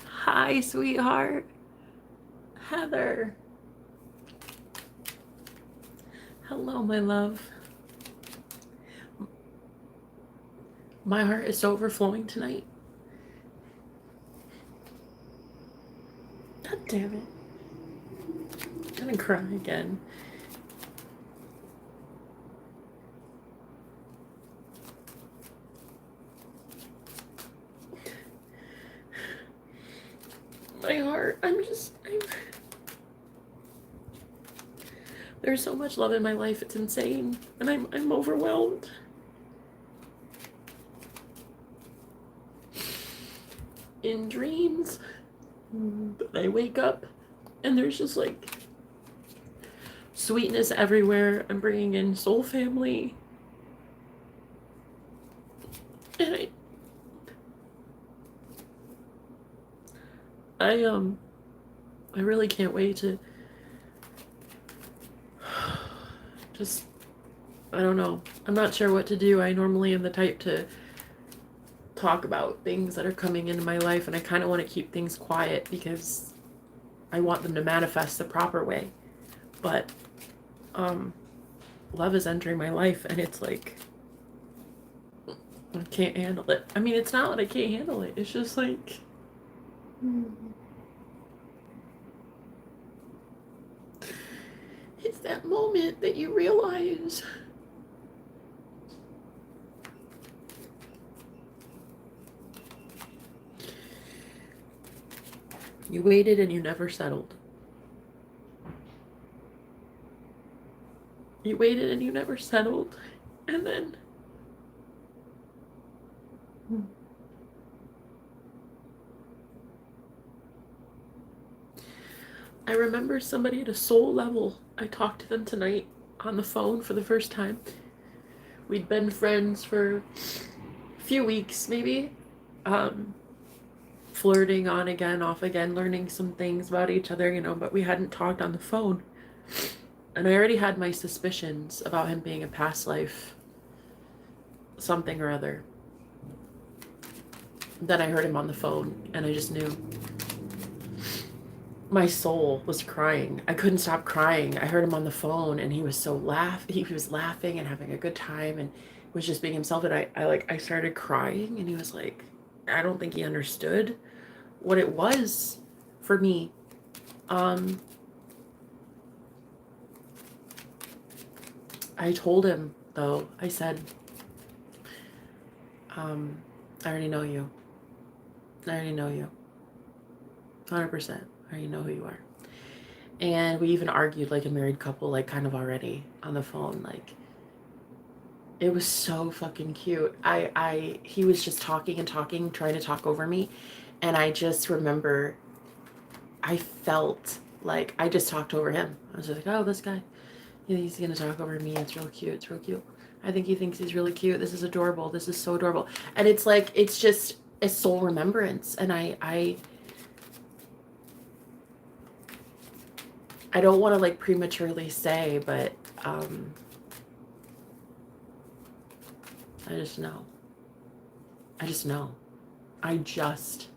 Hi, sweetheart. Heather. Hello, my love. My heart is overflowing tonight. God damn it. I'm gonna cry again. My heart, there's so much love in my life, it's insane. And I'm overwhelmed. In dreams, I wake up and there's just like sweetness everywhere. I'm bringing in soul family. And I really can't wait to just, I don't know. I'm not sure what to do. I normally am the type to talk about things that are coming into my life, and I kind of want to keep things quiet because I want them to manifest the proper way. But love is entering my life, and it's like I can't handle it. I mean, it's not that I can't handle it. It's just like it's that moment that you realize you waited and you never settled. You waited and you never settled. And then I remember somebody at a soul level. I talked to them tonight on the phone for the first time. We'd been friends for a few weeks, maybe. Flirting on again, off again, learning some things about each other, but we hadn't talked on the phone. And I already had my suspicions about him being a past life something or other. Then I heard him on the phone, and I just knew. My soul was crying. I couldn't stop crying. I heard him on the phone, and he was laughing and having a good time, and was just being himself. And I started crying, and he was like, I don't think he understood what it was for me. I told him, though, I said, I already know you. I already know you. 100%. I already know who you are. And we even argued like a married couple, like kind of already on the phone. Like, it was so fucking cute. He was just talking and talking, trying to talk over me. And I just remember I felt like I just talked over him. I was just like, oh, this guy, he's going to talk over me. It's real cute. It's real cute. I think he thinks he's really cute. This is adorable. This is so adorable. And it's like, it's just a soul remembrance. And I don't want to like prematurely say, but I just know. I just know. I just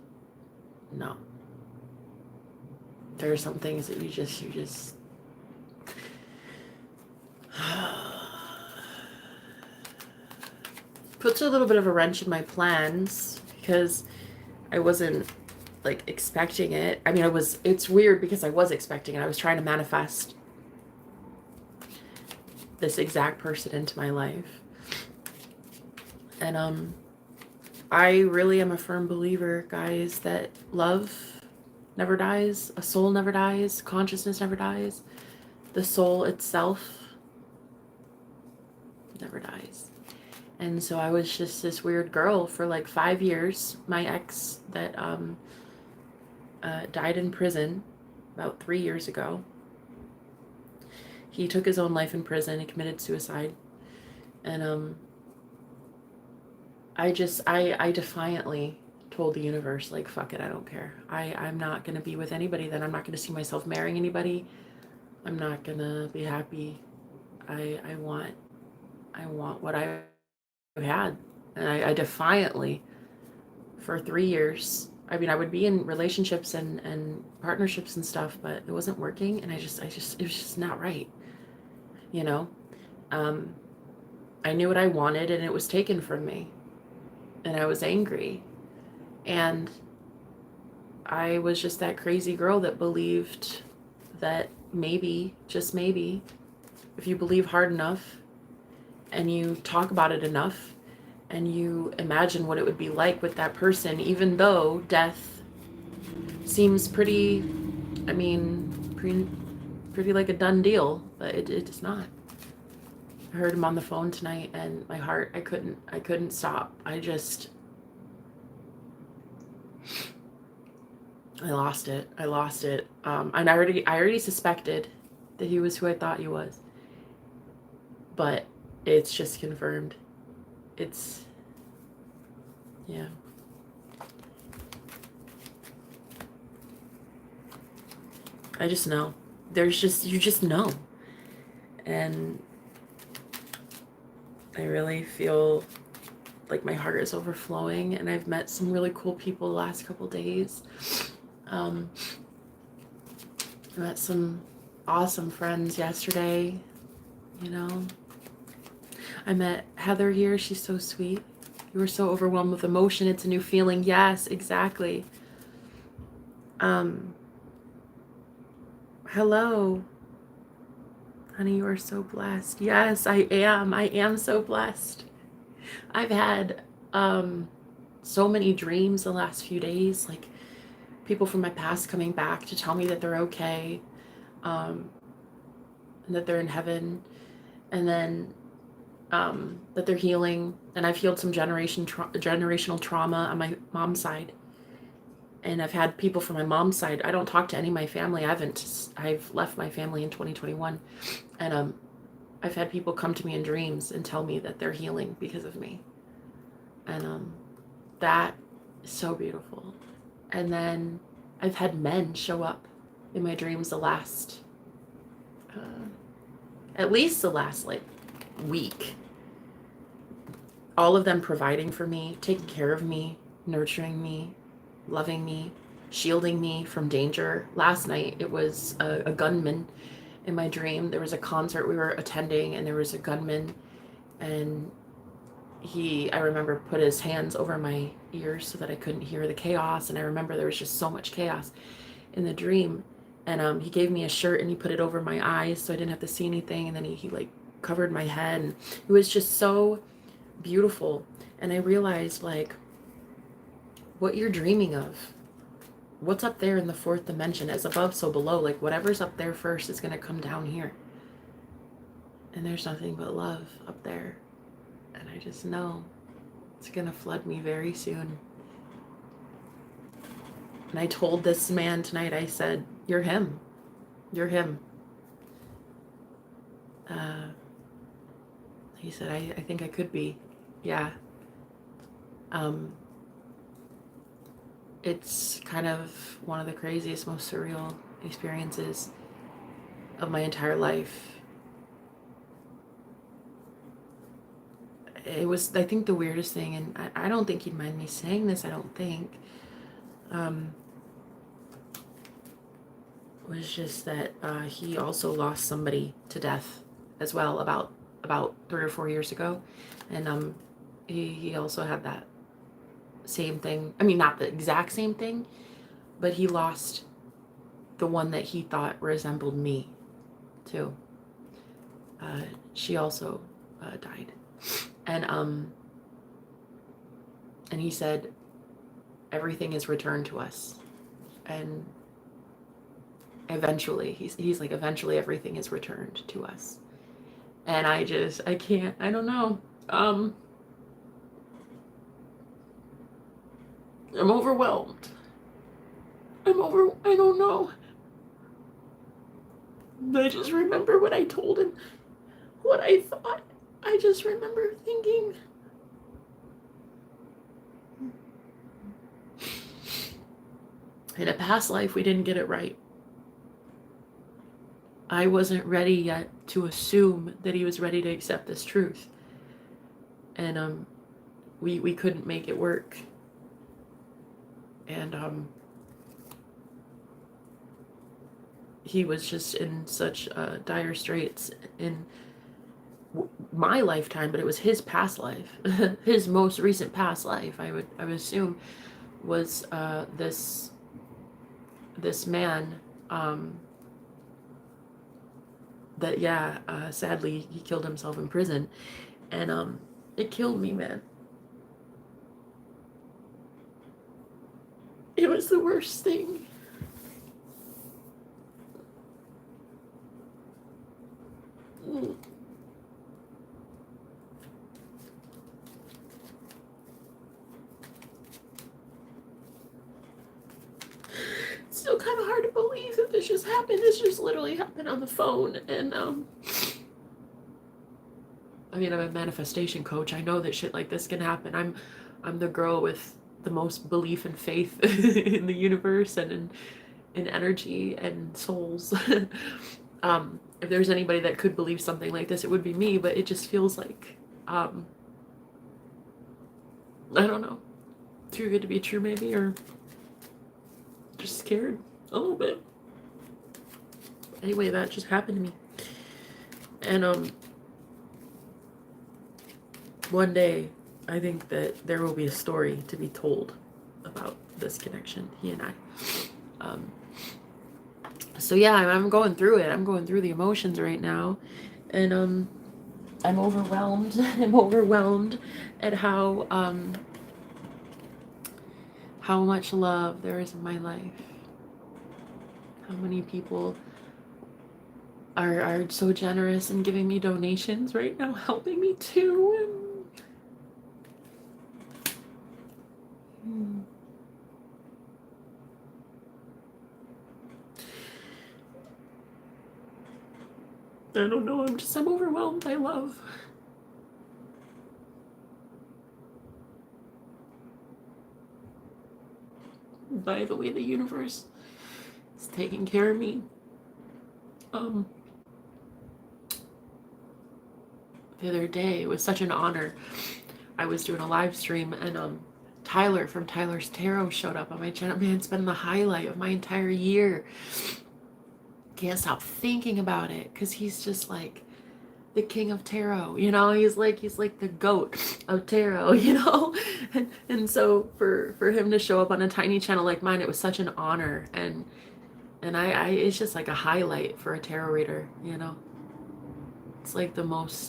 know. There are some things that you just puts a little bit of a wrench in my plans because I wasn't like expecting it. I mean, it's weird because I was expecting it. I was trying to manifest this exact person into my life. And I really am a firm believer, guys, that love never dies, a soul never dies, consciousness never dies, the soul itself never dies. And so I was just this weird girl for like 5 years. My ex that died in prison about 3 years ago. He took his own life in prison. He committed suicide. And I defiantly told the universe, like, fuck it, I don't care. I'm not going to be with anybody then. I'm not going to see myself marrying anybody. I'm not going to be happy. I want what I had. And I defiantly for 3 years. I mean, I would be in relationships and partnerships and stuff, but it wasn't working, and it was just not right, you know? I knew what I wanted, and it was taken from me, and I was angry, and I was just that crazy girl that believed that maybe, just maybe, if you believe hard enough, and you talk about it enough, and you imagine what it would be like with that person, even though death seems pretty, I mean, pretty like a done deal, but it's not. I heard him on the phone tonight, and my heart, I couldn't stop. I lost it. And I already suspected that he was who I thought he was, but it's just confirmed. Yeah. I just know. You just know. And I really feel like my heart is overflowing, and I've met some really cool people the last couple days. I met some awesome friends yesterday, you know. I met Heather here. She's so sweet. You were so overwhelmed with emotion. It's a new feeling. Yes, exactly. Hello. Honey, you are so blessed. Yes, I am. I am so blessed. I've had so many dreams the last few days, like people from my past coming back to tell me that they're okay, and that they're in heaven, and then that they're healing. And I've healed some generational trauma on my mom's side. And I've had people from my mom's side. I don't talk to any of my family. I've left my family in 2021. And I've had people come to me in dreams and tell me that they're healing because of me. And that is so beautiful. And then I've had men show up in my dreams at least the last like week. All of them providing for me, taking care of me, nurturing me, loving me, shielding me from danger. Last night it was a gunman in my dream. There was a concert we were attending, and there was a gunman, and I remember, put his hands over my ears so that I couldn't hear the chaos. And I remember there was just so much chaos in the dream. And he gave me a shirt, and he put it over my eyes so I didn't have to see anything. And then he like covered my head, and it was just so beautiful. And I realized, like, what you're dreaming of, what's up there in the fourth dimension, as above so below, like whatever's up there first is going to come down here. And there's nothing but love up there. And I just know it's going to flood me very soon. And I told this man tonight, I said, you're him. You're him. He said, I think I could be. Yeah. It's kind of one of the craziest, most surreal experiences of my entire life. It was, I think, the weirdest thing, and I don't think he'd mind me saying this, I don't think, was just that he also lost somebody to death as well about 3 or 4 years ago. And he also had that same thing. I mean, not the exact same thing, but he lost the one that he thought resembled me too. She also died. And he said, everything is returned to us. And eventually, he's like, eventually everything is returned to us. And I don't know. I'm overwhelmed. I don't know. But I just remember what I told him, what I thought. I just remember thinking, in a past life, we didn't get it right. I wasn't ready yet to assume that he was ready to accept this truth. And we couldn't make it work. And he was just in such dire straits in my lifetime, but it was his past life. His most recent past life, I would assume, was this man that, yeah, sadly he killed himself in prison. And it killed me, man. It was the worst thing. It's still kind of hard to believe that this just happened. This just literally happened on the phone. And I mean, I'm a manifestation coach. I know that shit like this can happen. I'm the girl with the most belief and faith in the universe and in energy and souls. If there's anybody that could believe something like this, it would be me. But it just feels like, I don't know, too good to be true, maybe, or just scared a little bit. Anyway, that just happened to me. And one day, I think that there will be a story to be told about this connection, he and I. So yeah, I'm going through it. I'm going through the emotions right now. And I'm overwhelmed. I'm overwhelmed at how much love there is in my life. How many people are so generous and giving me donations right now, helping me too. I don't know, I'm overwhelmed by love. By the way the universe is taking care of me. The other day, it was such an honor. I was doing a live stream, and Tyler from Tyler's Tarot showed up on my channel. Man, it's been the highlight of my entire year. Can't stop thinking about it, because he's just like the king of tarot, you know. He's like the goat of tarot, you know. And so for him to show up on a tiny channel like mine, it was such an honor. And I it's just like a highlight for a tarot reader, you know. It's like it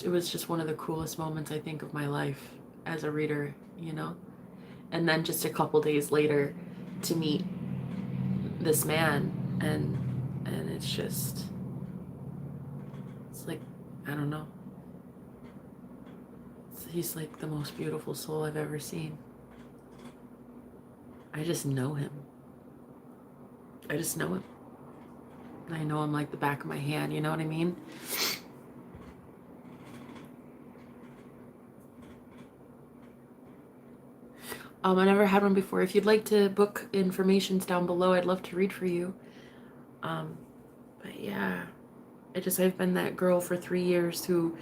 was just one of the coolest moments, I think, of my life as a reader, you know. And then just a couple days later to meet this man, and it's like, I don't know. He's like the most beautiful soul I've ever seen. I just know him. I just know him. I know him like the back of my hand, you know what I mean? I never had one before. If you'd like to book, information's down below. I'd love to read for you. But yeah, I've been that girl for 3 years who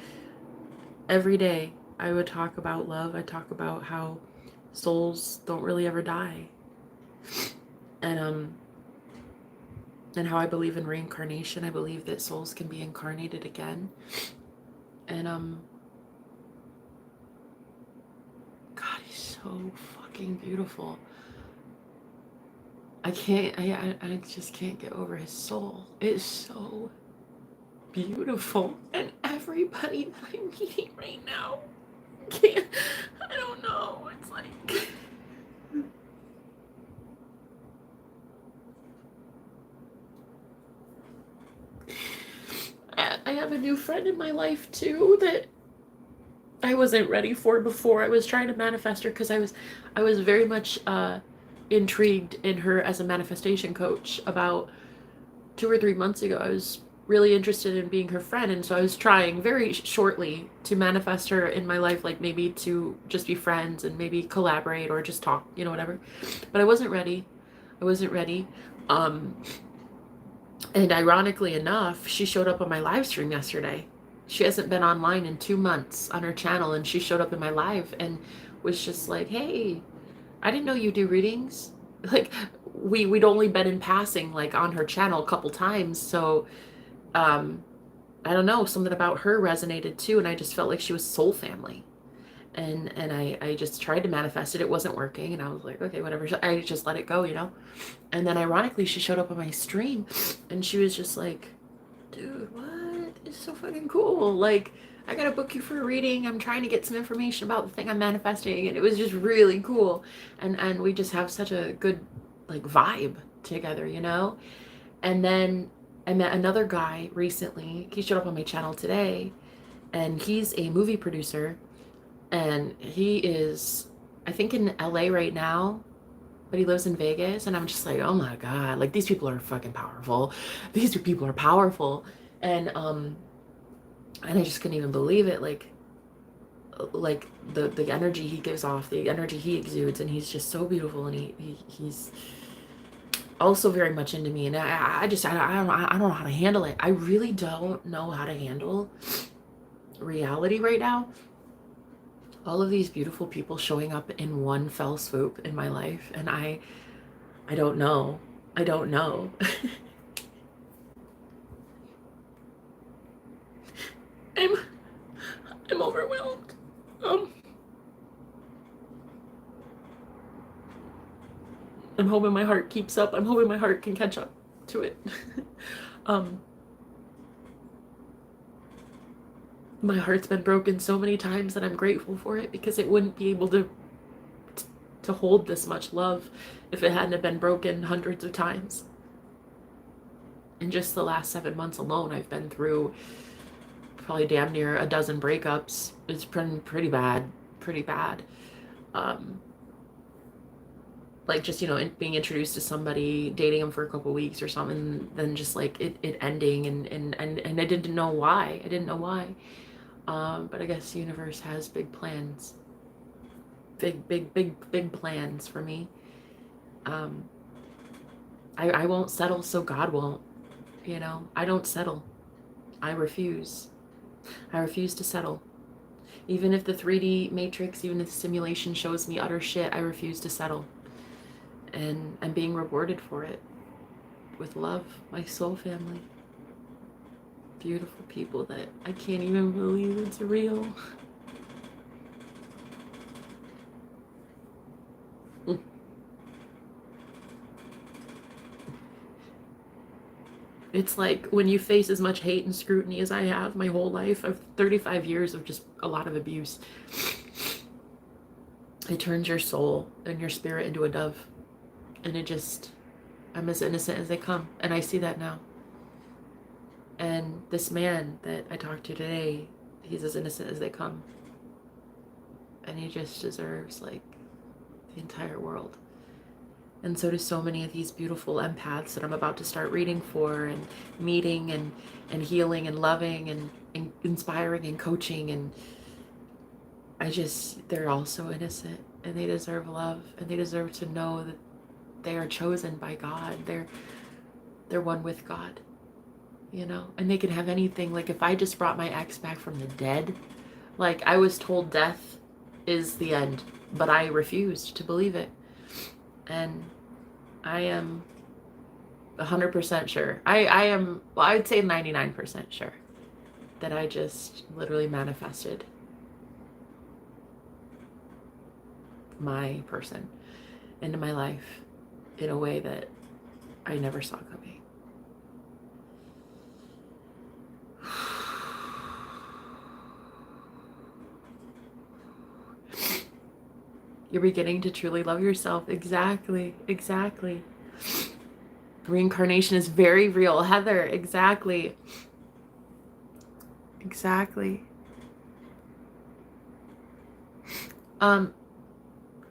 every day I would talk about love. I talk about how souls don't really ever die. And how I believe in reincarnation. I believe that souls can be incarnated again. And God, he's so fucking beautiful. I just can't get over his soul. It's so beautiful. And everybody that I'm meeting right now I don't know. It's like, I have a new friend in my life too that I wasn't ready for before. I was trying to manifest her because I was very much intrigued in her as a manifestation coach. About 2 or 3 months ago, I was really interested in being her friend, and so I was trying very shortly to manifest her in my life, like maybe to just be friends and maybe collaborate or just talk, you know, whatever. But I wasn't ready. And ironically enough, she showed up on my live stream yesterday. She hasn't been online in 2 months on her channel, and she showed up in my live and was just like, hey, I didn't know you do readings. like we'd only been in passing like on her channel a couple times. So I don't know, something about her resonated too, and I just felt like she was soul family. And I just tried to manifest it. It wasn't working, and I was like, okay, whatever. I just let it go, you know. And then ironically, she showed up on my stream, and she was just like, dude, what? It's so fucking cool. Like, I gotta book you for a reading. I'm trying to get some information about the thing I'm manifesting, and it was just really cool. And we just have such a good like vibe together, you know. And then I met another guy recently. He showed up on my channel today, and he's a movie producer, and he is, I think, in LA right now, but he lives in Vegas. And I'm just like, oh my God, like these people are fucking powerful. These people are powerful. And I just couldn't even believe it. Like the energy he gives off, the energy he exudes, and he's just so beautiful, and he's also very much into me. And I don't know how to handle it. I really don't know how to handle reality right now. All of these beautiful people showing up in one fell swoop in my life, and I don't know. I don't know. I'm overwhelmed. I'm hoping my heart keeps up. I'm hoping my heart can catch up to it. My heart's been broken so many times that I'm grateful for it, because it wouldn't be able to hold this much love if it hadn't been broken hundreds of times. In just the last 7 months alone, I've been through probably damn near a dozen breakups. It's been pretty bad. Like just, you know, being introduced to somebody, dating them for a couple weeks or something, then just like it ending, and I didn't know why. But I guess the universe has big plans. Big plans for me. I won't settle, so God won't. You know, I don't settle. I refuse to settle. Even if the 3D matrix, even if the simulation shows me utter shit, I refuse to settle. And I'm being rewarded for it with love, my soul family. Beautiful people that I can't even believe it's real. It's like when you face as much hate and scrutiny as I have my whole life, of 35 years of just a lot of abuse, it turns your soul and your spirit into a dove. And it just, I'm as innocent as they come. And I see that now. And this man that I talked to today, he's as innocent as they come. And he just deserves like the entire world. And so do so many of these beautiful empaths that I'm about to start reading for, and meeting, and healing, and loving, and inspiring, and coaching. And they're all so innocent, and they deserve love, and they deserve to know that they are chosen by God. They're one with God, you know, and they can have anything. Like if I just brought my ex back from the dead, like I was told death is the end, but I refused to believe it. And I am 100% sure. I am, well, I'd say 99% sure that I just literally manifested my person into my life in a way that I never saw coming. You're beginning to truly love yourself. Exactly. Reincarnation is very real, Heather. Exactly.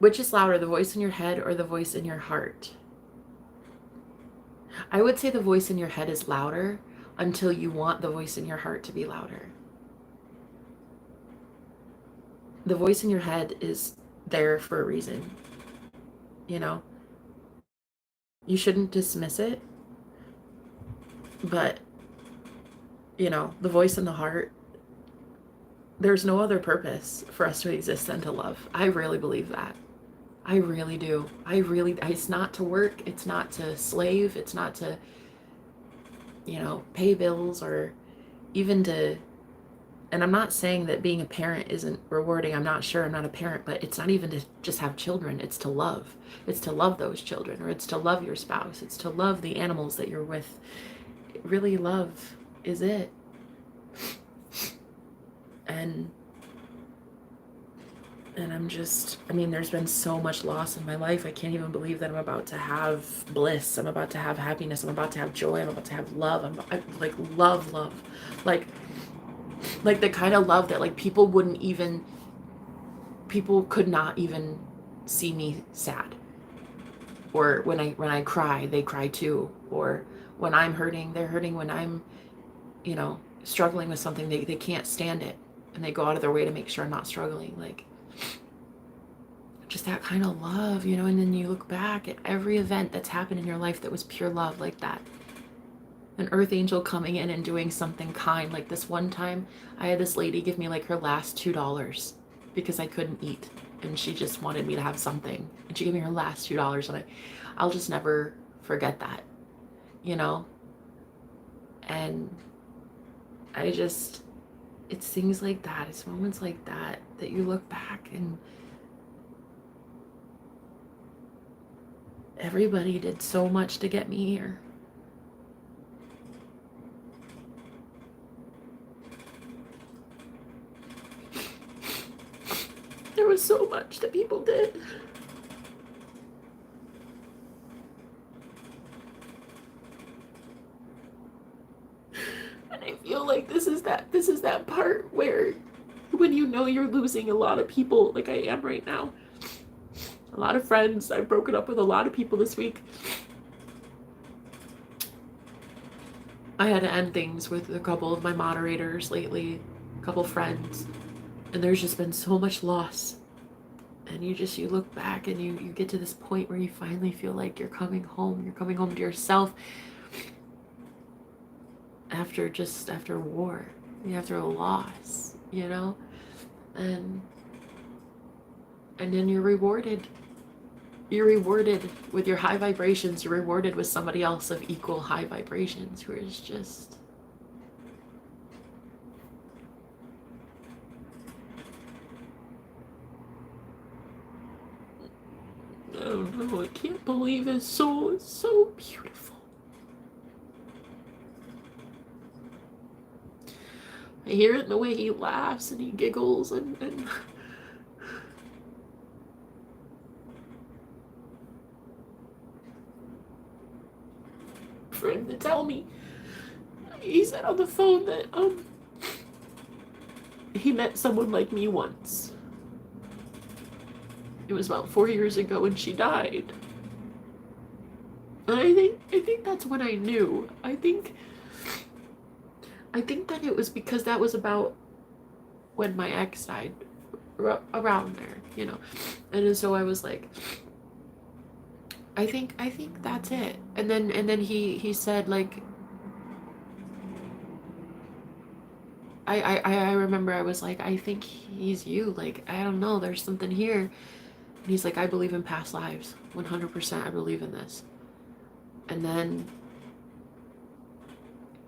Which is louder, the voice in your head or the voice in your heart? I would say the voice in your head is louder until you want the voice in your heart to be louder. The voice in your head is there for a reason, you know. You shouldn't dismiss it, but you know, the voice in the heart, there's no other purpose for us to exist than to love. I really believe that. I really do. It's not to work. It's not to slave. It's not to, pay bills or even to, and I'm not saying that being a parent isn't rewarding. I'm not sure. I'm not a parent, but it's not even to just have children. It's to love. It's to love those children, or it's to love your spouse. It's to love the animals that you're with. Really, love is it. And there's been so much loss in my life. I can't even believe that I'm about to have bliss. I'm about to have happiness. I'm about to have joy. I'm about to have love. I like love. Like the kind of love that like people could not even see me sad. Or when I cry, they cry too. Or when I'm hurting, they're hurting. When I'm, struggling with something, they can't stand it. And they go out of their way to make sure I'm not struggling. Like, just that kind of love, and then you look back at every event that's happened in your life that was pure love like that. An earth angel coming in and doing something kind. Like this one time, I had this lady give me like her last $2 because I couldn't eat. And she just wanted me to have something. And she gave me her last $2. And I'll just never forget that, And it's things like that. It's moments like that that you look back and everybody did so much to get me here. There was so much that people did. And I feel like this is that part where when you're losing a lot of people, like I am right now. A lot of friends. I've broken up with a lot of people this week. I had to end things with a couple of my moderators lately, a couple friends, and there's just been so much loss. And you look back and you get to this point where you finally feel like you're coming home to yourself after war, after a loss, and then you're rewarded with your high vibrations. You're rewarded with somebody else of equal high vibrations who is just I don't know, I can't believe his soul is so beautiful. I hear it in the way he laughs and he giggles and for him to tell me, he said on the phone that he met someone like me once. It was about 4 years ago and she died. And I think that's when I knew. I think that it was because that was about when my ex died, around there, And so I was like, I think that's it. And then he said, like, I remember I was like, I think he's you. Like, I don't know, there's something here. And he's like, I believe in past lives. 100% I believe in this. And then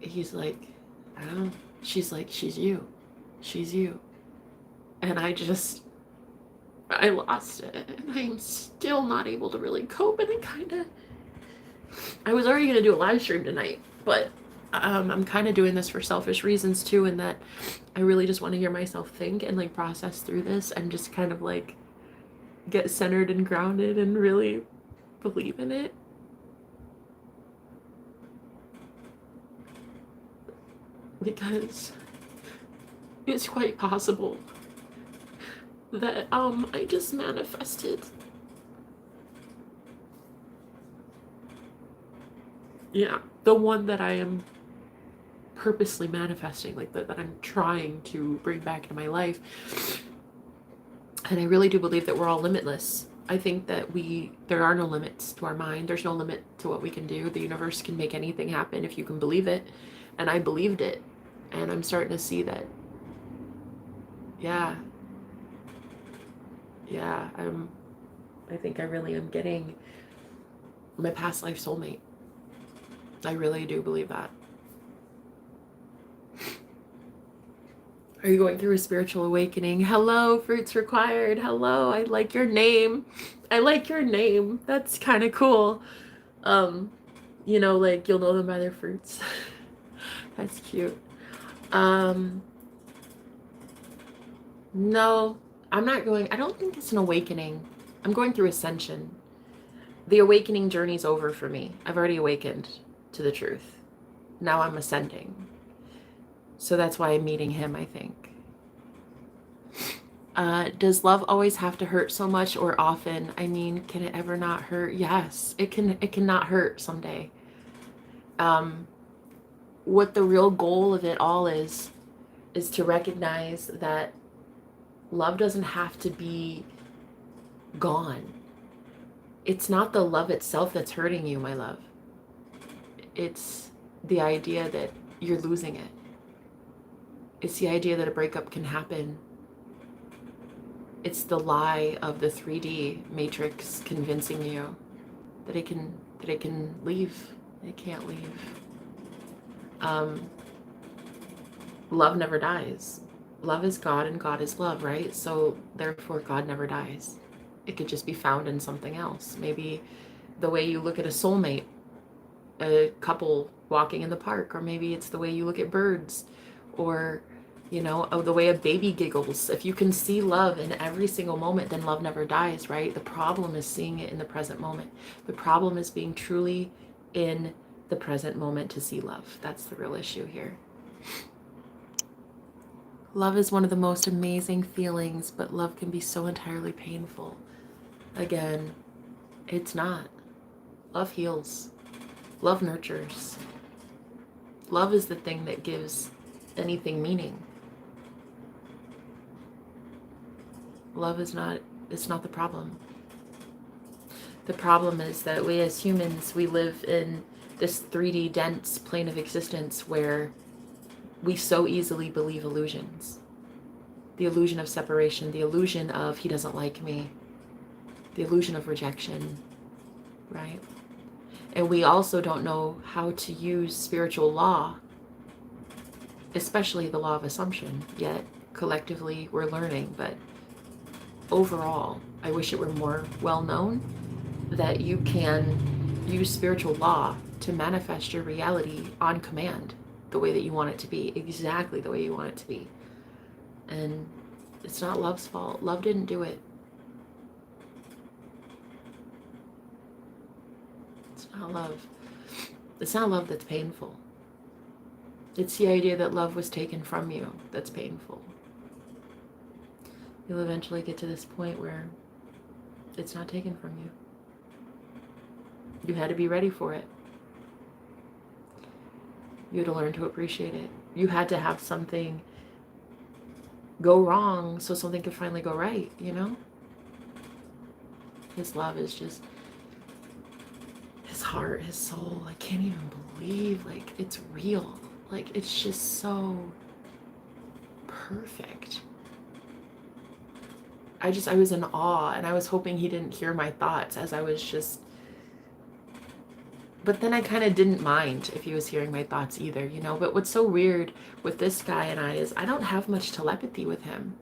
he's like, I don't know. She's like, she's you. She's you. And I lost it. And I'm still not able to really cope. And I was already going to do a live stream tonight. But I'm kind of doing this for selfish reasons too. In that I really just want to hear myself think and like process through this. And just kind of like get centered and grounded and really believe in it. Because it's quite possible that I just manifested. Yeah, the one that I am purposely manifesting, like that I'm trying to bring back into my life. And I really do believe that we're all limitless. I think that there are no limits to our mind. There's no limit to what we can do. The universe can make anything happen if you can believe it. And I believed it. And I'm starting to see that, yeah, I think I really am getting my past life soulmate. I really do believe that. Are you going through a spiritual awakening? Hello, fruits required. Hello, I like your name. I like your name. That's kind of cool. You know, like you'll know them by their fruits. That's cute. No, I'm not going, I don't think it's an awakening. I'm going through ascension. The awakening journey's over for me. I've already awakened to the truth. Now I'm ascending. So that's why I'm meeting him, I think. Does love always have to hurt so much or often? I mean, can it ever not hurt? Yes, it can not hurt someday. What the real goal of it all is to recognize that love doesn't have to be gone. It's not the love itself that's hurting you, my love. It's the idea that you're losing it. It's the idea that a breakup can happen. It's the lie of the 3D matrix convincing you that it can leave. It can't leave. Love never dies. Love is God and God is love, right? So therefore God never dies. It could just be found in something else. Maybe the way you look at a soulmate, a couple walking in the park, or maybe it's the way you look at birds, or you know, the way a baby giggles. If you can see love in every single moment, then love never dies, right? The problem is seeing it in the present moment. The problem is being truly in the present moment to see love. That's the real issue here. Love is one of the most amazing feelings, but love can be so entirely painful. Again, it's not. Love heals. Love nurtures. Love is the thing that gives anything meaning. Love is not, it's not the problem. The problem is that we as humans, we live in this 3D dense plane of existence where we so easily believe illusions. The illusion of separation, the illusion of he doesn't like me, the illusion of rejection, right? And we also don't know how to use spiritual law, especially the law of assumption, yet collectively we're learning. But overall, I wish it were more well known that you can use spiritual law to manifest your reality on command, the way that you want it to be, exactly the way you want it to be. And it's not love's fault. Love didn't do it. It's not love. It's not love that's painful. It's the idea that love was taken from you that's painful. You'll eventually get to this point where it's not taken from you. You had to be ready for it. You had to learn to appreciate it. You had to have something go wrong so something could finally go right, you know? His love is just, his heart, his soul, I can't even believe, like, it's real. Like, it's just so perfect. I was in awe, and I was hoping he didn't hear my thoughts as I was just, but then I kind of didn't mind if he was hearing my thoughts either, you know? But what's so weird with this guy and I is I don't have much telepathy with him.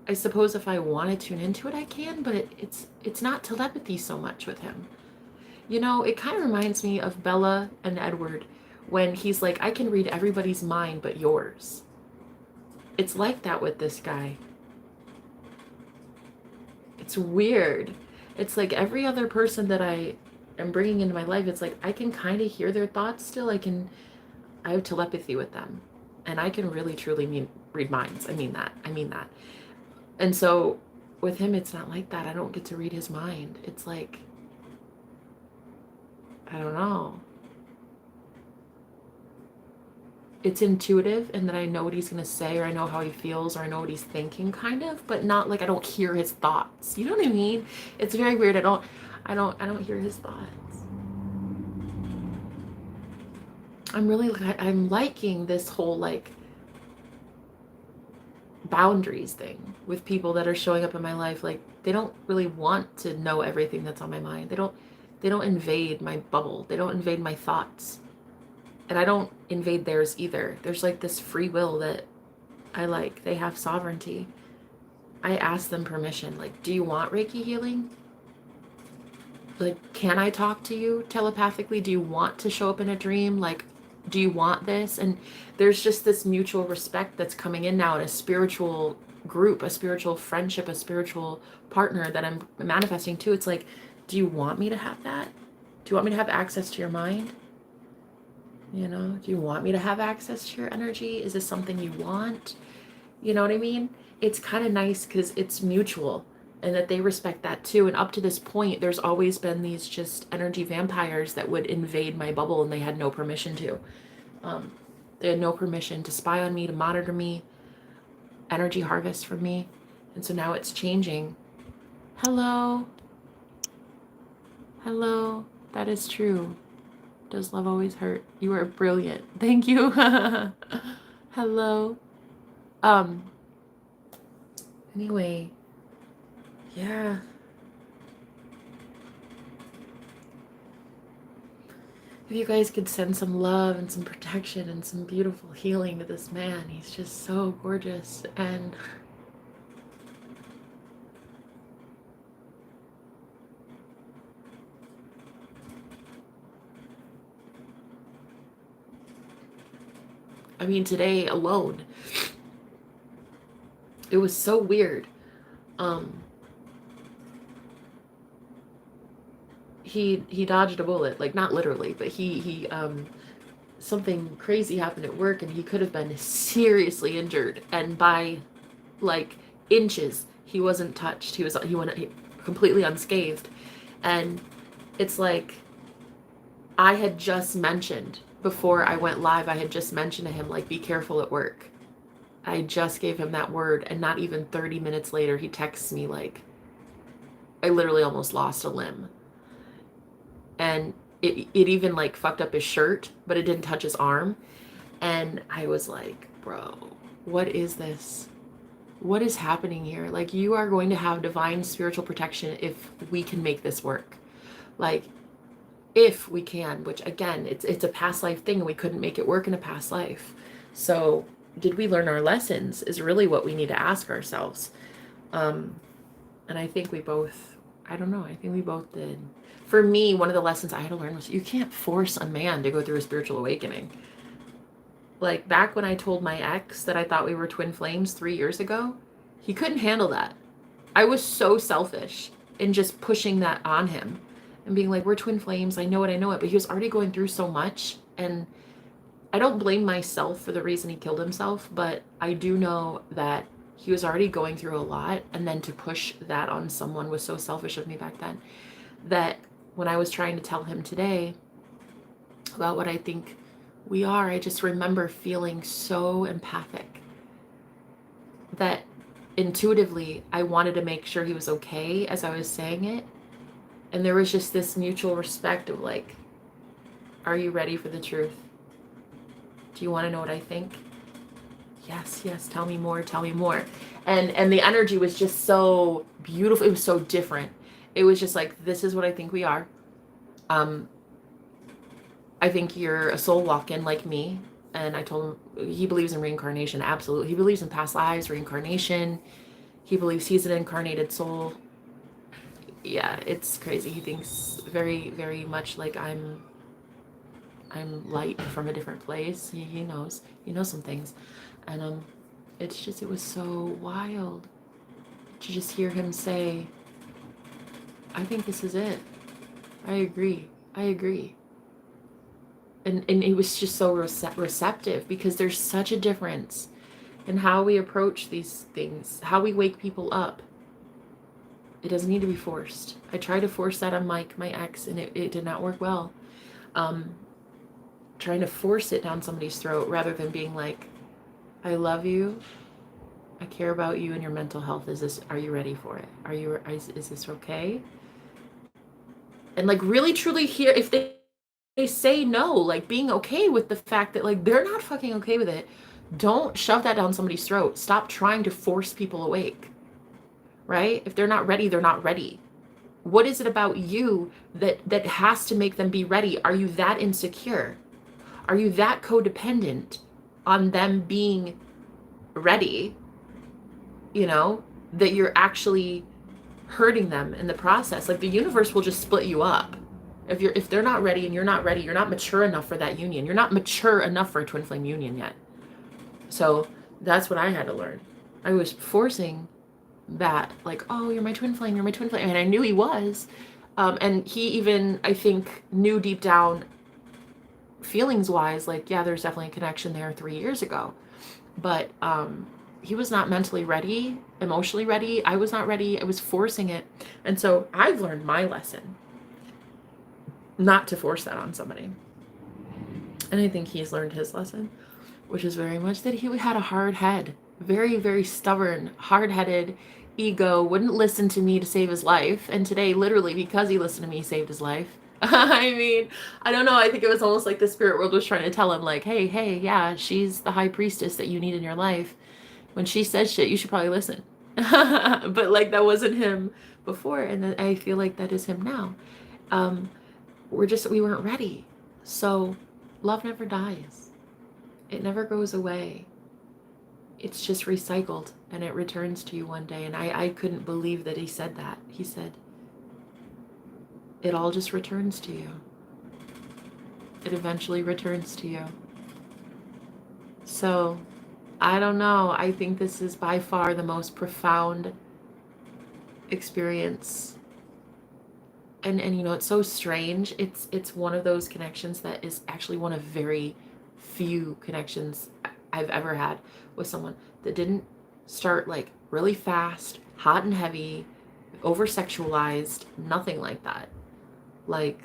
I suppose if I want to tune into it, I can, but it's not telepathy so much with him. You know, it kind of reminds me of Bella and Edward when he's like, I can read everybody's mind but yours. It's like that with this guy. It's weird. It's like every other person that I am bringing into my life, it's like I can kind of hear their thoughts still. I have telepathy with them, and I can really truly read minds. I mean that. And so with him, it's not like that. I don't get to read his mind. It's like, I don't know. It's intuitive in that I know what he's going to say, or I know how he feels, or I know what he's thinking, kind of, but not like I don't hear his thoughts. You know what I mean? It's very weird. I don't hear his thoughts. I'm liking this whole, like, boundaries thing with people that are showing up in my life. Like, they don't really want to know everything that's on my mind. They don't invade my bubble. They don't invade my thoughts. And I don't invade theirs either. There's like this free will that I like. They have sovereignty. I ask them permission. Like, do you want Reiki healing? Like, can I talk to you telepathically? Do you want to show up in a dream? Like, do you want this? And there's just this mutual respect that's coming in now in a spiritual group, a spiritual friendship, a spiritual partner that I'm manifesting to. It's like, do you want me to have that? Do you want me to have access to your mind? You know, do you want me to have access to your energy? Is this something you want? You know what I mean? It's kind of nice because it's mutual and that they respect that too. And up to this point, there's always been these just energy vampires that would invade my bubble and they had no permission to. They had no permission to spy on me, to monitor me, energy harvest from me. And so now it's changing. Hello. Hello. That is true. Does love always hurt? You are brilliant. Thank you. Hello. Anyway, yeah. If you guys could send some love and some protection and some beautiful healing to this man. He's just so gorgeous. And I mean, today alone, it was so weird. He dodged a bullet, like not literally, but he something crazy happened at work and he could have been seriously injured, and by like inches he wasn't touched. He went completely unscathed. And it's like, I had just mentioned before I went live, I had just mentioned to him, like, be careful at work. I just gave him that word, and not even 30 minutes later, he texts me like, I literally almost lost a limb. And it even like fucked up his shirt, but it didn't touch his arm. And I was like, bro, what is this? What is happening here? Like, you are going to have divine spiritual protection if we can make this work. Like, if we can, which again, it's a past life thing, and we couldn't make it work in a past life. So did we learn our lessons is really what we need to ask ourselves. And I think we both, I don't know, I think we both did. For me, one of the lessons I had to learn was you can't force a man to go through a spiritual awakening. Like, back when I told my ex that I thought we were twin flames 3 years ago, he couldn't handle that. I was so selfish in just pushing that on him and being like, we're twin flames. I know it. But he was already going through so much. And I don't blame myself for the reason he killed himself, but I do know that he was already going through a lot. And then to push that on someone was so selfish of me back then, that when I was trying to tell him today about what I think we are, I just remember feeling so empathic that intuitively I wanted to make sure he was okay as I was saying it. And there was just this mutual respect of like, are you ready for the truth? Do you want to know what I think? Yes, tell me more. And the energy was just so beautiful. It was so different. It was just like, this is what I think we are. I think you're a soul walk-in like me. And I told him, he believes in reincarnation. Absolutely. He believes in past lives, reincarnation. He believes he's an incarnated soul. Yeah, it's crazy. He thinks very, very much like I'm light from a different place. He knows some things. And it was so wild to just hear him say, I think this is it. I agree. And it was just so receptive, because there's such a difference in how we approach these things, how we wake people up. It doesn't need to be forced. I tried to force that on Mike, my ex, and it did not work well. Trying to force it down somebody's throat rather than being like, I love you. I care about you and your mental health. Are you ready for it? Is this okay? And like really truly hear if they say no, like being okay with the fact that like they're not fucking okay with it. Don't shove that down somebody's throat. Stop trying to force people awake, right? If they're not ready, they're not ready. What is it about you that has to make them be ready? Are you that insecure? Are you that codependent on them being ready, you know, that you're actually hurting them in the process? Like, the universe will just split you up. If they're not ready and you're not ready, you're not mature enough for that union. You're not mature enough for a twin flame union yet. So that's what I had to learn. I was forcing that, like, oh, you're my twin flame, you're my twin flame. And I knew he was. And he even, I think, knew deep down, feelings wise, like, yeah, there's definitely a connection there 3 years ago. But he was not mentally ready, emotionally ready. I was not ready. I was forcing it. And so I've learned my lesson, not to force that on somebody. And I think he's learned his lesson, which is very much that he had a hard head, very, very stubborn, hard-headed, ego, wouldn't listen to me to save his life. And today, literally, because he listened to me, he saved his life. I mean, I don't know. I think it was almost like the spirit world was trying to tell him, like, hey, yeah, she's the high priestess that you need in your life. When she says shit, you should probably listen. But, like, that wasn't him before, and I feel like that is him now. We weren't ready. So love never dies. It never goes away. It's just recycled, and it returns to you one day. And I couldn't believe that he said that. He said, it all just returns to you. It eventually returns to you. So, I don't know. I think this is by far the most profound experience. And you know, it's so strange. It's one of those connections that is actually one of very few connections I've ever had with someone that didn't start like really fast, hot and heavy, over sexualized, nothing like that. Like,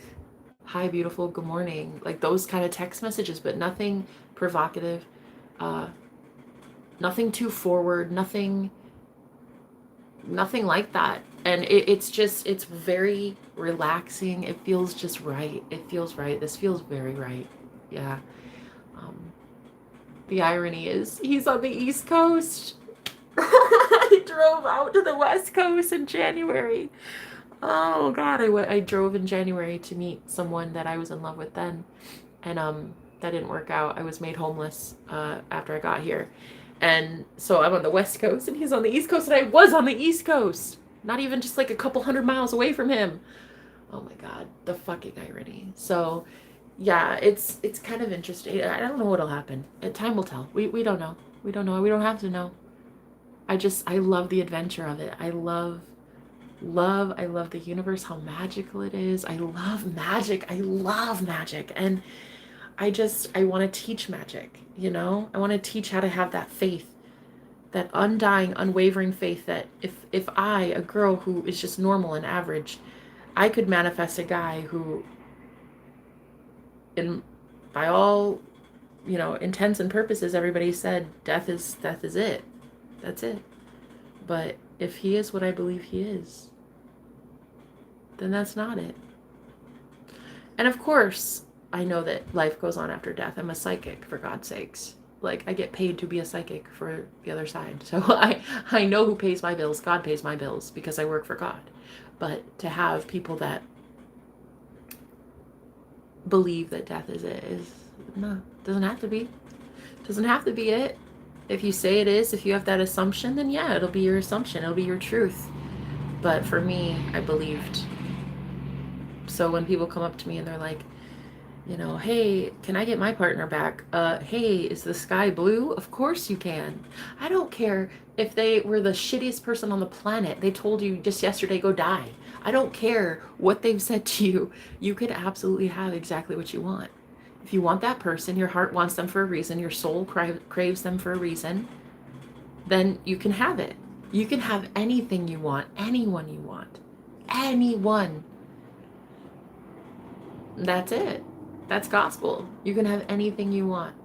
hi, beautiful, good morning, like those kind of text messages, but nothing provocative, nothing too forward, nothing like that. And it's very relaxing. It feels just right. It feels right. This feels very right. Yeah. The irony is he's on the East Coast. I drove out to the West Coast in January. Oh God, I drove in January to meet someone that I was in love with then, and that didn't work out. I was made homeless after I got here, and so I'm on the West Coast and he's on the East Coast, and I was on the East Coast, not even just like a couple hundred miles away from him. Oh my God, the fucking irony. So yeah, it's kind of interesting. I don't know what'll happen. Time will tell. We don't know. We don't know. We don't have to know. I love the adventure of it. I love the universe, how magical it is. I love magic. And I want to teach magic, you know? I want to teach how to have that faith, that undying, unwavering faith that if I, a girl who is just normal and average, I could manifest a guy who, by all, you know, intents and purposes, everybody said death is it. That's it. But if he is what I believe he is, then that's not it. And of course, I know that life goes on after death. I'm a psychic, for God's sakes. Like, I get paid to be a psychic for the other side. So I know who pays my bills. God pays my bills because I work for God. But to have people that believe that death is it is, no, doesn't have to be. Doesn't have to be it. If you say it is, if you have that assumption, then yeah, it'll be your assumption. It'll be your truth. But for me, I believed. So when people come up to me and they're like, you know, hey, can I get my partner back? Hey, is the sky blue? Of course you can. I don't care if they were the shittiest person on the planet. They told you just yesterday, go die. I don't care what they've said to you. You can absolutely have exactly what you want. If you want that person, your heart wants them for a reason, your soul craves them for a reason, then you can have it. You can have anything you want, anyone you want, anyone. That's it. That's gospel. You can have anything you want.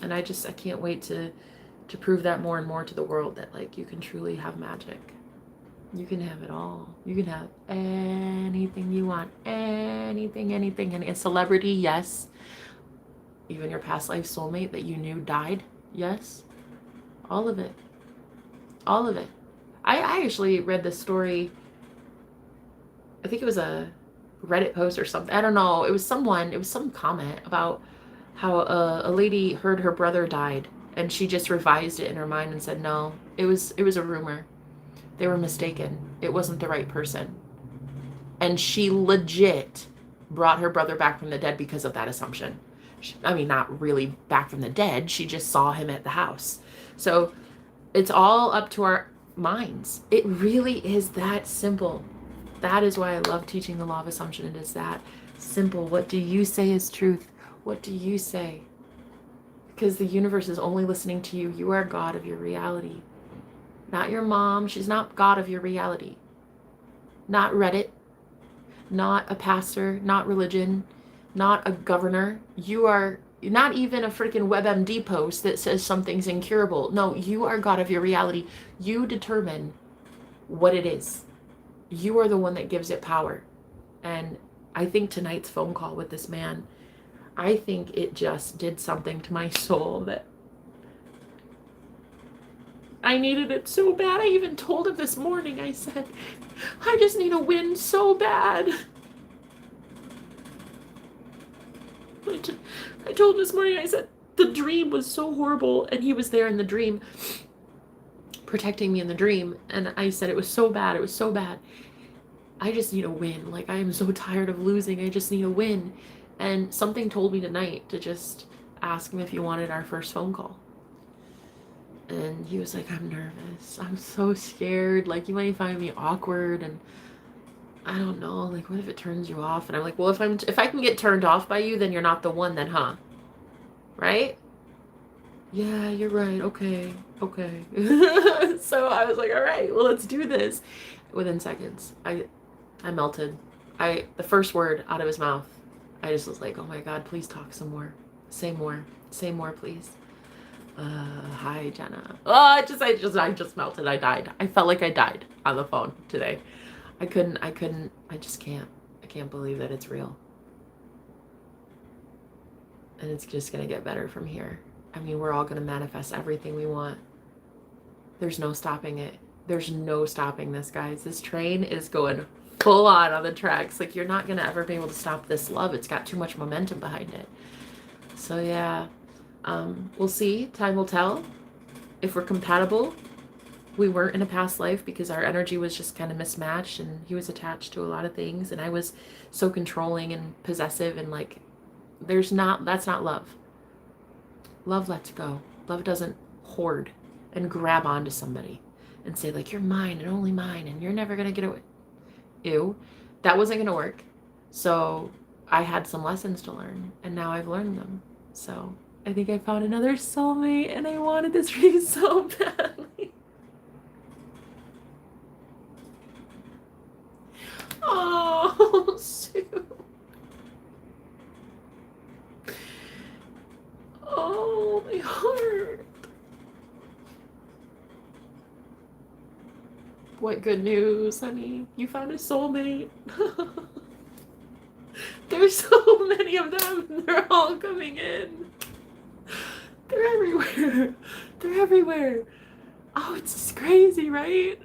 And I can't wait to prove that more and more to the world, that like you can truly have magic. You can have it all. You can have anything you want. Anything. And a celebrity, yes. Even your past life soulmate that you knew died. Yes. All of it. All of it. I actually read this story. I think it was a Reddit post or something. I don't know. It was some comment about how a lady heard her brother died and she just revised it in her mind and said, no, it was a rumor. They were mistaken. It wasn't the right person. And she legit brought her brother back from the dead because of that assumption. I mean, not really back from the dead. She just saw him at the house. So it's all up to our minds. It really is that simple. That is why I love teaching the law of assumption. It is that simple. What do you say is truth? What do you say? Because the universe is only listening to you. You are God of your reality. Not your mom. She's not God of your reality. Not Reddit. Not a pastor. Not religion. Not a governor. You are not even a freaking WebMD post that says something's incurable. No, you are God of your reality. You determine what it is. You are the one that gives it power. And I think tonight's phone call with this man, I think it just did something to my soul that I needed it so bad. I even told him this morning, I said, I just need a win so bad. I told him this morning, I said, the dream was so horrible, and he was there in the dream, protecting me in the dream, and I said it was so bad, it was so bad. I just need a win. Like, I am so tired of losing. I just need a win. And something told me tonight to just ask him if he wanted our first phone call. And he was like, I'm nervous. I'm so scared. Like, you might find me awkward, and I don't know, like, what if it turns you off? And I'm like, well, if I can get turned off by you, then you're not the one then, huh? Right? Yeah, you're right. Okay. So I was like, all right, well, let's do this. Within seconds, I melted. The first word out of his mouth, I just was like, oh my God, please talk some more. Say more, please. Hi, Jenna. Oh, I just melted. I died. I felt like I died on the phone today. I just can't. I can't believe that it's real. And it's just going to get better from here. I mean, we're all going to manifest everything we want. There's no stopping it. There's no stopping this, guys. This train is going full on the tracks. Like, you're not going to ever be able to stop this love. It's got too much momentum behind it. So, yeah. We'll see. Time will tell. If we're compatible, we weren't in a past life because our energy was just kind of mismatched, and he was attached to a lot of things, and I was so controlling and possessive, and like, that's not love. Love lets go. Love doesn't hoard and grab onto somebody and say, like, you're mine and only mine and you're never gonna get away. Ew. That wasn't gonna work. So I had some lessons to learn, and now I've learned them. So I think I found another soulmate, and I wanted this read so badly. Oh, Sue. Oh, my heart. What good news, honey. You found a soulmate. There's so many of them. They're all coming in. They're everywhere. They're everywhere. Oh, it's just crazy, right?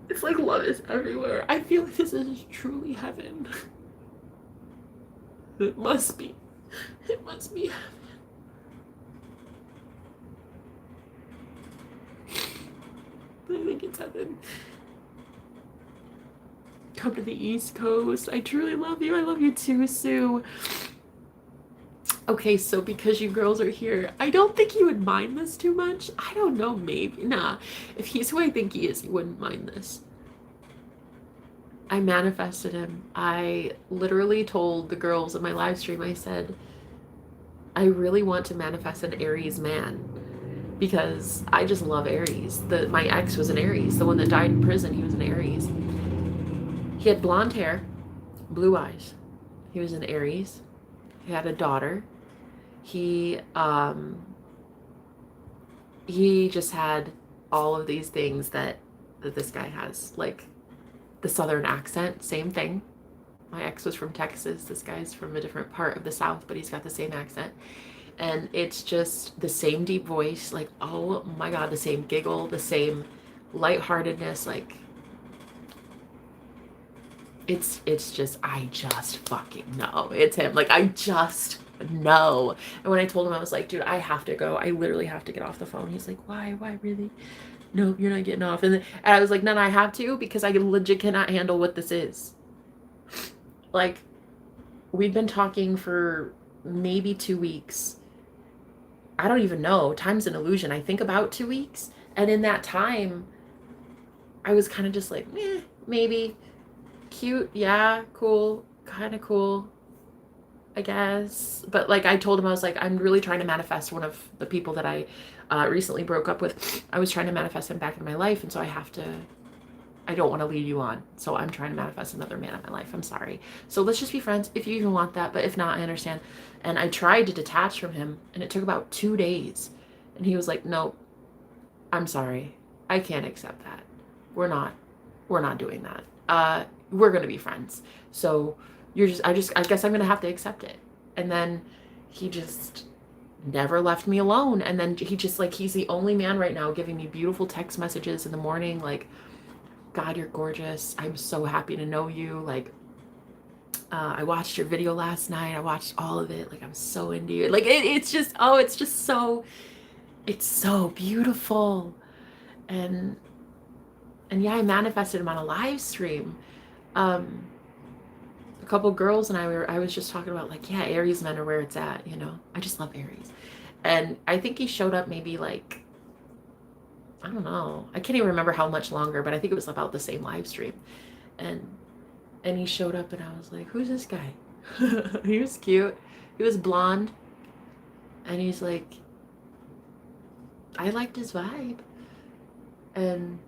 It's like love is everywhere. I feel like this is truly heaven. It must be. It must be heaven. I think it's heaven. Come to the East Coast. I truly love you. I love you too, Sue. Okay, so because you girls are here, I don't think you would mind this too much. I don't know, maybe. Nah, if he's who I think he is, you wouldn't mind this. I manifested him. I literally told the girls in my live stream, I said, I really want to manifest an Aries man because I just love Aries. My ex was an Aries. The one that died in prison, he was an Aries. He had blonde hair, blue eyes. He was an Aries. He had a daughter. He just had all of these things that this guy has, like the Southern accent, same thing. My ex was from Texas. This guy's from a different part of the South, but he's got the same accent. And it's just the same deep voice, like, oh my God, the same giggle, the same lightheartedness. Like, it's just, I just fucking know it's him. Like, I just know. And when I told him, I was like, dude, I have to go. I literally have to get off the phone. He's like, why really? No, you're not getting off. And I was like, no, I have to, because I legit cannot handle what this is. Like, we've been talking for maybe 2 weeks. I don't even know. Time's an illusion. I think about 2 weeks. And in that time, I was kind of just like, maybe. Cute, yeah, cool, kind of cool, I guess. But like, I told him, I was like, I'm really trying to manifest one of the people that I recently broke up with. I was trying to manifest him back in my life, and so I don't want to lead you on. So I'm trying to manifest another man in my life. I'm sorry. So let's just be friends if you even want that. But if not, I understand. And I tried to detach from him, and it took about 2 days. And he was like, nope, I'm sorry. I can't accept that. We're not doing that. We're going to be friends. So I guess I'm going to have to accept it. And then he just never left me alone. And then he just, like, he's the only man right now giving me beautiful text messages in the morning. Like, God, you're gorgeous. I'm so happy to know you. Like, I watched your video last night. I watched all of it. Like, I'm so into you. Like, it's just it's so beautiful. And yeah, I manifested him on a live stream. A couple girls and I was just talking about, like, yeah, Aries men are where it's at, you know. I just love Aries. And I think he showed up maybe, like, I don't know. I can't even remember how much longer, but I think it was about the same live stream. And he showed up and I was like, who's this guy? He was cute. He was blonde. And he's like, I liked his vibe. And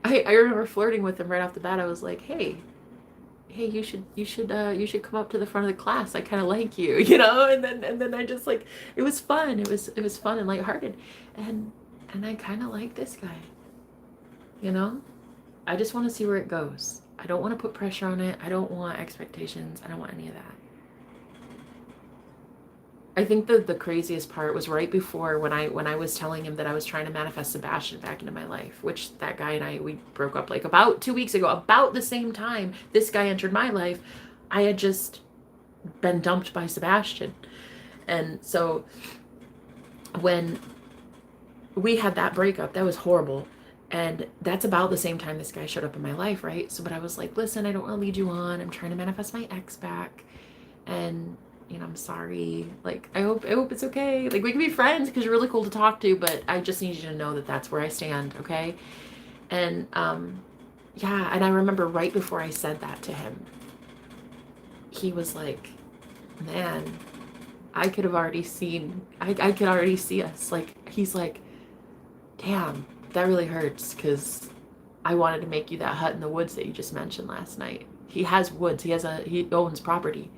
I remember flirting with him right off the bat. I was like, hey, you should come up to the front of the class. I kind of like you, you know. And then I just, like, it was fun. It was fun and lighthearted, and I kind of like this guy, you know. I just want to see where it goes. I don't want to put pressure on it. I don't want expectations. I don't want any of that. I think the craziest part was right before when I was telling him that I was trying to manifest Sebastian back into my life, which that guy and we broke up like about 2 weeks ago, about the same time this guy entered my life. I had just been dumped by Sebastian. And so when we had that breakup, that was horrible. And that's about the same time this guy showed up in my life, right? So, but I was like, listen, I don't want to lead you on. I'm trying to manifest my ex back. And, you know, I'm sorry. Like, I hope it's okay. Like, we can be friends because you're really cool to talk to, but I just need you to know that that's where I stand, okay? And, yeah, and I remember right before I said that to him, he was like, man, I could have already seen, I could already see us. Like, he's like, damn, that really hurts because I wanted to make you that hut in the woods that you just mentioned last night. He has woods. He owns property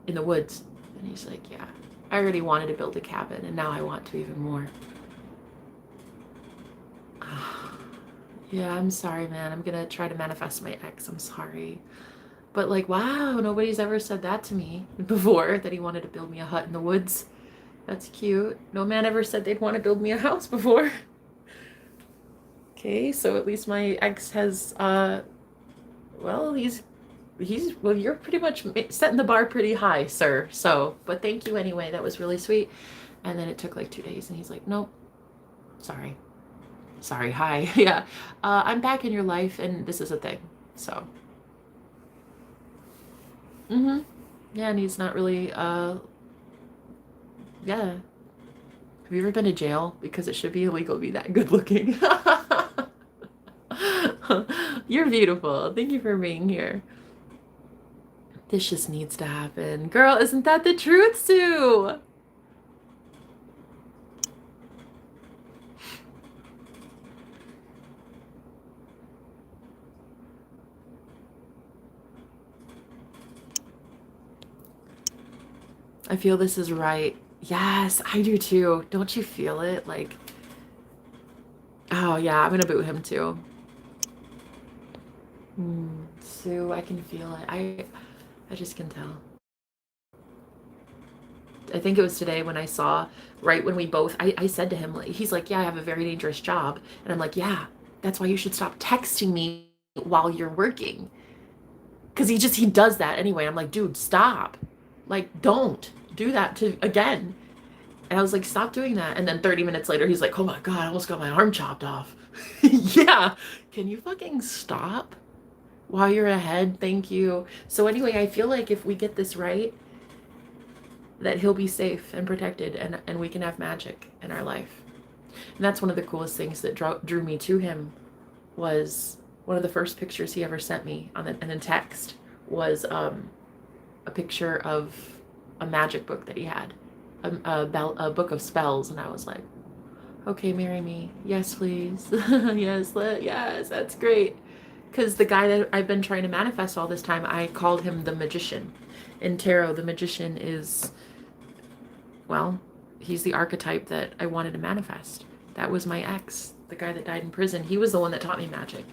in the woods. And he's like, yeah, I already wanted to build a cabin and now I want to even more. Yeah, I'm sorry, man. I'm gonna try to manifest my ex. I'm sorry. But, like, wow, nobody's ever said that to me before, that he wanted to build me a hut in the woods. That's cute. No man ever said they'd want to build me a house before. Okay, so at least my ex has, well, well, you're pretty much setting the bar pretty high, sir. So, but thank you anyway. That was really sweet. And then it took like 2 days and he's like, nope, sorry, hi. Yeah, I'm back in your life and this is a thing. So, yeah, and he's not really, yeah. Have you ever been to jail? Because it should be illegal to be that good looking. You're beautiful. Thank you for being here. This just needs to happen. Girl, isn't that the truth, Sue? I feel this is right. Yes, I do too. Don't you feel it? Like, oh yeah, I'm gonna boot him too. Sue, I can feel it. I just can tell. I think it was today when I saw, right when we both, I said to him, like, he's like, yeah, I have a very dangerous job. And I'm like, yeah, that's why you should stop texting me while you're working. Because he does that anyway. I'm like, dude, stop. Like, don't do that to again. And I was like, stop doing that. And then 30 minutes later, he's like, oh my God, I almost got my arm chopped off. Yeah. Can you fucking stop while you're ahead? Thank you. So anyway, I feel like if we get this right, that he'll be safe and protected, and we can have magic in our life. And that's one of the coolest things that drew me to him. Was one of the first pictures he ever sent me in a text was a picture of a magic book that he had, a book of spells. And I was like, okay, marry me. Yes, please. Yes, that's great. Because the guy that I've been trying to manifest all this time, I called him the magician. In tarot, the magician is, well, he's the archetype that I wanted to manifest. That was my ex, the guy that died in prison. He was the one that taught me magic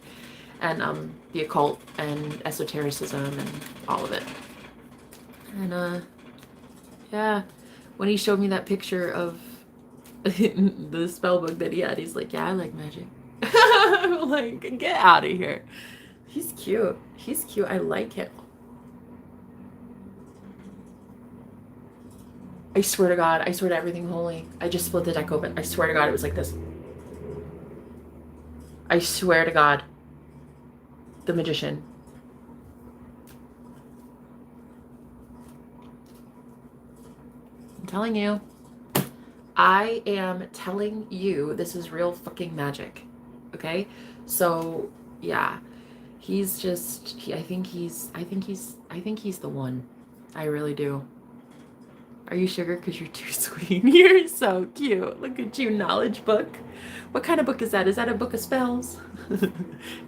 and the occult and esotericism and all of it. And yeah, when he showed me that picture of the spell book that he had, he's like, yeah, I like magic. I'm like, get out of here. He's cute. He's cute. I like him. I swear to God, I swear to everything holy. I just split the deck open. I swear to God, it was like this. I swear to God. The magician. I'm telling you. I am telling you, this is real fucking magic. Okay? So, yeah. He's just, I think he's the one. I really do. Are you sugar? Because you're too sweet. You're so cute. Look at you, knowledge book. What kind of book is that? Is that a book of spells?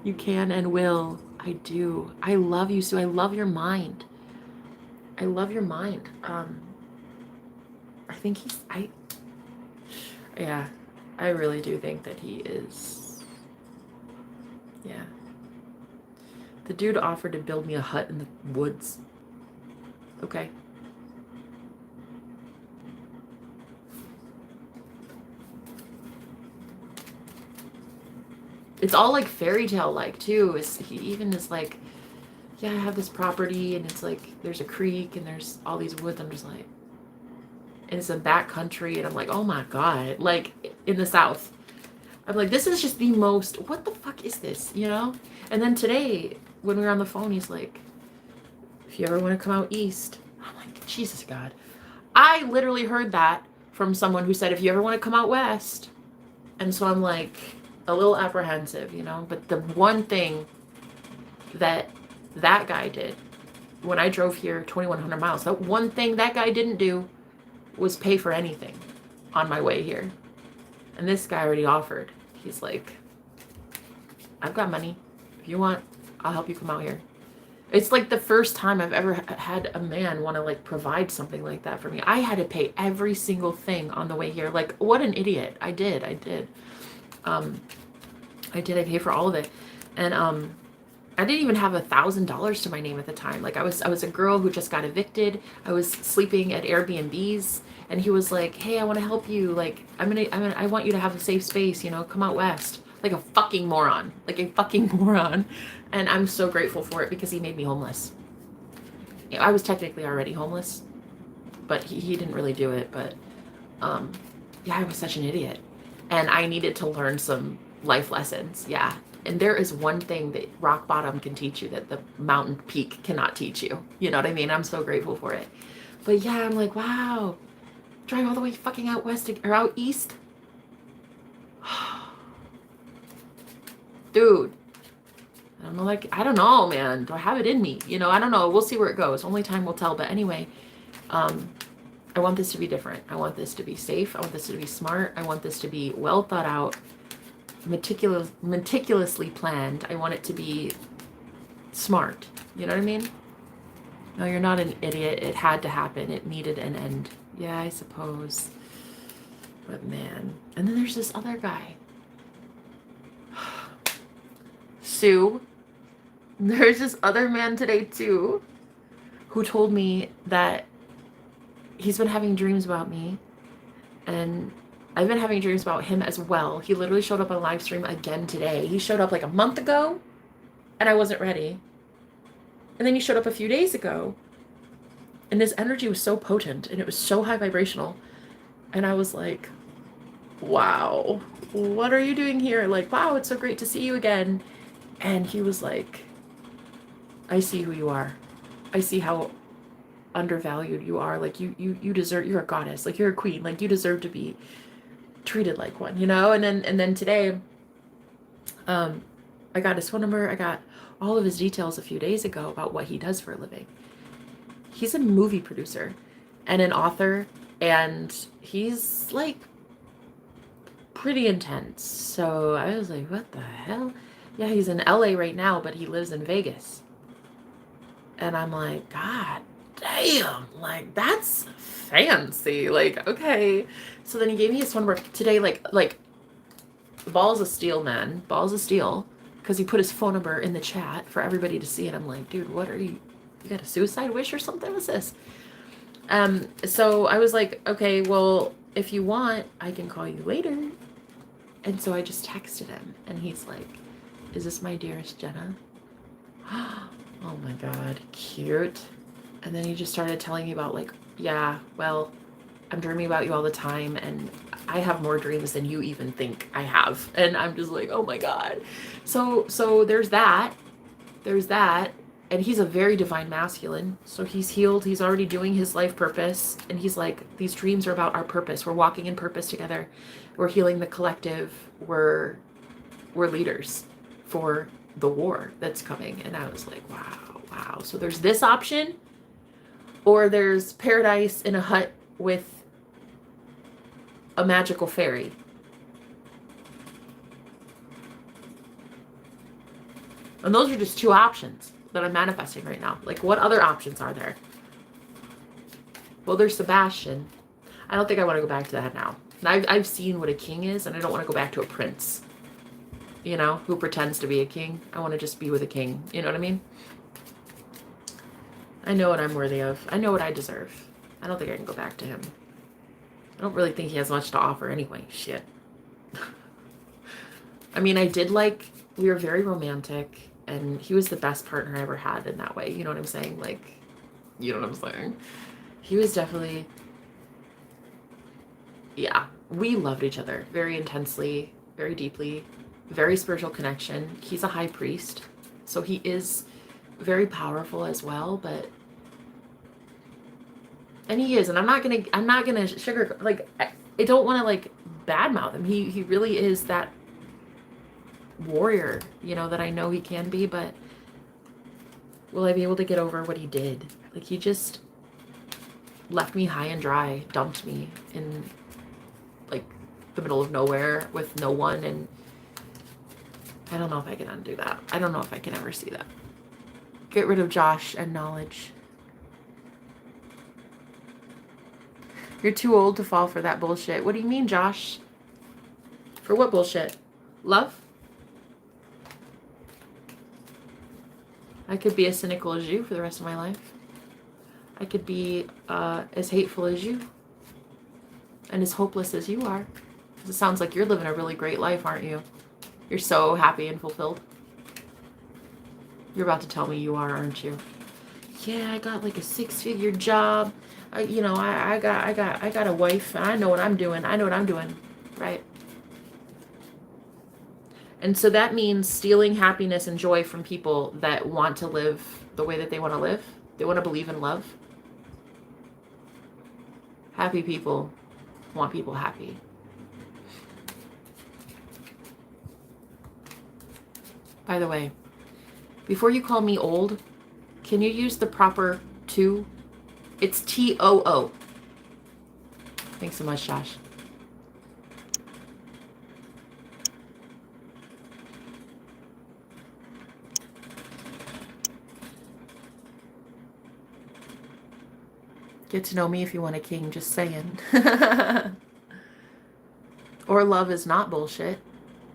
You can and will. I do. I love you, Sue. I love your mind. I love your mind. I think yeah, I really do think that he is, yeah. The dude offered to build me a hut in the woods. Okay. It's all like fairy tale like too. He even is like, yeah, I have this property and it's like there's a creek and there's all these woods. I'm just like, and it's a back country and I'm like, oh my God, like in the South. I'm like, this is just the most, what the fuck is this, you know? And then today when we were on the phone, he's like, if you ever want to come out east. I'm like, Jesus God. I literally heard that from someone who said, if you ever want to come out west. And so I'm like a little apprehensive, you know? But the one thing that guy did when I drove here 2,100 miles, that one thing that guy didn't do was pay for anything on my way here. And this guy already offered. He's like, I've got money. If you want, I'll help you come out here. It's like the first time I've ever had a man want to like provide something like that for me. I had to pay every single thing on the way here. Like, what an idiot. I did. I paid for all of it. And I didn't even have $1,000 to my name at the time. Like I was a girl who just got evicted. I was sleeping at Airbnbs, and he was like, "Hey, I want to help you. Like, I want you to have a safe space. You know, come out west." Like a fucking moron. Like a fucking moron. And I'm so grateful for it because he made me homeless. I was technically already homeless, but he didn't really do it. But yeah, I was such an idiot, and I needed to learn some life lessons. Yeah. And there is one thing that rock bottom can teach you that the mountain peak cannot teach you. You know what I mean? I'm so grateful for it. But yeah, I'm like, wow, drive all the way fucking out west or out east. Dude, I don't know, man. Do I have it in me? You know, I don't know. We'll see where it goes. Only time will tell. But anyway, I want this to be different. I want this to be safe. I want this to be smart. I want this to be well thought out. Meticulously planned. I want it to be smart. You know what I mean? No, you're not an idiot. It had to happen. It needed an end. Yeah, I suppose. But man. And then there's this other guy. Sue. There's this other man today too who told me that he's been having dreams about me, and I've been having dreams about him as well. He literally showed up on a live stream again today. He showed up like a month ago, and I wasn't ready. And then he showed up a few days ago, and his energy was so potent, and it was so high vibrational. And I was like, wow, what are you doing here? Like, wow, it's so great to see you again. And he was like, I see who you are. I see how undervalued you are. Like, you deserve, you're a goddess. Like, you're a queen. Like, you deserve to be treated like one, you know? And then today, I got his phone number. I got all of his details a few days ago about what he does for a living. He's a movie producer and an author, and he's like pretty intense. So I was like, what the hell? Yeah, he's in LA right now, but he lives in Vegas. And I'm like, God damn, like that's fancy. Like, okay. So then he gave me his phone number today, like balls of steel, man. Balls of steel. Because he put his phone number in the chat for everybody to see. And I'm like, dude, what are you got a suicide wish or something? What's this? So I was like, okay, well, if you want, I can call you later. And so I just texted him, and he's like, is this my dearest Jenna? Oh my God, cute. And then he just started telling me about like, yeah, well, I'm dreaming about you all the time, and I have more dreams than you even think I have. And I'm just like, oh my God. So there's that. There's that. And he's a very divine masculine. So he's healed. He's already doing his life purpose. And he's like, these dreams are about our purpose. We're walking in purpose together. We're healing the collective. We're leaders for the war that's coming. And I was like, wow. So there's this option, or there's paradise in a hut with a magical fairy. And those are just two options that I'm manifesting right now. Like, what other options are there? Well, there's Sebastian. I don't think I want to go back to that now. I've seen what a king is, and I don't want to go back to a prince, you know, who pretends to be a king. I want to just be with a king. You know what I mean? I know what I'm worthy of. I know what I deserve. I don't think I can go back to him. I don't really think he has much to offer anyway. Shit. I mean, we were very romantic, and he was the best partner I ever had in that way. You know what I'm saying? Like, you know what I'm saying? He was definitely, yeah, we loved each other very intensely, very deeply, very spiritual connection. He's a high priest, so he is very powerful as well, and he is, and I'm not gonna sugarcoat, like, I don't want to like badmouth him. He really is that warrior, you know, that I know he can be, but will I be able to get over what he did? Like, he just left me high and dry, dumped me in like the middle of nowhere with no one, and I don't know if I can undo that. I don't know if I can ever see that. Get rid of Josh and knowledge. You're too old to fall for that bullshit. What do you mean, Josh? For what bullshit? Love? I could be as cynical as you for the rest of my life. I could be as hateful as you. And as hopeless as you are. It sounds like you're living a really great life, aren't you? You're so happy and fulfilled. You're about to tell me you are, aren't you? Yeah, I got like a 6-figure job. You know, I got a wife. I know what I'm doing. Right? And so that means stealing happiness and joy from people that want to live the way that they want to live. They want to believe in love. Happy people want people happy. By the way, before you call me old, can you use the proper to? It's TOO. Thanks so much, Josh. Get to know me if you want a king, just saying. Or love is not bullshit.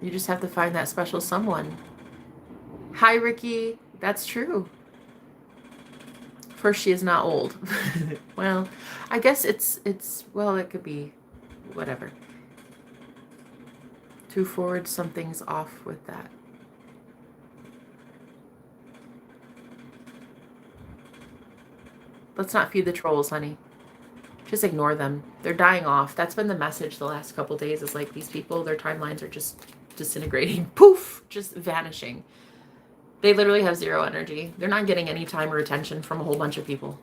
You just have to find that special someone. Hi, Ricky. That's true. First, she is not old. Well, I guess well, it could be whatever. 2 forward, something's off with that. Let's not feed the trolls, honey. Just ignore them. They're dying off. That's been the message the last couple days, is like these people, their timelines are just disintegrating. Poof! Just vanishing. They literally have 0 energy. They're not getting any time or attention from a whole bunch of people.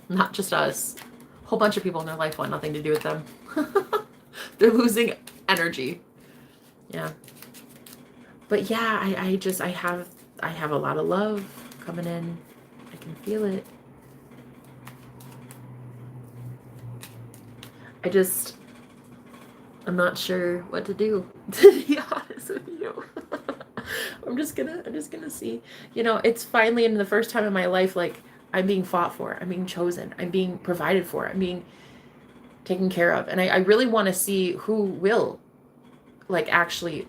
Not just us. A whole bunch of people in their life want nothing to do with them. They're losing energy. Yeah. But yeah, I have a lot of love coming in. I can feel it. I'm not sure what to do, to be honest with you. I'm just gonna see. You know, it's finally in the first time in my life, like, I'm being fought for. I'm being chosen. I'm being provided for. I'm being taken care of. And I really want to see who will, like, actually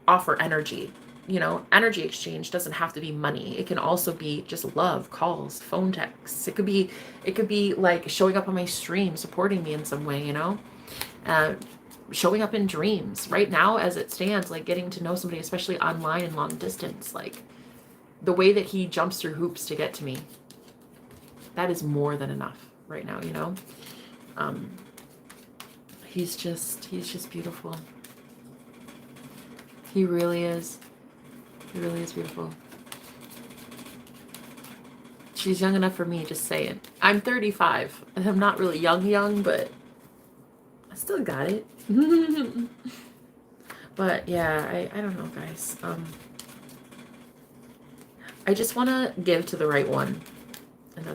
offer energy. You know, energy exchange doesn't have to be money. It can also be just love, calls, phone texts. It could be like showing up on my stream, supporting me in some way, you know? Showing up in dreams. Right now, as it stands, like, getting to know somebody, especially online and long distance, like, the way that he jumps through hoops to get to me, that is more than enough right now, you know? He's just beautiful. He really is. He really is beautiful. She's young enough for me, just saying. I'm 35. I'm not really young, but I still got it. But yeah, I don't know, guys. I just want to give to the right one. And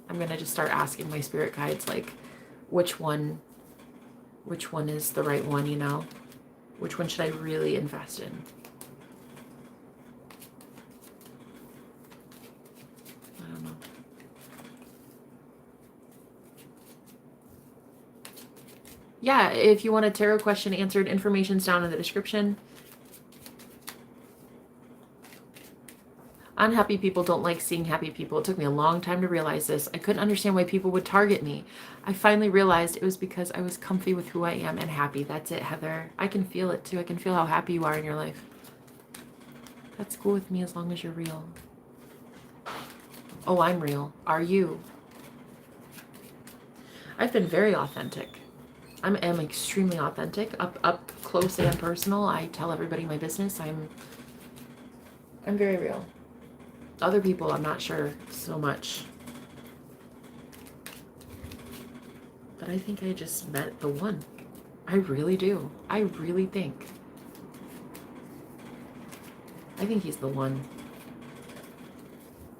I'm going to just start asking my spirit guides, like, which one is the right one, you know? Which one should I really invest in? I don't know. Yeah, if you want a tarot question answered, information's down in the description. Unhappy people don't like seeing happy people. It took me a long time to realize this. I couldn't understand why people would target me. I finally realized it was because I was comfy with who I am and happy. That's it, Heather. I can feel it too. I can feel how happy you are in your life. That's cool with me as long as you're real. Oh, I'm real. Are you? I've been very authentic. I am extremely authentic. Up close and personal. I tell everybody my business. I'm very real. Other people, I'm not sure so much. But I think I just met the one. I really do. I really think. I think he's the one.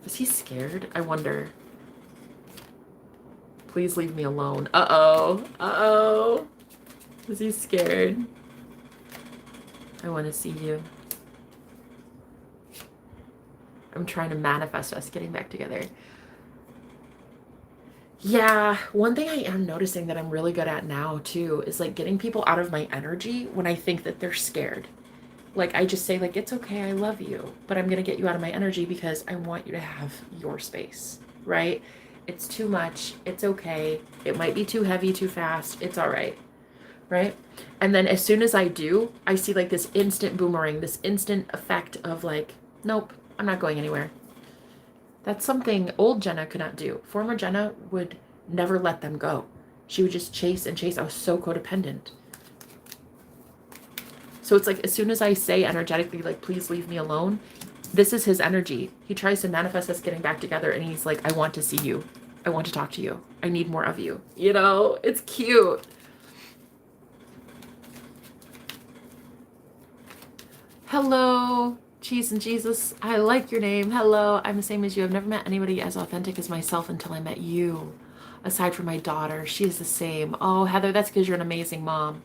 Is he scared? I wonder. Please leave me alone. Uh-oh. Uh-oh. Is he scared? I want to see you. I'm trying to manifest us getting back together. Yeah, one thing I am noticing that I'm really good at now too is like getting people out of my energy when I think that they're scared. Like, I just say, like, it's okay, I love you, but I'm gonna get you out of my energy because I want you to have your space, right? It's too much, it's okay, it might be too heavy, too fast, it's all right, right? And then as soon as I do, I see like this instant boomerang, this instant effect of like, nope, I'm not going anywhere. That's something old Jenna could not do. Former Jenna would never let them go. She would just chase and chase. I was so codependent. So it's like, as soon as I say energetically, like, please leave me alone, this is his energy. He tries to manifest us getting back together, and he's like, I want to see you. I want to talk to you. I need more of you. You know, it's cute. Hello, Cheese and Jesus. I like your name. Hello, I'm the same as you. I've never met anybody as authentic as myself until I met you. Aside from my daughter, she is the same. Oh, Heather, that's because you're an amazing mom.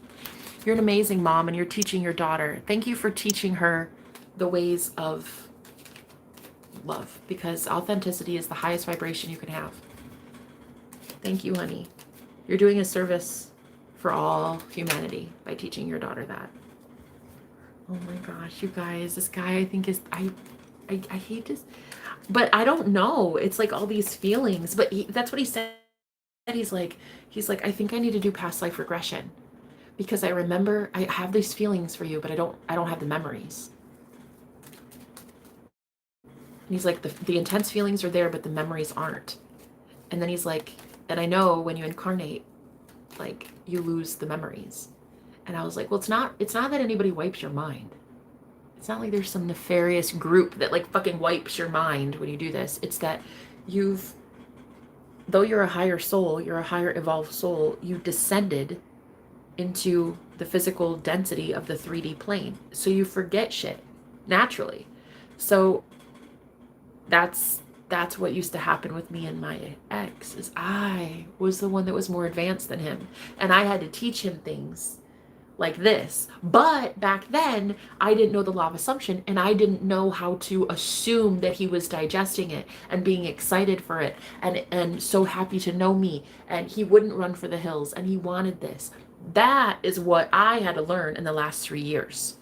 You're an amazing mom, and you're teaching your daughter. Thank you for teaching her the ways of love, because authenticity is the highest vibration you can have. Thank you, honey. You're doing a service for all humanity by teaching your daughter that. Oh my gosh, you guys, this guy I think is, I hate this, but I don't know. It's like all these feelings, but that's what he said. He's like, I think I need to do past life regression because I remember I have these feelings for you, but I don't have the memories. And he's like, the intense feelings are there, but the memories aren't. And then he's like, and I know when you incarnate, like you lose the memories. And I was like, well, it's not that anybody wipes your mind. It's not like there's some nefarious group that like fucking wipes your mind when you do this. It's that though you're a higher soul, you're a higher evolved soul, you descended into the physical density of the 3D plane. So you forget shit naturally. So that's what used to happen with me and my ex, is I was the one that was more advanced than him. And I had to teach him things like this. But back then, I didn't know the law of assumption, and I didn't know how to assume that he was digesting it and being excited for it and so happy to know me, and he wouldn't run for the hills, and he wanted this. That is what I had to learn in the last 3 years.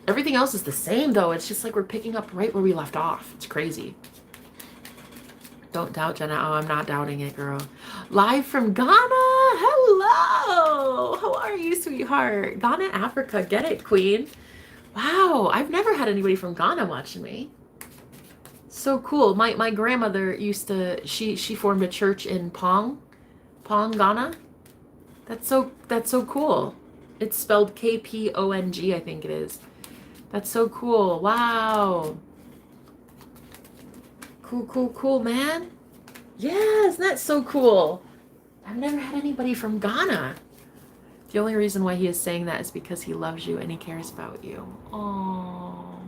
Everything else is the same, though. It's just like we're picking up right where we left off. It's crazy. Don't doubt, Jenna. Oh, I'm not doubting it, girl. Live from Ghana. Hello. How are you, sweetheart? Ghana, Africa. Get it, queen. Wow. I've never had anybody from Ghana watching me. So cool. My grandmother used to, she formed a church in Pong, Ghana. That's so cool. It's spelled Kpong, I think it is. That's so cool. Wow. Cool, man. Yeah, isn't that so cool? I've never had anybody from Ghana. The only reason why he is saying that is because he loves you and he cares about you. Oh,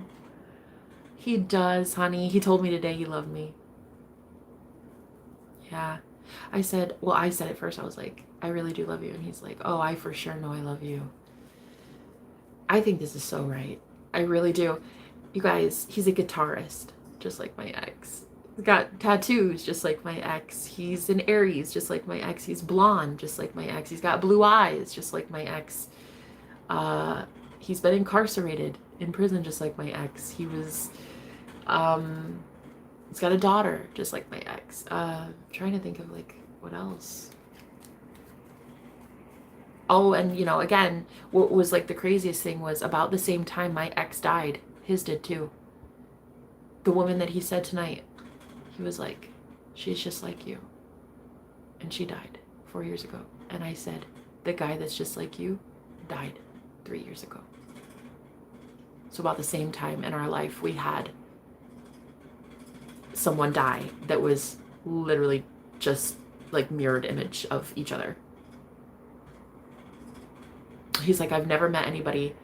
he does, honey. He told me today he loved me. Yeah. I said it first. I was like, I really do love you. And he's like, oh, I for sure know I love you. I think this is so right. I really do. You guys, he's a guitarist, just like my ex. He's got tattoos, just like my ex. He's an Aries, just like my ex. He's blonde, just like my ex. He's got blue eyes, just like my ex. He's been incarcerated in prison, just like my ex. He was, he's got a daughter, just like my ex. Trying to think of like, what else? Oh, and you know, again, what was like the craziest thing was about the same time my ex died, his did too. The woman that he said tonight, he was like, she's just like you. And she died 4 years ago. And I said, the guy that's just like you died 3 years ago. So about the same time in our life, we had someone die that was literally just like mirrored image of each other. He's like, I've never met anybody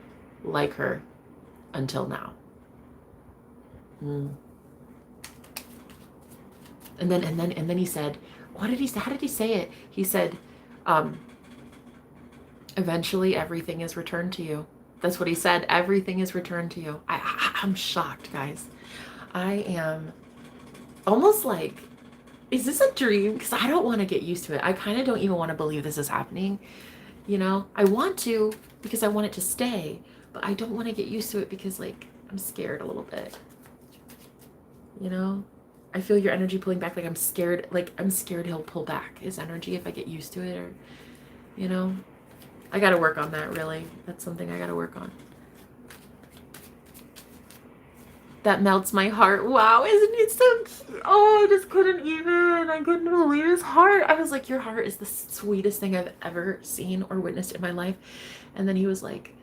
like her until now. And then he said, what did he say? How did he say it? He said, eventually everything is returned to you. That's what he said. Everything is returned to you. I'm shocked, guys. I am almost like, is this a dream? Because I don't want to get used to it. I kind of don't even want to believe this is happening. You know, I want to because I want it to stay, but I don't want to get used to it because like I'm scared a little bit. You know, I feel your energy pulling back. Like I'm scared he'll pull back his energy if I get used to it, or, you know, I got to work on that. Really. That's something I got to work on. That melts my heart. Wow, isn't it so cute? Oh, I just couldn't even. I couldn't believe his heart. I was like, your heart is the sweetest thing I've ever seen or witnessed in my life. And then he was like,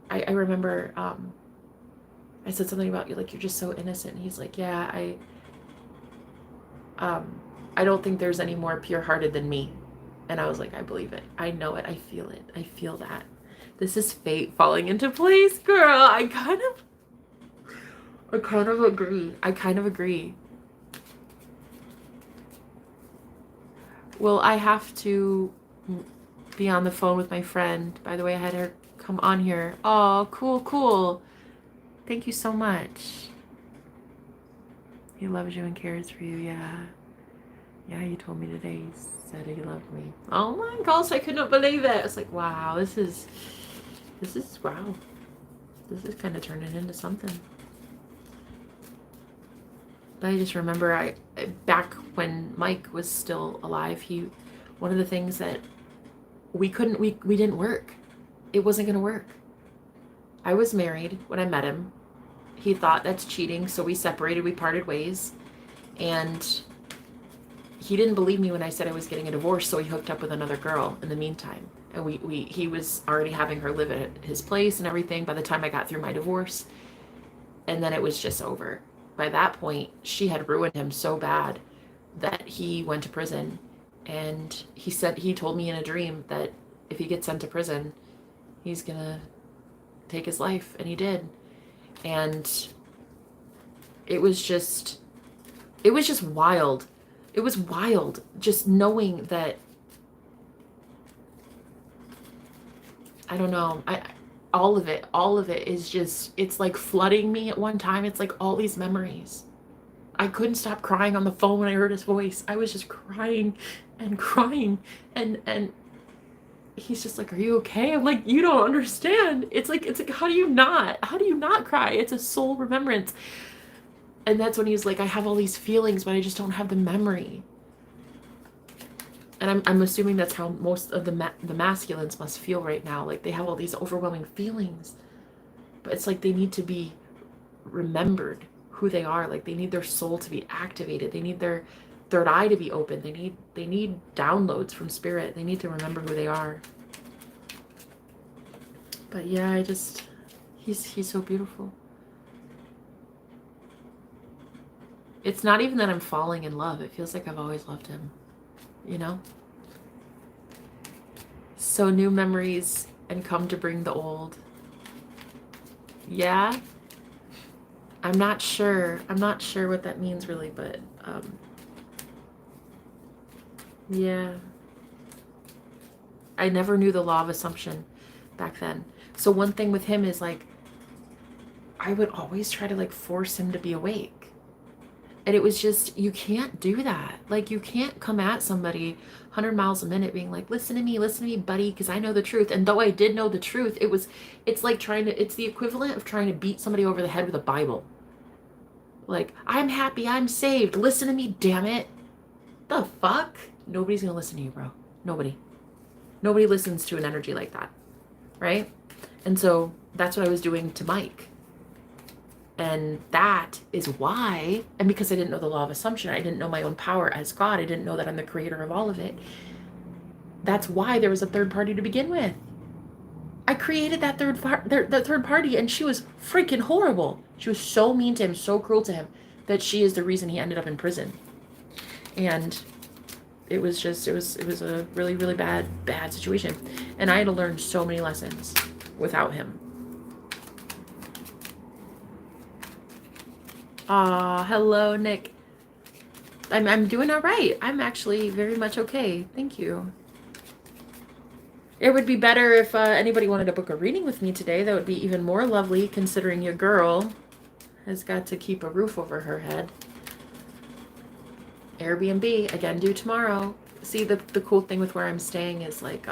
I remember, I said something about you, like, you're just so innocent. And he's like, yeah, I don't think there's any more pure-hearted than me. And I was like, I believe it. I know it. I feel it. I feel that. This is fate falling into place, girl. I kind of agree. Well, I have to be on the phone with my friend. By the way, I had her come on here. Oh, cool. Thank you so much. He loves you and cares for you, yeah. Yeah, he told me today. He said he loved me. Oh my gosh, I could not believe it. It's like, wow, this is wow. This is kind of turning into something. But I just remember back when Mike was still alive, one of the things that we didn't work. It wasn't going to work. I was married when I met him. He thought that's cheating, so we separated, we parted ways. And he didn't believe me when I said I was getting a divorce, so he hooked up with another girl in the meantime. And he was already having her live at his place and everything by the time I got through my divorce. And then it was just over. By that point, she had ruined him so bad that he went to prison. And he told me in a dream that if he gets sent to prison, he's gonna take his life. And he did. And it was just wild. It was wild just knowing that, I don't know, all of it is just, it's like flooding me at one time. It's like all these memories. I couldn't stop crying on the phone when I heard his voice. I was just crying and crying, and he's just like, "Are you okay?" I'm like, "You don't understand." It's like how do you not cry? It's a soul remembrance. And that's when he's like, "I have all these feelings, but I just don't have the memory." And I'm assuming that's how most of the masculines must feel right now. Like they have all these overwhelming feelings, but it's like they need to be remembered who they are. Like they need their soul to be activated. They need their third eye to be open. They need downloads from spirit. They need to remember who they are. But yeah, he's so beautiful. It's not even that I'm falling in love. It feels like I've always loved him, you know? So new memories and come to bring the old. Yeah. I'm not sure what that means really, but yeah. I never knew the law of assumption back then. So one thing with him is like, I would always try to like force him to be awake. And it was just, you can't do that. Like you can't come at somebody 100 miles a minute being like, listen to me, buddy, because I know the truth. And though I did know the truth, it's like it's the equivalent of trying to beat somebody over the head with a Bible. Like, I'm happy, I'm saved. Listen to me, damn it. The fuck? Nobody's gonna listen to you, bro. Nobody listens to an energy like that, right? And so that's what I was doing to Mike. And that is why, and because I didn't know the law of assumption, I didn't know my own power as God, I didn't know that I'm the creator of all of it. That's why there was a third party to begin with. I created that third party, and she was freaking horrible. She was so mean to him, so cruel to him, that she is the reason he ended up in prison. And it was a really, really bad situation. And I had to learn so many lessons without him. Hello, Nick. I'm doing all right. I'm actually very much okay. Thank you. It would be better if anybody wanted to book a reading with me today. That would be even more lovely, considering your girl has got to keep a roof over her head. Airbnb, again, due tomorrow. See, the cool thing with where I'm staying is like,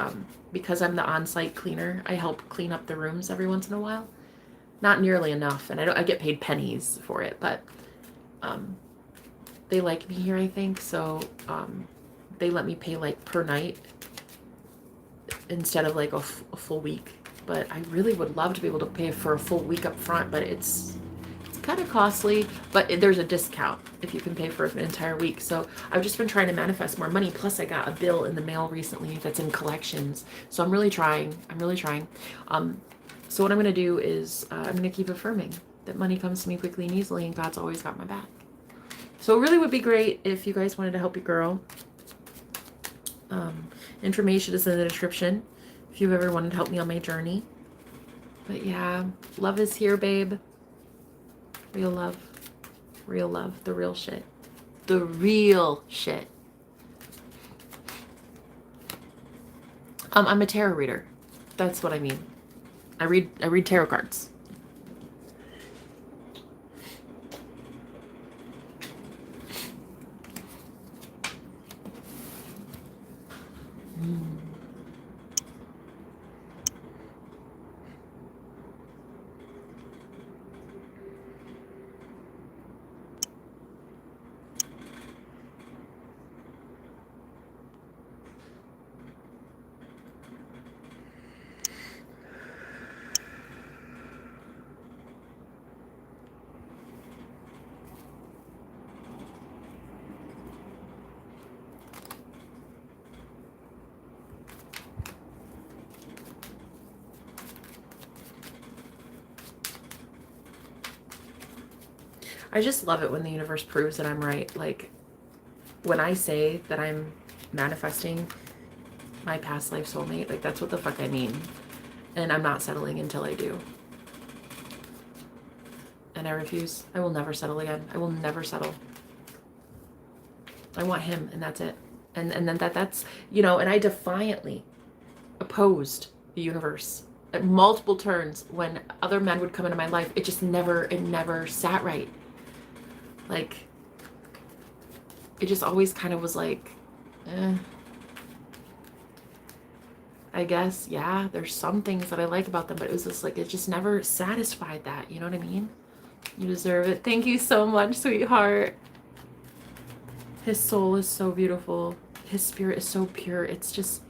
because I'm the on-site cleaner, I help clean up the rooms every once in a while. Not nearly enough, and I get paid pennies for it, but they like me here, I think, so they let me pay like per night instead of like a full week. But I really would love to be able to pay for a full week up front, but it's kind of costly, but there's a discount if you can pay for an entire week. So I've just been trying to manifest more money, plus I got a bill in the mail recently that's in collections, so I'm really trying. So what I'm going to do is I'm going to keep affirming that money comes to me quickly and easily, and God's always got my back. So it really would be great if you guys wanted to help your girl. Information is in the description if you've ever wanted to help me on my journey. But yeah, love is here, babe. Real love, the real shit. The real shit. I'm a tarot reader. That's what I mean. I read tarot cards. I just love it when the universe proves that I'm right. Like, when I say that I'm manifesting my past life soulmate, like, that's what the fuck I mean. And I'm not settling until I do. And I refuse. I will never settle again. I will never settle. I want him, and that's it. And then that's, you know, and I defiantly opposed the universe at multiple turns when other men would come into my life. It just never sat right. Like, it just always kind of was like, I guess, yeah, there's some things that I like about them, but it was just like, it just never satisfied that. You know what I mean? You deserve it. Thank you so much, sweetheart. His soul is so beautiful. His spirit is so pure. It's just,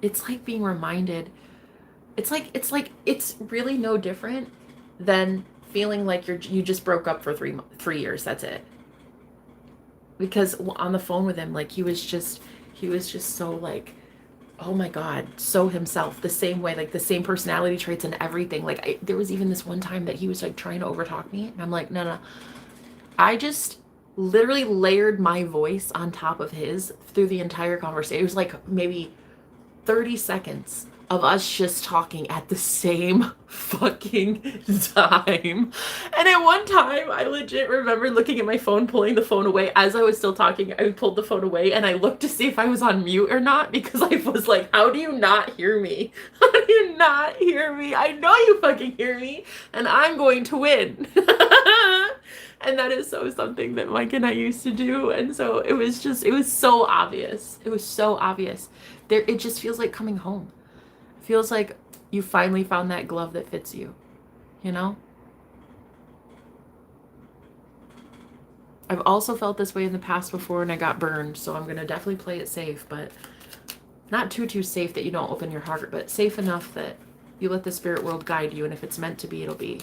it's like being reminded. It's really no different than feeling like you just broke up for 3 years. That's it. Because on the phone with him, like, he was just so, like, oh my God, so himself, the same way, like the same personality traits and everything. Like, there was even this one time that he was like trying to overtalk me, and I'm like, no. I just literally layered my voice on top of his through the entire conversation. It was like maybe 30 seconds of us just talking at the same fucking time. And at one time, I legit remember looking at my phone, pulling the phone away. As I was still talking, I pulled the phone away and I looked to see if I was on mute or not, because I was like, how do you not hear me? How do you not hear me? I know you fucking hear me, and I'm going to win. And that is so something that Mike and I used to do. And so it was so obvious. It was so obvious. It just feels like coming home. It feels like you finally found that glove that fits you, you know? I've also felt this way in the past before and I got burned, so I'm going to definitely play it safe, but not too safe that you don't open your heart, but safe enough that you let the spirit world guide you, and if it's meant to be, it'll be,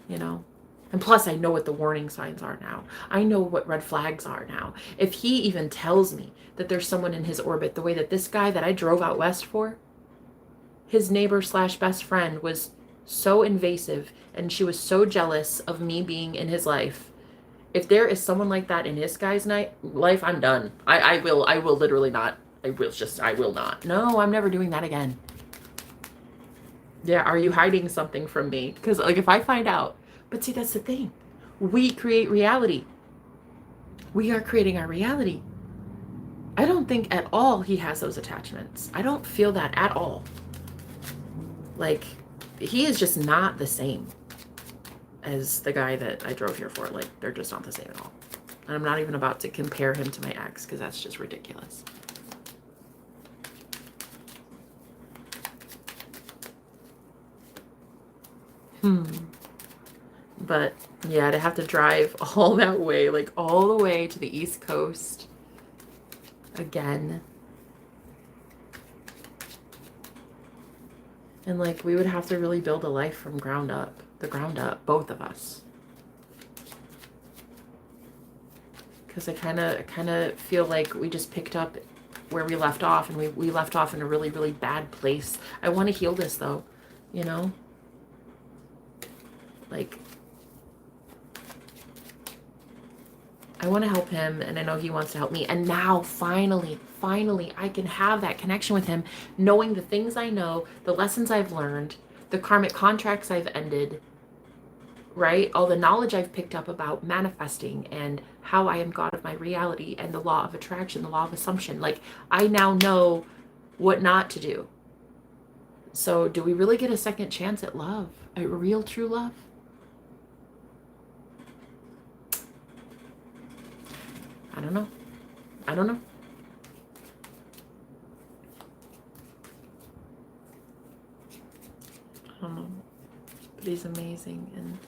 you know? And plus, I know what the warning signs are now. I know what red flags are now. If he even tells me that there's someone in his orbit, the way that this guy that I drove out west for, his neighbor / best friend was so invasive, and she was so jealous of me being in his life. If there is someone like that in this guy's life, I'm done. I will literally not. I will not. No, I'm never doing that again. Yeah, are you hiding something from me? Because, like, if I find out, but see, that's the thing. We create reality. We are creating our reality. I don't think at all he has those attachments. I don't feel that at all. Like, he is just not the same as the guy that I drove here for. Like, they're just not the same at all. And I'm not even about to compare him to my ex, because that's just ridiculous. But yeah, to have to drive all that way, like all the way to the East Coast again. And like, we would have to really build a life from the ground up, both of us. Because I kind of feel like we just picked up where we left off, and we left off in a really bad place. I want to heal this though, you know? Like, I want to help him, and I know he wants to help me. And now, finally, I can have that connection with him, knowing the things I know, the lessons I've learned, the karmic contracts I've ended, right? All the knowledge I've picked up about manifesting and how I am God of my reality and the law of attraction, the law of assumption. Like, I now know what not to do. So do we really get a second chance at love? A real, true love? I don't know. I don't know. But he's amazing, and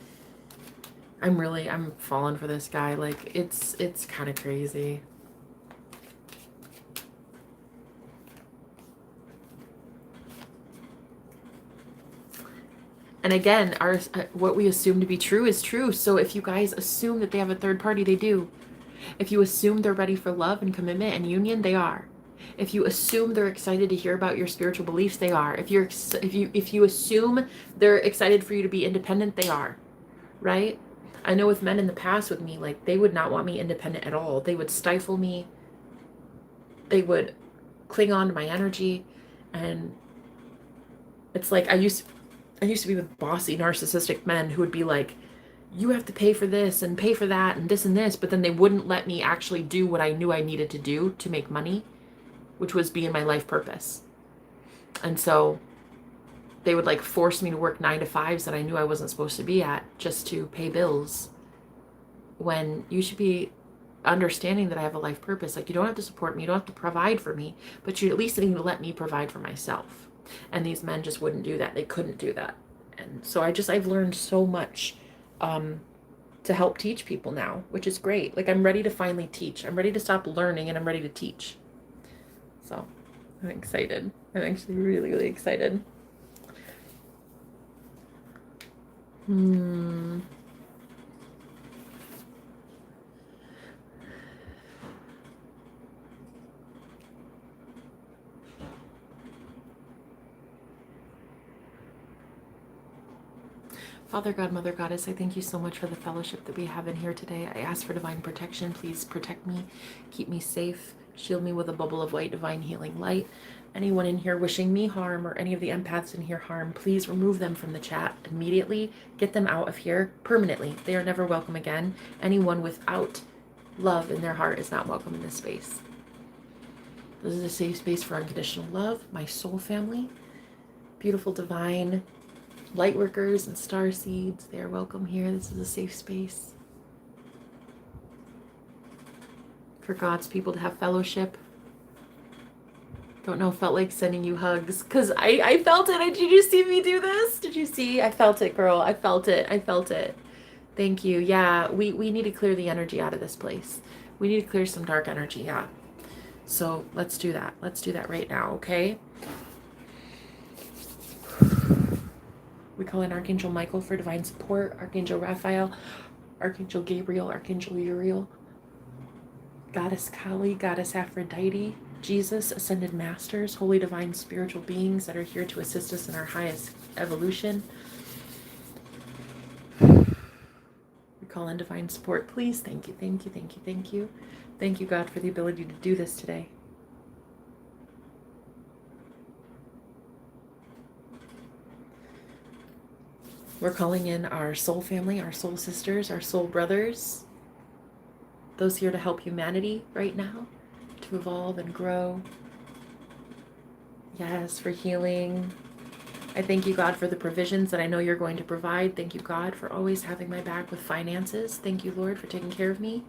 I'm falling for this guy. Like, it's kind of crazy. And again, what we assume to be true is true. So if you guys assume that they have a third party, they do. If you assume they're ready for love and commitment and union, they are. If you assume they're excited to hear about your spiritual beliefs, they are. If you assume they're excited for you to be independent, they are, right? I know with men in the past with me, like, they would not want me independent at all. They would stifle me. They would cling on to my energy. And it's like I used to be with bossy narcissistic men who would be like, you have to pay for this and pay for that and this, but then they wouldn't let me actually do what I knew I needed to do to make money, which was be in my life purpose. And so they would like force me to work 9 to 5s that I knew I wasn't supposed to be at just to pay bills, when you should be understanding that I have a life purpose. Like, you don't have to support me, you don't have to provide for me, but you at least need to let me provide for myself. And these men just wouldn't do that. They couldn't do that. And so I've learned so much to help teach people now, which is great. Like, I'm ready to finally teach. I'm ready to stop learning, and I'm ready to teach. So I'm excited. I'm actually really, really excited. Father God, Mother Goddess, I thank you so much for the fellowship that we have in here today. I ask for divine protection. Please protect me, keep me safe, shield me with a bubble of white divine healing light. Anyone in here wishing me harm, or any of the empaths in here harm, please remove them from the chat immediately. Get them out of here permanently. They are never welcome again. Anyone without love in their heart is not welcome in this space. This is a safe space for unconditional love. My soul family, beautiful divine light workers and star seeds, they are welcome here. This is a safe space for God's people to have fellowship. Don't know, felt like sending you hugs because I felt it. Did you see me do this? Did you see? I felt it, girl. I felt it. Thank you. Yeah, we need to clear the energy out of this place. We need to clear some dark energy. Yeah. So let's do that. Let's do that right now, okay? We call in Archangel Michael for divine support, Archangel Raphael, Archangel Gabriel, Archangel Uriel, Goddess Kali, Goddess Aphrodite, Jesus, Ascended Masters, holy divine spiritual beings that are here to assist us in our highest evolution. We call in divine support, please. Thank you, thank you, thank you, thank you. Thank you, God, for the ability to do this today. We're calling in our soul family, our soul sisters, our soul brothers, those here to help humanity right now, to evolve and grow. Yes, for healing. I thank you, God, for the provisions that I know you're going to provide. Thank you, God, for always having my back with finances. Thank you, Lord, for taking care of me.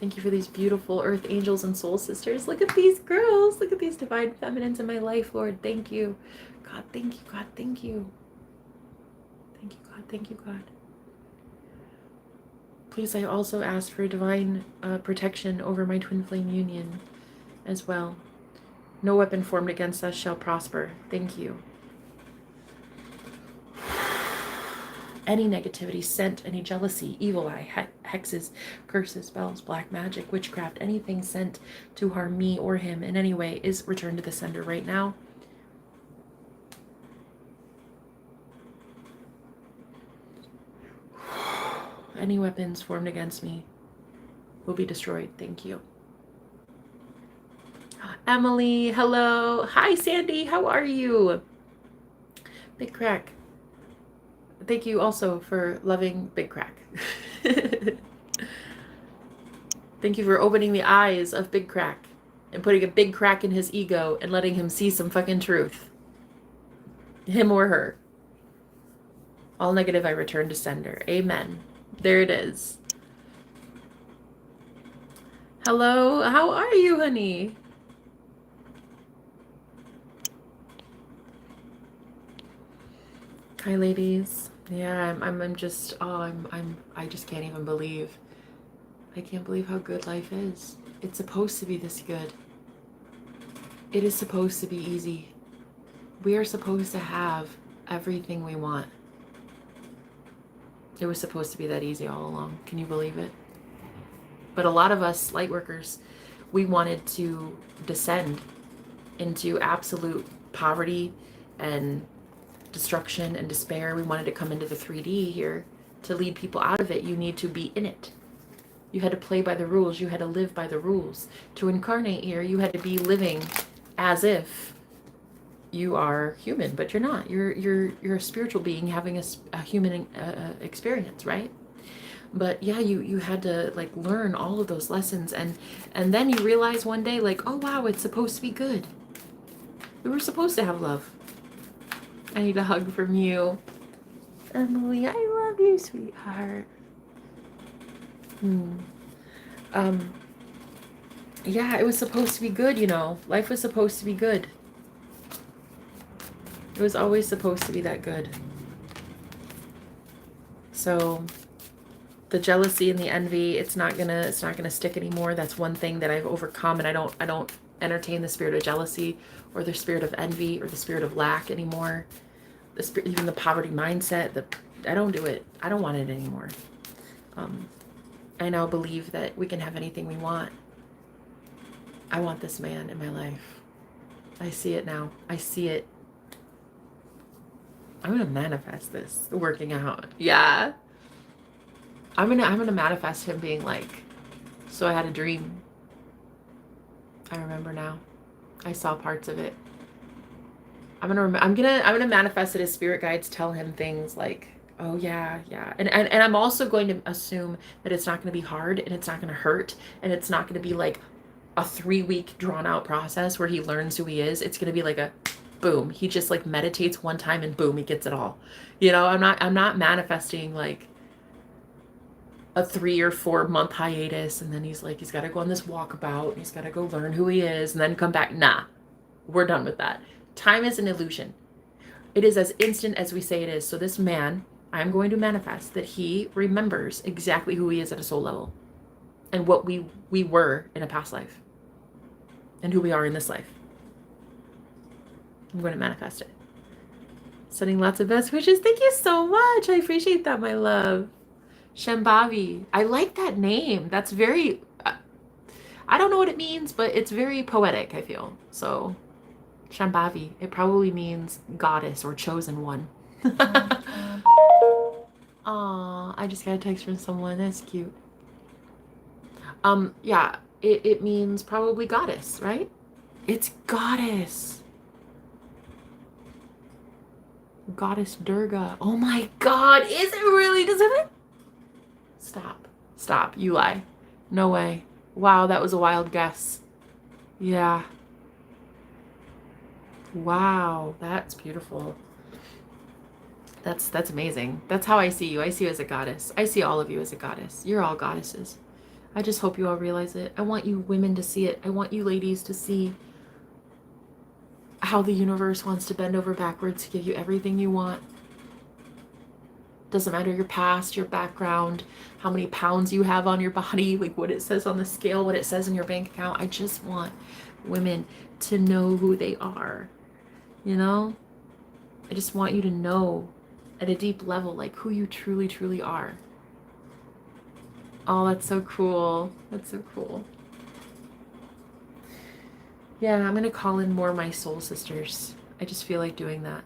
Thank you for these beautiful earth angels and soul sisters. Look at these girls. Look at these divine feminines in my life, Lord. Thank you. God, thank you. God, thank you. Thank you, God. Thank you, God. Please, I also ask for divine protection over my twin flame union as well. No weapon formed against us shall prosper. Thank you. Any negativity, scent, any jealousy, evil eye, hexes, curses, spells, black magic, witchcraft, anything sent to harm me or him in any way is returned to the sender right now. Any weapons formed against me will be destroyed. Thank you. Emily, hello. Hi, Sandy. How are you? Big Crack. Thank you also for loving Big Crack. Thank you for opening the eyes of Big Crack and putting a big crack in his ego and letting him see some fucking truth. Him or her. All negative I return to sender. Amen. There it is. Hello, how are you, honey? Hi, ladies. Yeah, I'm just, oh, I just can't even believe. I can't believe how good life is. It's supposed to be this good. It is supposed to be easy. We are supposed to have everything we want. It was supposed to be that easy all along. Can you believe it? But a lot of us light workers, We wanted to descend into absolute poverty and destruction and despair. We wanted to come into the 3D here to lead people out of it. You need to be in it. You had to play by the rules. You had to live by the rules. To incarnate here, you had to be living as if you are human, but you're not. You're a spiritual being having a human experience, right? But yeah, you had to like learn all of those lessons, and then you realize one day, like, oh wow, it's supposed to be good. We were supposed to have love. I need a hug from you, Emily. I love you, sweetheart. Yeah, it was supposed to be good, you know. Life was supposed to be good. It was always supposed to be that good. So the jealousy and the envy, it's not gonna stick anymore. That's one thing that I've overcome, and I don't entertain the spirit of jealousy or the spirit of envy or the spirit of lack anymore. The spirit, even the poverty mindset, I don't do it. I don't want it anymore. I now believe that we can have anything we want. I want this man in my life. I see it now. I see it. I'm gonna manifest this working out. Yeah. I'm gonna manifest him being like, so I had a dream. I remember now. I saw parts of it. I'm gonna manifest that his spirit guides tell him things like, oh yeah, and I'm also going to assume that it's not gonna be hard, and it's not gonna hurt, and it's not gonna be like a 3-week drawn out process where he learns who he is. It's gonna be like a boom. He just like meditates one time and boom, he gets it all. You know, I'm not manifesting like a 3 or 4 month hiatus, and then he's got to go on this walkabout, and he's got to go learn who he is, and then come back. Nah, we're done with that. Time is an illusion. It is as instant as we say it is. So this man, I'm going to manifest that he remembers exactly who he is at a soul level, and what we were in a past life, and who we are in this life. I'm going to manifest it. Sending lots of best wishes. Thank you so much. I appreciate that, my love. Shambhavi. I like that name. That's very, I don't know what it means, but it's very poetic, I feel. So, Shambhavi. It probably means goddess or chosen one. Aw, I just got a text from someone. That's cute. Yeah, it means probably goddess, right? It's goddess. Goddess Durga. Oh my God, is it really? Does it? Stop, you lie. No way. Wow, that was a wild guess. Yeah. Wow, that's beautiful. That's amazing. That's how I see you. I see you as a goddess. I see all of you as a goddess. You're all goddesses. I just hope you all realize it. I want you women to see it. I want you ladies to see how the universe wants to bend over backwards to give you everything you want. Doesn't matter your past, your background, how many pounds you have on your body, like what it says on the scale, what it says in your bank account. I just want women to know who they are, you know? I just want you to know at a deep level, like who you truly, truly are. Oh, that's so cool. That's so cool. Yeah, I'm going to call in more of my soul sisters. I just feel like doing that.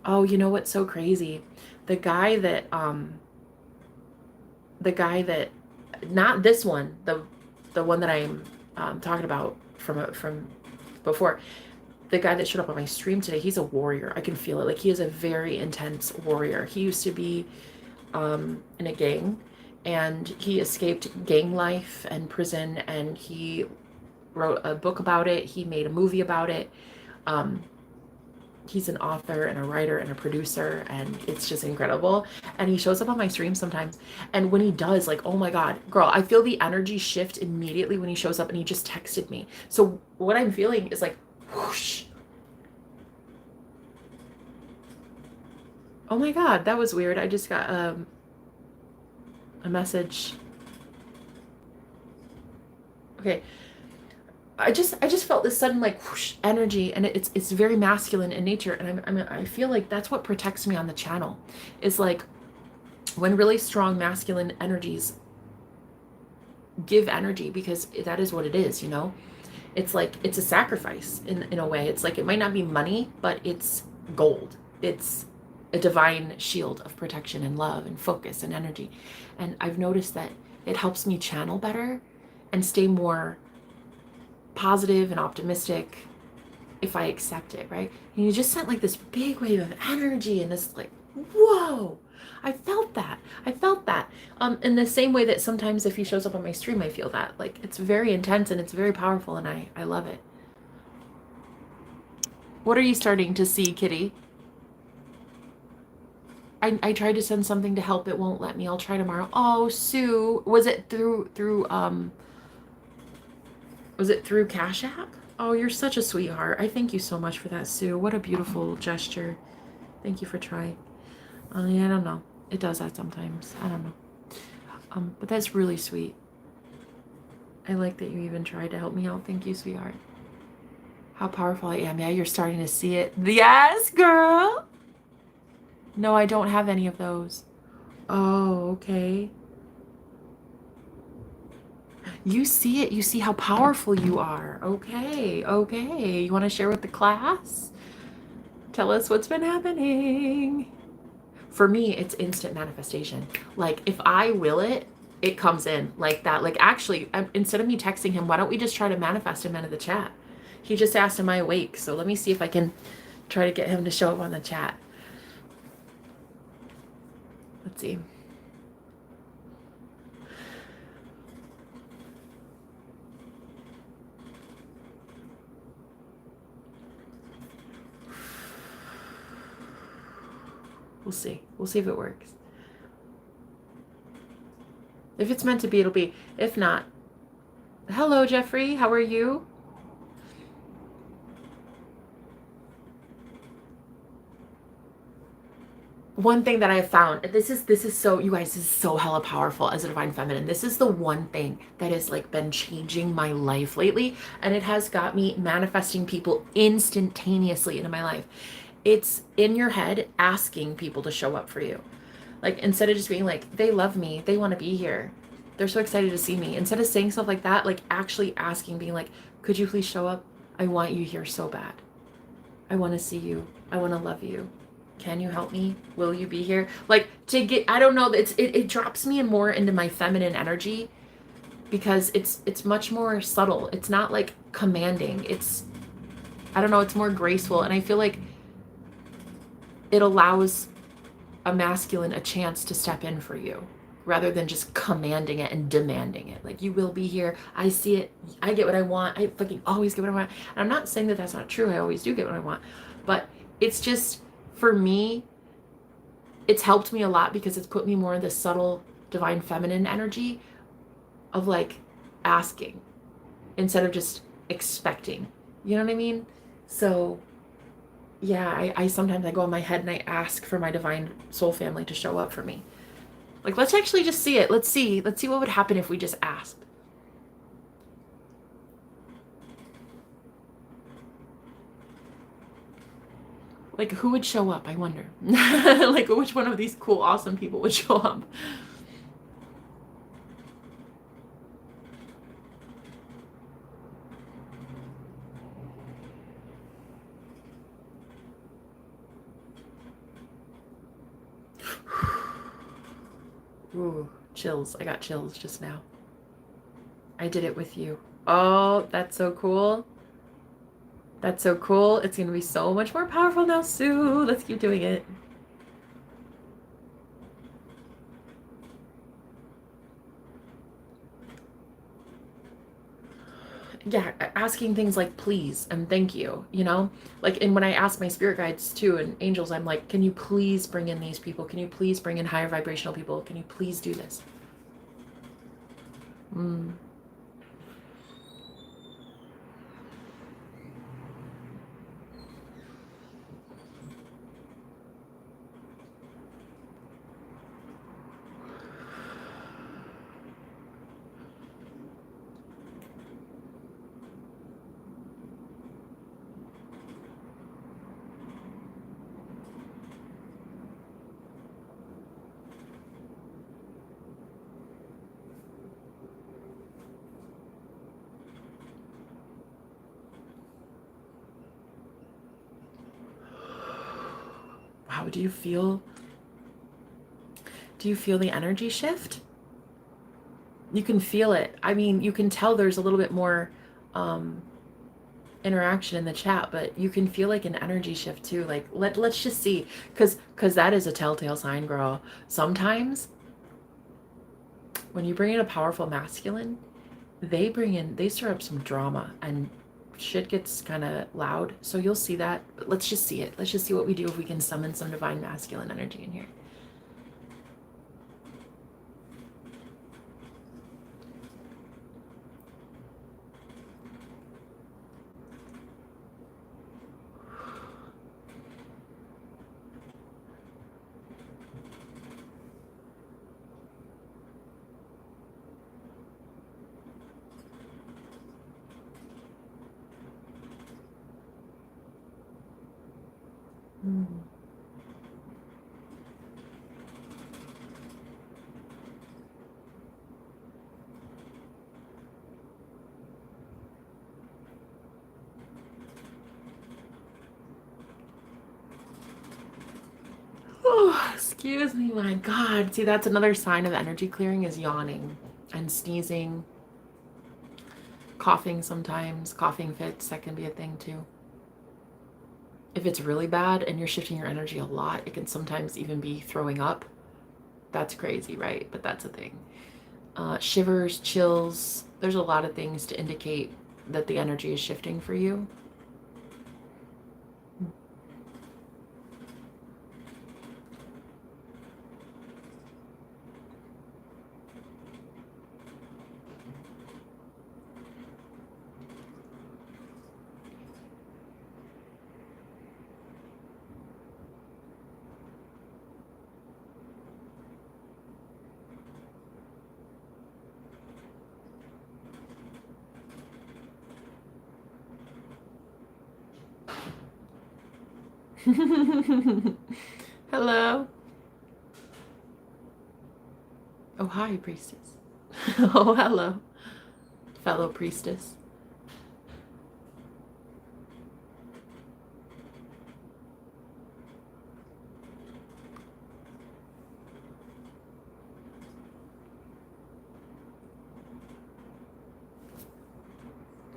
Oh, you know what's so crazy? The guy that, not this one, the one that I'm talking about from before, the guy that showed up on my stream today, he's a warrior. I can feel it. Like, he is a very intense warrior. He used to be in a gang, and he escaped gang life and prison, and he wrote a book about it. He made a movie about it. He's an author and a writer and a producer, and it's just incredible. And he shows up on my stream sometimes, and when he does, like, oh my God, girl, I feel the energy shift immediately when he shows up. And he just texted me, so what I'm feeling is like whoosh. Oh my God, that was weird. I just got a message. Okay. I just felt this sudden like whoosh energy, and it's very masculine in nature, and I feel like that's what protects me on the channel, is like when really strong masculine energies give energy, because that is what it is, you know. It's like it's a sacrifice in a way. It's like it might not be money, but it's gold. It's a divine shield of protection and love and focus and energy. And I've noticed that it helps me channel better and stay more positive and optimistic if I accept it, right? And you just sent like this big wave of energy and this like, whoa, I felt that. I felt that. In the same way that sometimes if he shows up on my stream, I feel that. Like it's very intense and it's very powerful, and I love it. What are you starting to see, Kitty? I tried to send something to help. It won't let me. I'll try tomorrow. Oh, Sue, was it through Cash App? Oh, you're such a sweetheart. I thank you so much for that, Sue. What a beautiful gesture. Thank you for trying. Yeah, I don't know. It does that sometimes. I don't know. But that's really sweet. I like that you even tried to help me out. Thank you, sweetheart. How powerful I am. Yeah, you're starting to see it. Yes, girl. No, I don't have any of those. Oh, okay. You see it. You see how powerful you are. Okay, okay. You want to share with the class? Tell us what's been happening. For me, it's instant manifestation. Like if I will it, it comes in like that. Like actually, instead of me texting him, why don't we just try to manifest him into the chat? He just asked, am I awake? So let me see if I can try to get him to show up on the chat. Let's see. We'll see. We'll see if it works. If it's meant to be, it'll be. If not, hello, Jeffrey. How are you? One thing that I have found, this is so, you guys, this is so hella powerful as a divine feminine. This is the one thing that has like been changing my life lately, and it has got me manifesting people instantaneously into my life. It's in your head asking people to show up for you. Like instead of just being like, they love me, they want to be here, they're so excited to see me. Instead of saying stuff like that, like actually asking, being like, could you please show up? I want you here so bad. I want to see you. I want to love you. Can you help me? Will you be here? Like to get, I don't know, it drops me more into my feminine energy, because it's much more subtle. It's not like commanding. It's, I don't know, it's more graceful. And I feel like it allows a masculine a chance to step in for you rather than just commanding it and demanding it. Like, you will be here. I see it. I get what I want. I fucking always get what I want. And I'm not saying that that's not true. I always do get what I want. But it's just, for me, it's helped me a lot because it's put me more in this subtle divine feminine energy of like asking instead of just expecting. You know what I mean? So yeah, I sometimes I go in my head and I ask for my divine soul family to show up for me. Like, let's actually just see it. Let's see what would happen if we just asked. Like, who would show up? I wonder. Like, which one of these cool, awesome people would show up? Ooh, chills. I got chills just now. I did it with you. Oh, that's so cool. That's so cool. It's going to be so much more powerful now, Sue. Let's keep doing it. Yeah, asking things like please and thank you, you know? Like, and when I ask my spirit guides too and angels, I'm like, can you please bring in these people? Can you please bring in higher vibrational people? Can you please do this? wow, do you feel the energy shift? You can feel it. I mean, you can tell there's a little bit more interaction in the chat, but you can feel like an energy shift too. Like let's just see, because that is a telltale sign, girl. Sometimes when you bring in a powerful masculine, they stir up some drama and shit gets kind of loud. So you'll see that. But let's just see it. Let's just see what we do if we can summon some divine masculine energy in here. Oh, excuse me, my God. See, that's another sign of energy clearing is yawning and sneezing, coughing sometimes, coughing fits. That can be a thing too. If it's really bad and you're shifting your energy a lot, it can sometimes even be throwing up. That's crazy, right? But that's a thing. Shivers, chills. There's a lot of things to indicate that the energy is shifting for you. Hello. Oh, hi, priestess. Oh, hello, fellow priestess.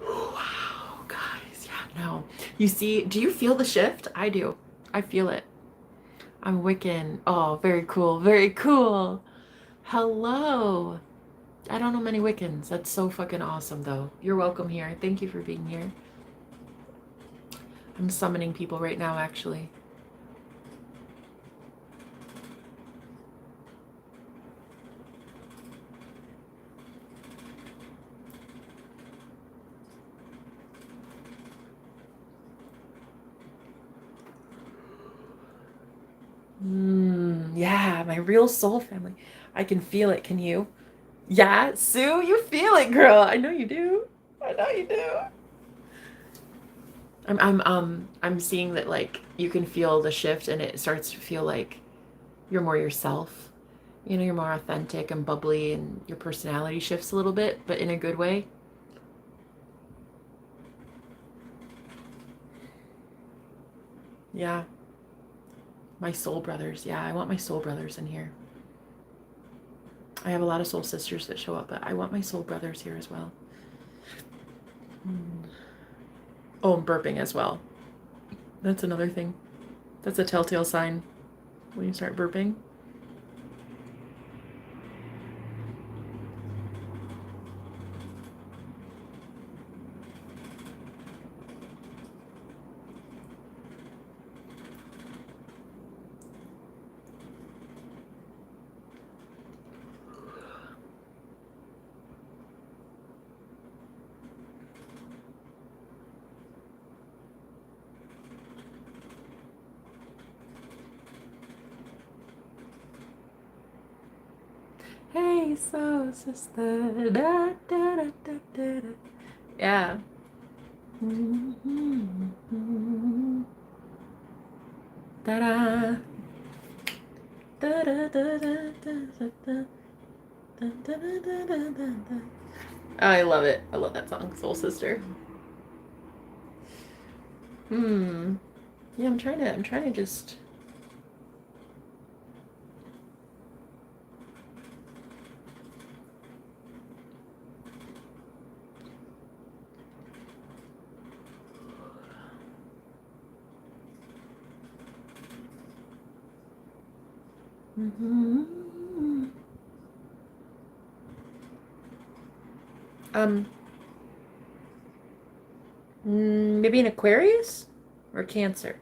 Wow, guys. Yeah, no. You see, do you feel the shift? I do. I feel it. I'm Wiccan. Oh, very cool. Very cool. Hello. I don't know many Wiccans. That's so fucking awesome, though. You're welcome here. Thank you for being here. I'm summoning people right now, actually. Yeah, my real soul family. I can feel it. Can you? Yeah, Sue, you feel it, girl. I know you do. I know you do. I'm seeing that, like, you can feel the shift and it starts to feel like you're more yourself. You know, you're more authentic and bubbly and your personality shifts a little bit, but in a good way. Yeah. My soul brothers. Yeah, I want my soul brothers in here. I have a lot of soul sisters that show up, but I want my soul brothers here as well. Oh, I'm burping as well. That's another thing. That's a telltale sign when you start burping. Hey, soul sister. Da, da, da, da, da, da. Yeah. Da-da. I love it. I love that song, Soul Sister. Yeah, I'm trying to just Mm-hmm. Maybe an Aquarius or Cancer.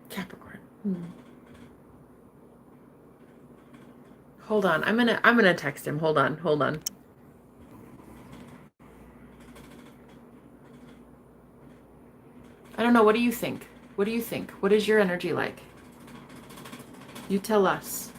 Capricorn. Hold on. I'm gonna text him. Hold on. I don't know. What do you think? What is your energy like? You tell us.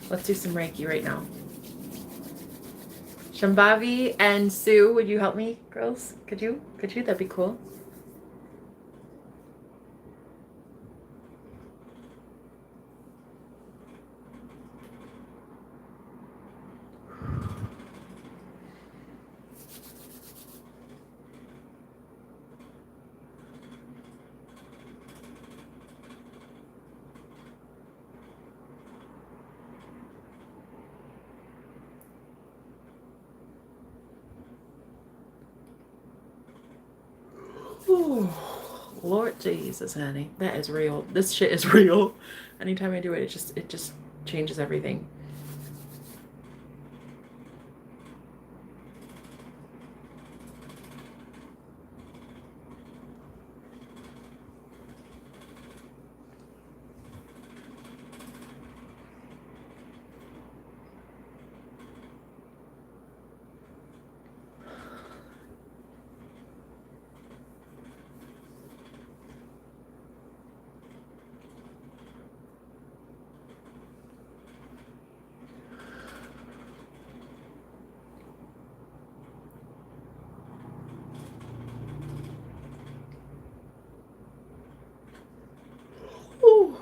Let's do some Reiki right now. Shambhavi and Sue, would you help me, girls? Could you? That'd be cool. Ooh, Lord Jesus, honey, that is real. This shit is real. Anytime I do it, it just changes everything. Ooh.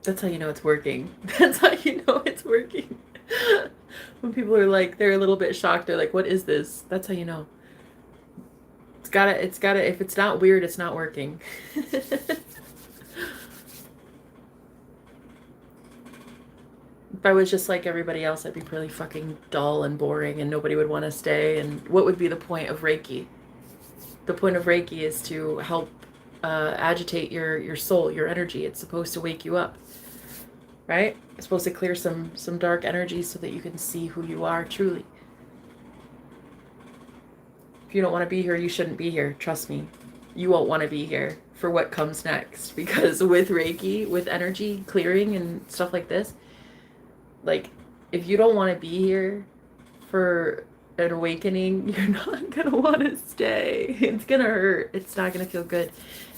That's how you know it's working. That's how you know it's working. When people are like, they're a little bit shocked. They're like, what is this? That's how you know. It's gotta, if it's not weird, it's not working. If I was just like everybody else, I'd be really fucking dull and boring and nobody would want to stay. And what would be the point of Reiki? The point of Reiki is to help agitate your soul, your energy. It's supposed to wake you up. Right? It's supposed to clear some dark energy so that you can see who you are truly. you don't want to be here, you shouldn't be here. Trust me. You won't want to be here for what comes next, because with Reiki, with energy clearing and stuff like this, like, if you don't want to be here for an awakening, you're not going to want to stay. It's going to hurt. It's not going to feel good.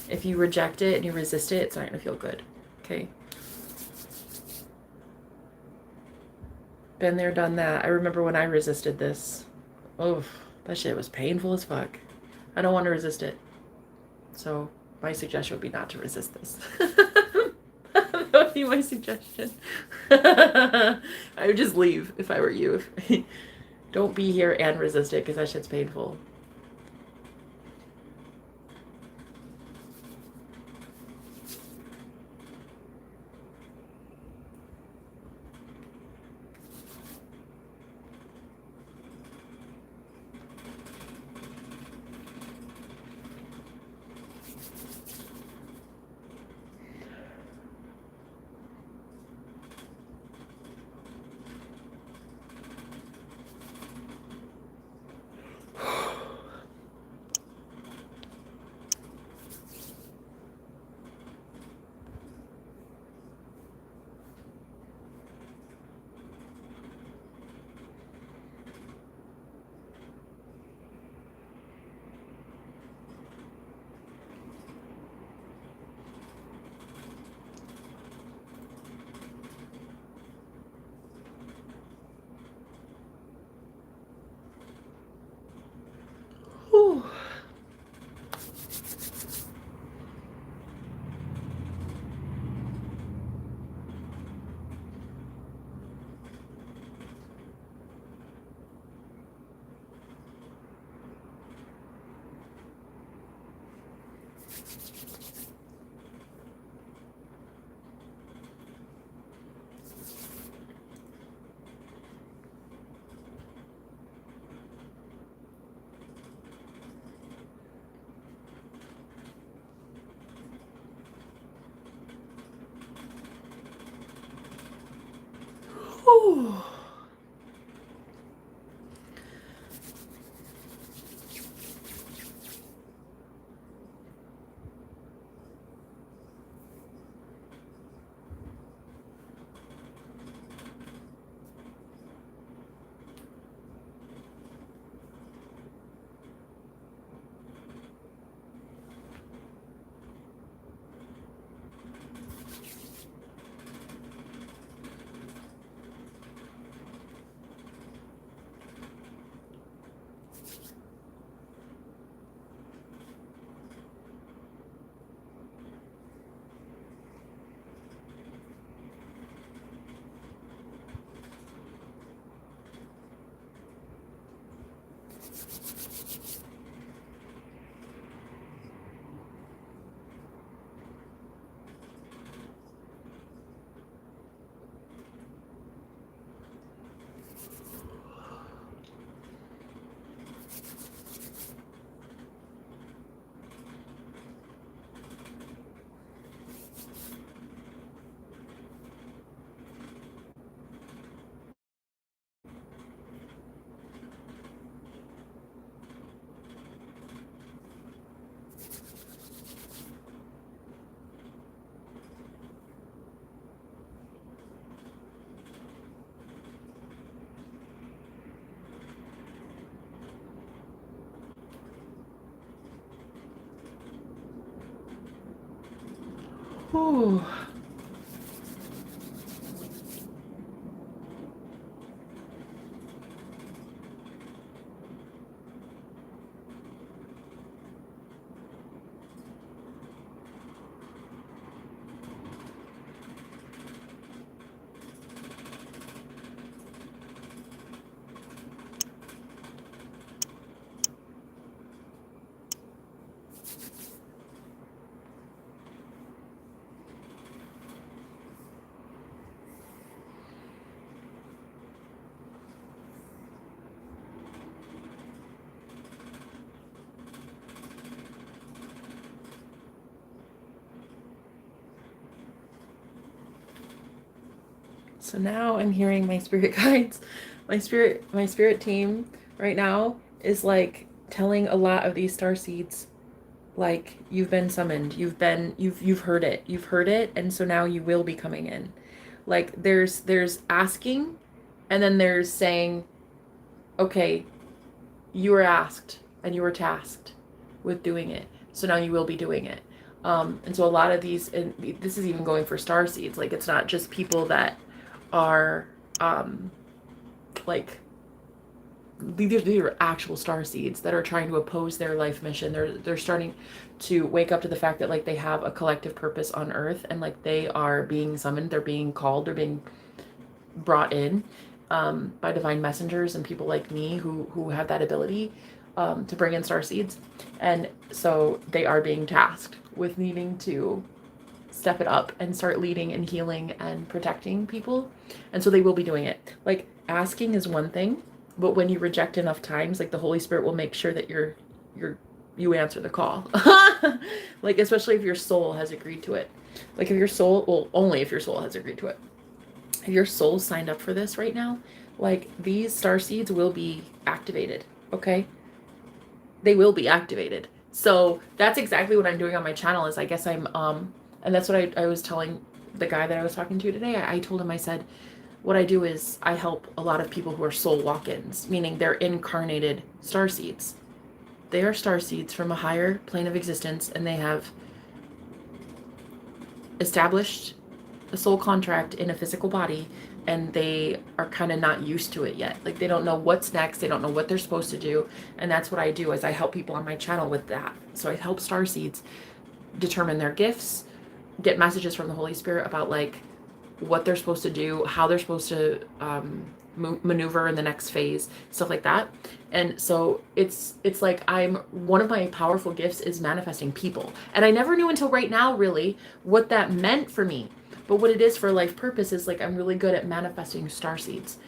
If you reject it and you resist it, it's not going to feel good. Okay? Been there, done that. I remember when I resisted this. Oh, that shit was painful as fuck. I don't want to resist it. So my suggestion would be not to resist this. That would be my suggestion. I would just leave if I were you. Don't be here and resist it, because that shit's painful. Whew. Whew. Whew. So now I'm hearing my spirit guides. My spirit team right now is like telling a lot of these star seeds, like, you've been summoned, you've heard it, and so now you will be coming in. Like, there's asking, and then there's saying, okay, you were asked and you were tasked with doing it, so now you will be doing it. And so a lot of these, and this is even going for star seeds, like, it's not just people that are like, these are actual star seeds that are trying to oppose their life mission. They're starting to wake up to the fact that, like, they have a collective purpose on earth, and, like, they are being summoned, they're being called, they're being brought in by divine messengers and people like me who have that ability to bring in star seeds. And so they are being tasked with needing to step it up and start leading and healing and protecting people. And so they will be doing it. Like, asking is one thing, but when you reject enough times, like, the Holy Spirit will make sure that you answer the call. Like, especially if your soul has agreed to it. Like, if your soul, well, only if your soul has agreed to it. If your soul signed up for this right now, like, these star seeds will be activated, okay? They will be activated. So that's exactly what I'm doing on my channel, is I guess I'm, and that's what I was telling the guy that I was talking to today. I told him, I said, what I do is I help a lot of people who are soul walk-ins, meaning they're incarnated star seeds. They are star seeds from a higher plane of existence, and they have established a soul contract in a physical body, and they are kind of not used to it yet. Like, they don't know what's next. They don't know what they're supposed to do. And that's what I do, is I help people on my channel with that. So I help star seeds determine their gifts, get messages from the Holy Spirit about, like, what they're supposed to do, how they're supposed to maneuver in the next phase, stuff like that. And so it's like, one of my powerful gifts is manifesting people. And I never knew until right now, really, what that meant for me. But what it is for life purpose is, like, I'm really good at manifesting star seeds.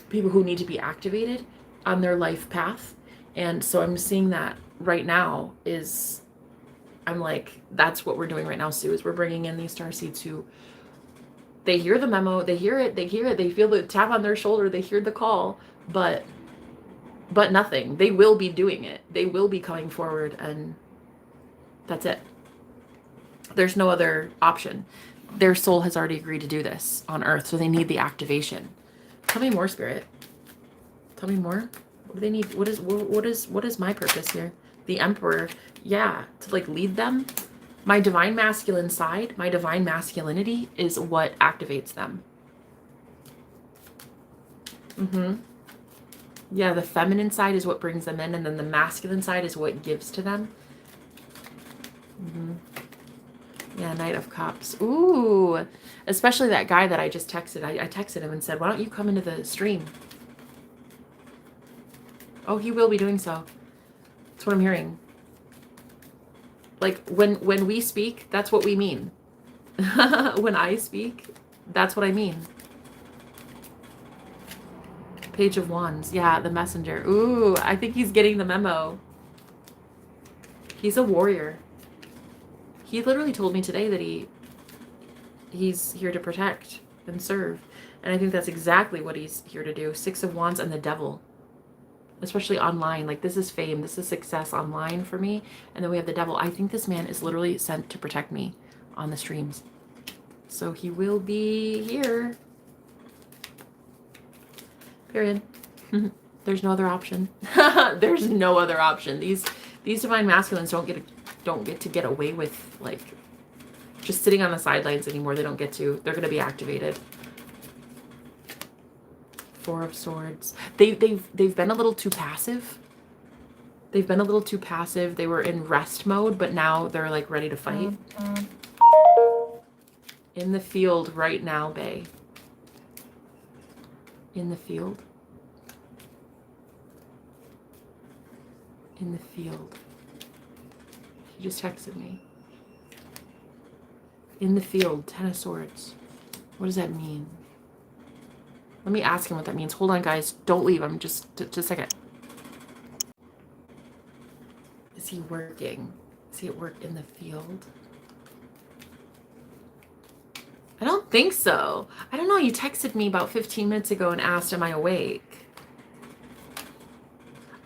People who need to be activated on their life path. And so I'm seeing that right now is, I'm like, that's what we're doing right now, Sue, is we're bringing in these star seeds who, they hear the memo, they hear it, they feel the tap on their shoulder, they hear the call, but nothing. They will be doing it. They will be coming forward, and that's it. There's no other option. Their soul has already agreed to do this on earth, so they need the activation. Tell me more, Spirit. Tell me more. What do they need? What is my purpose here? The Emperor, yeah, to, like, lead them. My divine masculine side, my divine masculinity is what activates them. Yeah, the feminine side is what brings them in, and then the masculine side is what gives to them. Yeah, Knight of Cups. Ooh, especially that guy that I just texted. I texted him and said, why don't you come into the stream? Oh, he will be doing so. That's what I'm hearing. Like, when we speak, that's what we mean. When I speak, that's what I mean. Page of Wands. Yeah, the messenger. Ooh, I think he's getting the memo. He's a warrior. He literally told me today that he's here to protect and serve. And I think that's exactly what he's here to do. Six of Wands and the Devil. Especially online. Like, this is fame. This is success online for me. And then we have the Devil. I think this man is literally sent to protect me on the streams. So he will be here. Period. There's no other option. There's no other option. These divine masculines don't get to get away with, like, just sitting on the sidelines anymore. They don't get to. They're going to be activated. Four of Swords. They've been a little too passive. They've been a little too passive. They were in rest mode, but now they're, like, ready to fight. In the field right now, Bae. In the field. In the field. He just texted me. In the field. Ten of Swords. What does that mean? Let me ask him what that means. Hold on, guys. Don't leave. I'm just a second. Is he working? Is he at work in the field? I don't think so. I don't know. You texted me about 15 minutes ago and asked, am I awake?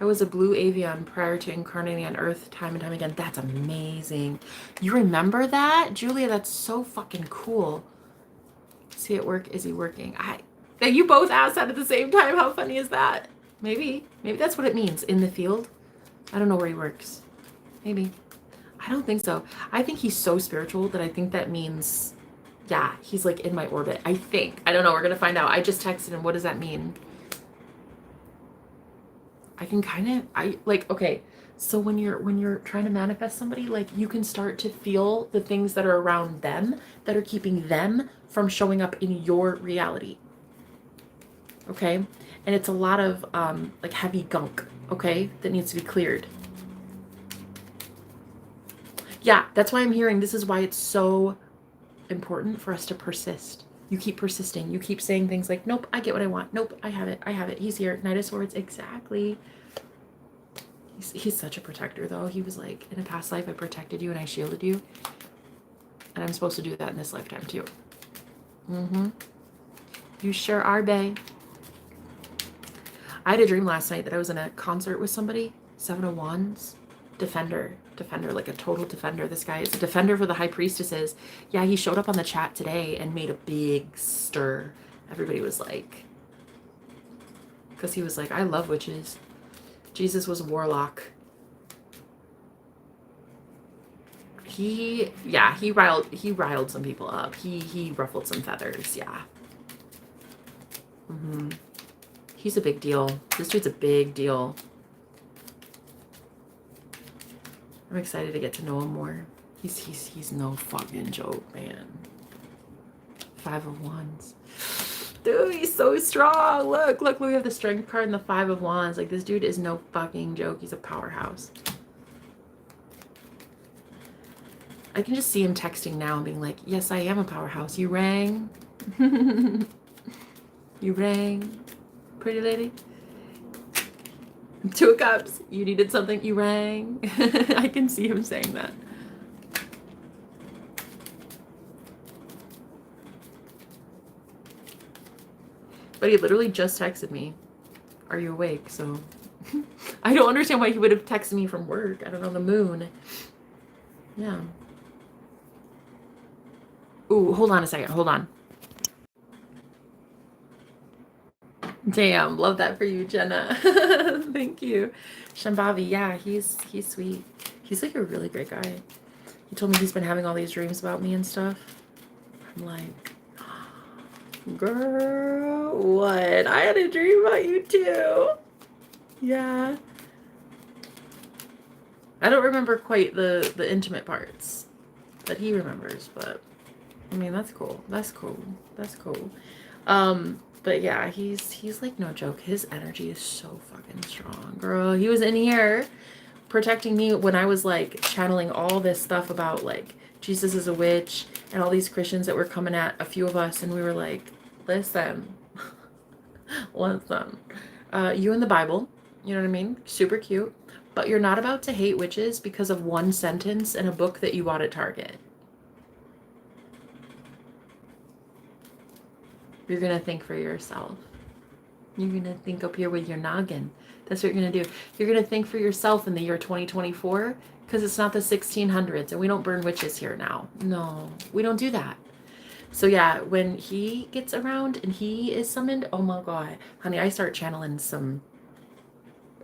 I was a blue avian prior to incarnating on Earth time and time again. That's amazing. You remember that? Julia, that's so fucking cool. Is he at work? Is he working? You both asked that at the same time. How funny is that? Maybe that's what it means. In the field? I don't know where he works. Maybe. I don't think so. I think he's so spiritual that I think that means, yeah, he's like in my orbit. I think. I don't know. We're going to find out. I just texted him. What does that mean? I can kind of, okay. So when you're trying to manifest somebody, like you can start to feel the things that are around them that are keeping them from showing up in your reality. Okay. And it's a lot of like heavy gunk, okay, that needs to be cleared. Yeah, that's why I'm hearing this is why it's so important for us to persist. You keep persisting. You keep saying things like, nope, I get what I want. Nope, I have it. I have it. He's here. Knight of Swords. Exactly. He's such a protector, though. He was like, in a past life, I protected you and I shielded you. And I'm supposed to do that in this lifetime, too. Mm-hmm. You sure are, bae. I had a dream last night that I was in a concert with somebody. 7 of Wands. Defender, like a total defender. This guy is a defender for the high priestesses. Yeah, he showed up on the chat today and made a big stir. Everybody was like, because he was like, I love witches. Jesus was a warlock. He riled some people up. He ruffled some feathers. Yeah. Mm-hmm. He's a big deal. This dude's a big deal. I'm excited to get to know him more. He's no fucking joke, man. 5 of Wands. Dude, he's so strong. Look, we have the Strength card and the 5 of Wands. Like, this dude is no fucking joke. He's a powerhouse. I can just see him texting now and being like, yes, I am a powerhouse. You rang? You rang? Pretty lady? 2 of Cups. You needed something? You rang? I can see him saying that. But he literally just texted me, are you awake? So I don't understand why he would have texted me from work. I don't know, the moon. Yeah. Ooh, hold on a second. Hold on. Damn, love that for you, Jenna. Thank you. Shambhavi, yeah, he's sweet. He's like a really great guy. He told me he's been having all these dreams about me and stuff. I'm like, girl, what? I had a dream about you too. Yeah. I don't remember quite the intimate parts that he remembers, but I mean, that's cool. That's cool. That's cool. But yeah, he's like no joke. His energy is so fucking strong, girl. He was in here protecting me when I was like channeling all this stuff about like Jesus is a witch and all these Christians that were coming at a few of us, and we were like, listen, listen, you in the Bible, you know what I mean? Super cute, but you're not about to hate witches because of one sentence in a book that you bought at Target. You're going to think for yourself. You're going to think up here with your noggin. That's what you're going to do. You're going to think for yourself in the year 2024, because it's not the 1600s and we don't burn witches here now. No, we don't do that. So yeah, when he gets around and he is summoned, oh my God, honey, I start channeling some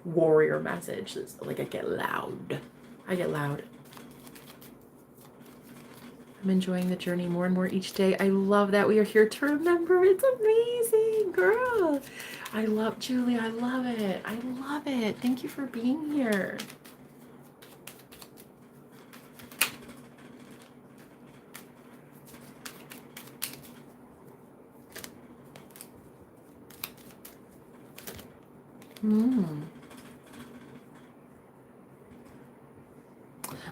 warrior messages. Like I get loud. I'm enjoying the journey more and more each day. I love that we are here to remember. It's amazing, girl. I love Julie. I love it. I love it. Thank you for being here.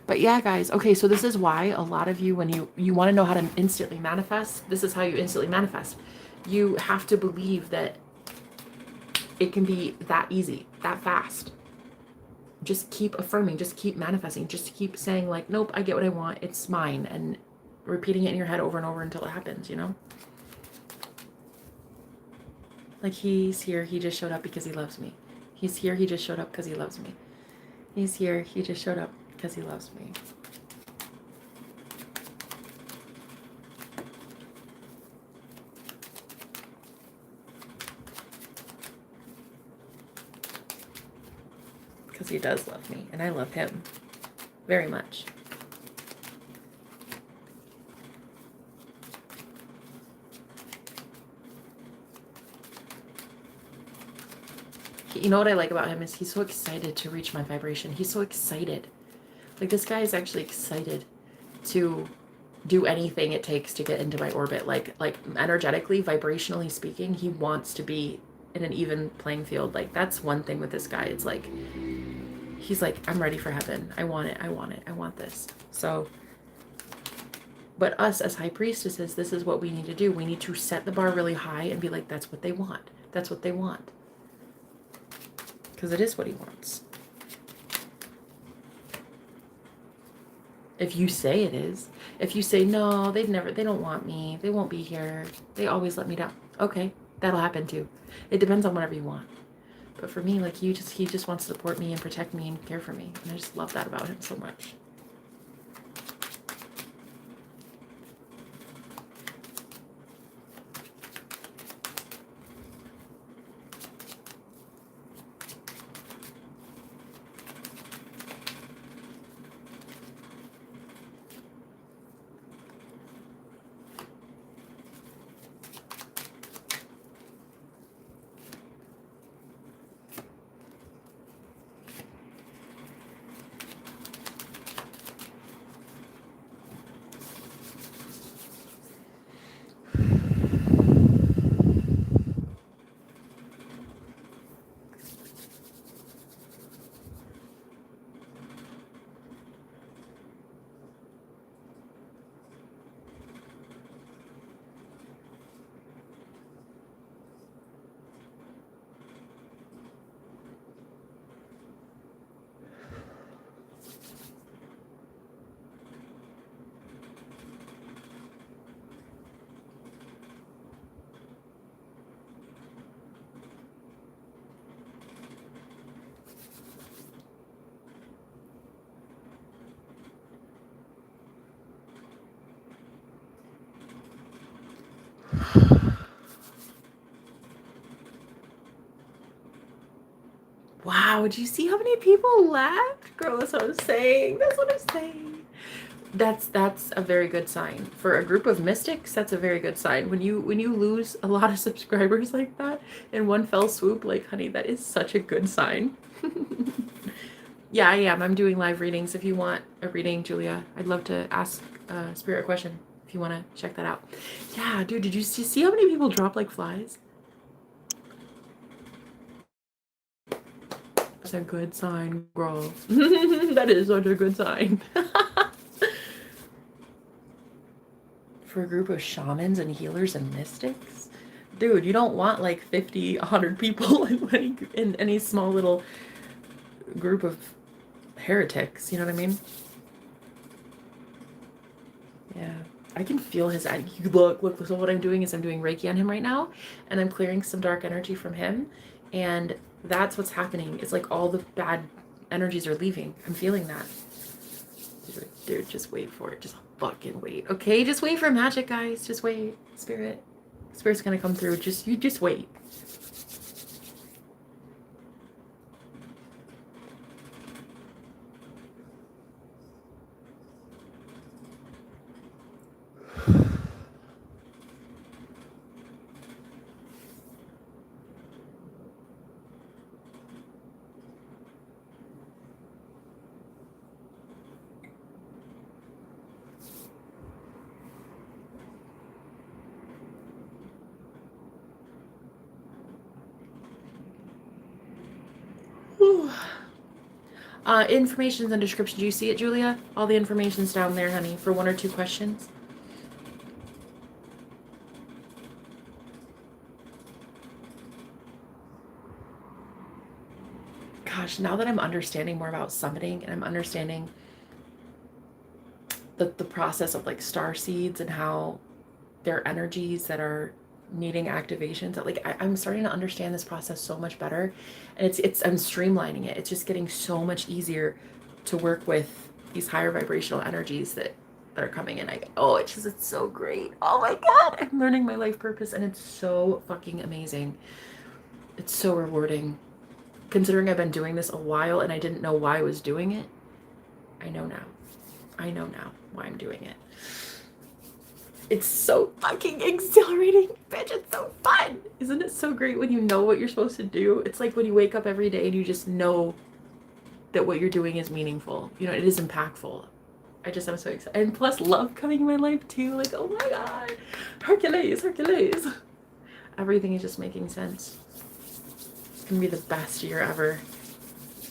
But yeah, guys, okay, so this is why a lot of you, when you want to know how to instantly manifest, this is how you instantly manifest. You have to believe that it can be that easy, that fast. Just keep affirming, just keep manifesting, just keep saying like, nope, I get what I want, it's mine, and repeating it in your head over and over until it happens, you know? Like, he's here, he just showed up because he loves me. He's here. He just showed up because he loves me. He's here. He just showed up because he loves me. Because he does love me, and I love him very much. You know what I like about him is he's so excited to reach my vibration. He's so excited. Like, this guy is actually excited to do anything it takes to get into my orbit. Like energetically, vibrationally speaking, he wants to be in an even playing field. Like, that's one thing with this guy. It's like, he's like, I'm ready for heaven. I want it. I want it. I want this. So, but us as high priestesses, this is what we need to do. We need to set the bar really high and be like, that's what they want. That's what they want. Because it is what he wants. If you say it is. If you say, no, they don't want me. They won't be here. They always let me down. Okay, that'll happen too. It depends on whatever you want. But for me, like, he just wants to support me and protect me and care for me. And I just love that about him so much. Wow, do you see how many people laughed? Girl, that's what I'm saying. That's what I'm saying. That's a very good sign. For a group of mystics, that's a very good sign. When you lose a lot of subscribers like that in one fell swoop, like, honey, that is such a good sign. Yeah, I am. I'm doing live readings. If you want a reading, Julia, I'd love to ask Spirit a question if you want to check that out. Yeah, dude, did you see how many people drop like flies? That's a good sign, girl. That is such a good sign. For a group of shamans and healers and mystics, dude, you don't want like 50, 100 people in any small little group of heretics. You know what I mean? Yeah. I can feel his, look, so what I'm doing is I'm doing Reiki on him right now, and I'm clearing some dark energy from him, and that's what's happening. It's like all the bad energies are leaving. I'm feeling that. Dude, just wait for it. Just fucking wait. Okay, just wait for magic, guys. Just wait. Spirit's gonna come through. You just wait. Information's in the description. Do you see it, Julia? All the information's down there, honey, for 1 or 2 questions. Gosh, now that I'm understanding more about summoning and I'm understanding the process of like star seeds and how they're energies that are needing activations. That like I'm starting to understand this process so much better, and I'm streamlining it. It's just getting so much easier to work with these higher vibrational energies that are coming in. It's so great. Oh my God, I'm learning my life purpose, and it's so fucking amazing. It's so rewarding. Considering I've been doing this a while and I didn't know why I was doing it, I know now. I know now why I'm doing it. It's so fucking exhilarating, bitch. It's so fun. Isn't it so great when you know what you're supposed to do? It's like when you wake up every day and you just know that what you're doing is meaningful. You know, it is impactful. I'm so excited. And plus love coming in my life too. Like, oh my God. Hercules. Everything is just making sense. It's gonna be the best year ever.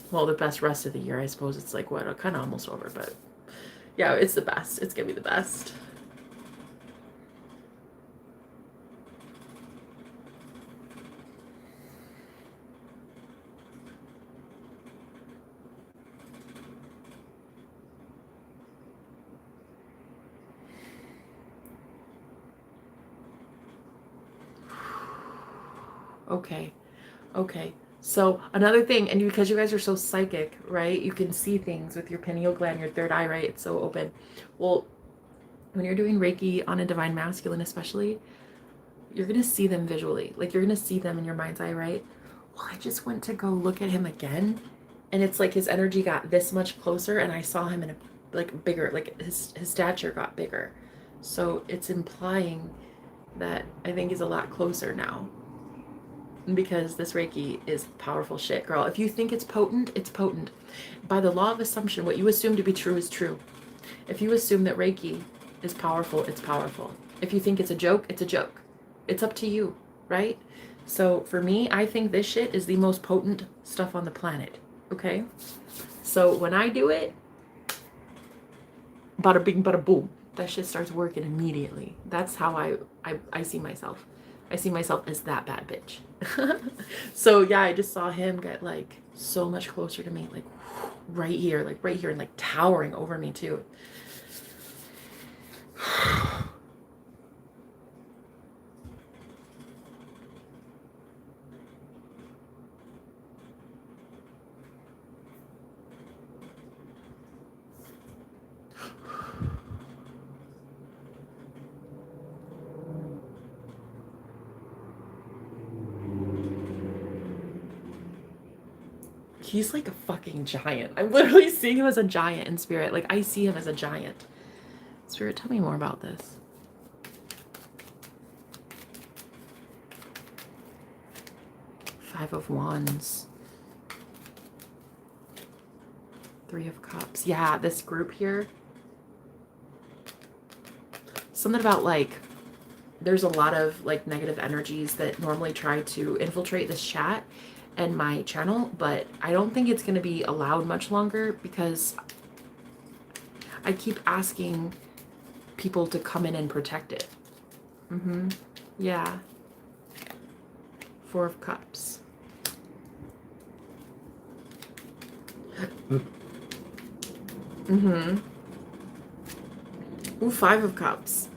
Well, the best rest of the year, I suppose. It's like, what, kind of almost over, but yeah, it's the best. It's gonna be the best. Okay. So another thing, and because you guys are so psychic, right? You can see things with your pineal gland, your third eye, right? It's so open. Well, when you're doing Reiki on a divine masculine, especially, you're going to see them visually. Like you're going to see them in your mind's eye, right? Well, I just went to go look at him again, and it's like his energy got this much closer, and I saw him in a like bigger, like his stature got bigger. So it's implying that I think he's a lot closer now. Because this Reiki is powerful shit, girl. If you think it's potent, it's potent. By the law of assumption, what you assume to be true is true. If you assume that Reiki is powerful, it's powerful. If you think it's a joke, it's a joke. It's up to you, right? So for me, I think this shit is the most potent stuff on the planet, okay? So when I do it, bada bing, bada boom, that shit starts working immediately. That's how I see myself. I see myself as that bad bitch. So yeah, I just saw him get like so much closer to me, like right here, and like towering over me too. He's like a fucking giant. I'm literally seeing him as a giant in spirit. Like I see him as a giant. Spirit, tell me more about this. Five of Wands. Three of Cups. Yeah, this group here. Something about like, there's a lot of like negative energies that normally try to infiltrate this chat and my channel, but I don't think it's going to be allowed much longer because I keep asking people to come in and protect it. Yeah. Four of Cups. Ooh, Five of Cups.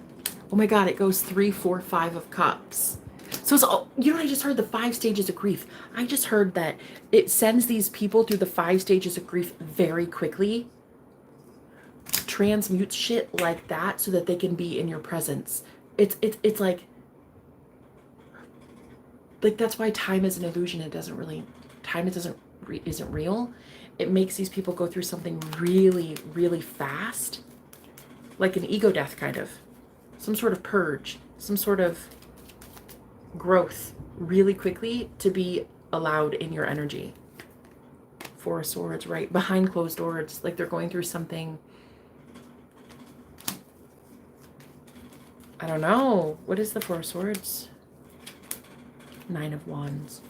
Oh my God, it goes 3, 4, 5 of Cups. So it's all, you know what I just heard? The 5 stages of grief. I just heard that it sends these people through the 5 stages of grief very quickly. Transmutes shit like that so that they can be in your presence. It's like that's why time is an illusion. It doesn't really, time isn't real. It makes these people go through something really, really fast. Like an ego death kind of. Some sort of purge. Some sort of growth really quickly to be allowed in your energy. Four of Swords, right? Behind closed doors. Like they're going through something. I don't know. What is the Four of Swords? Nine of Wands.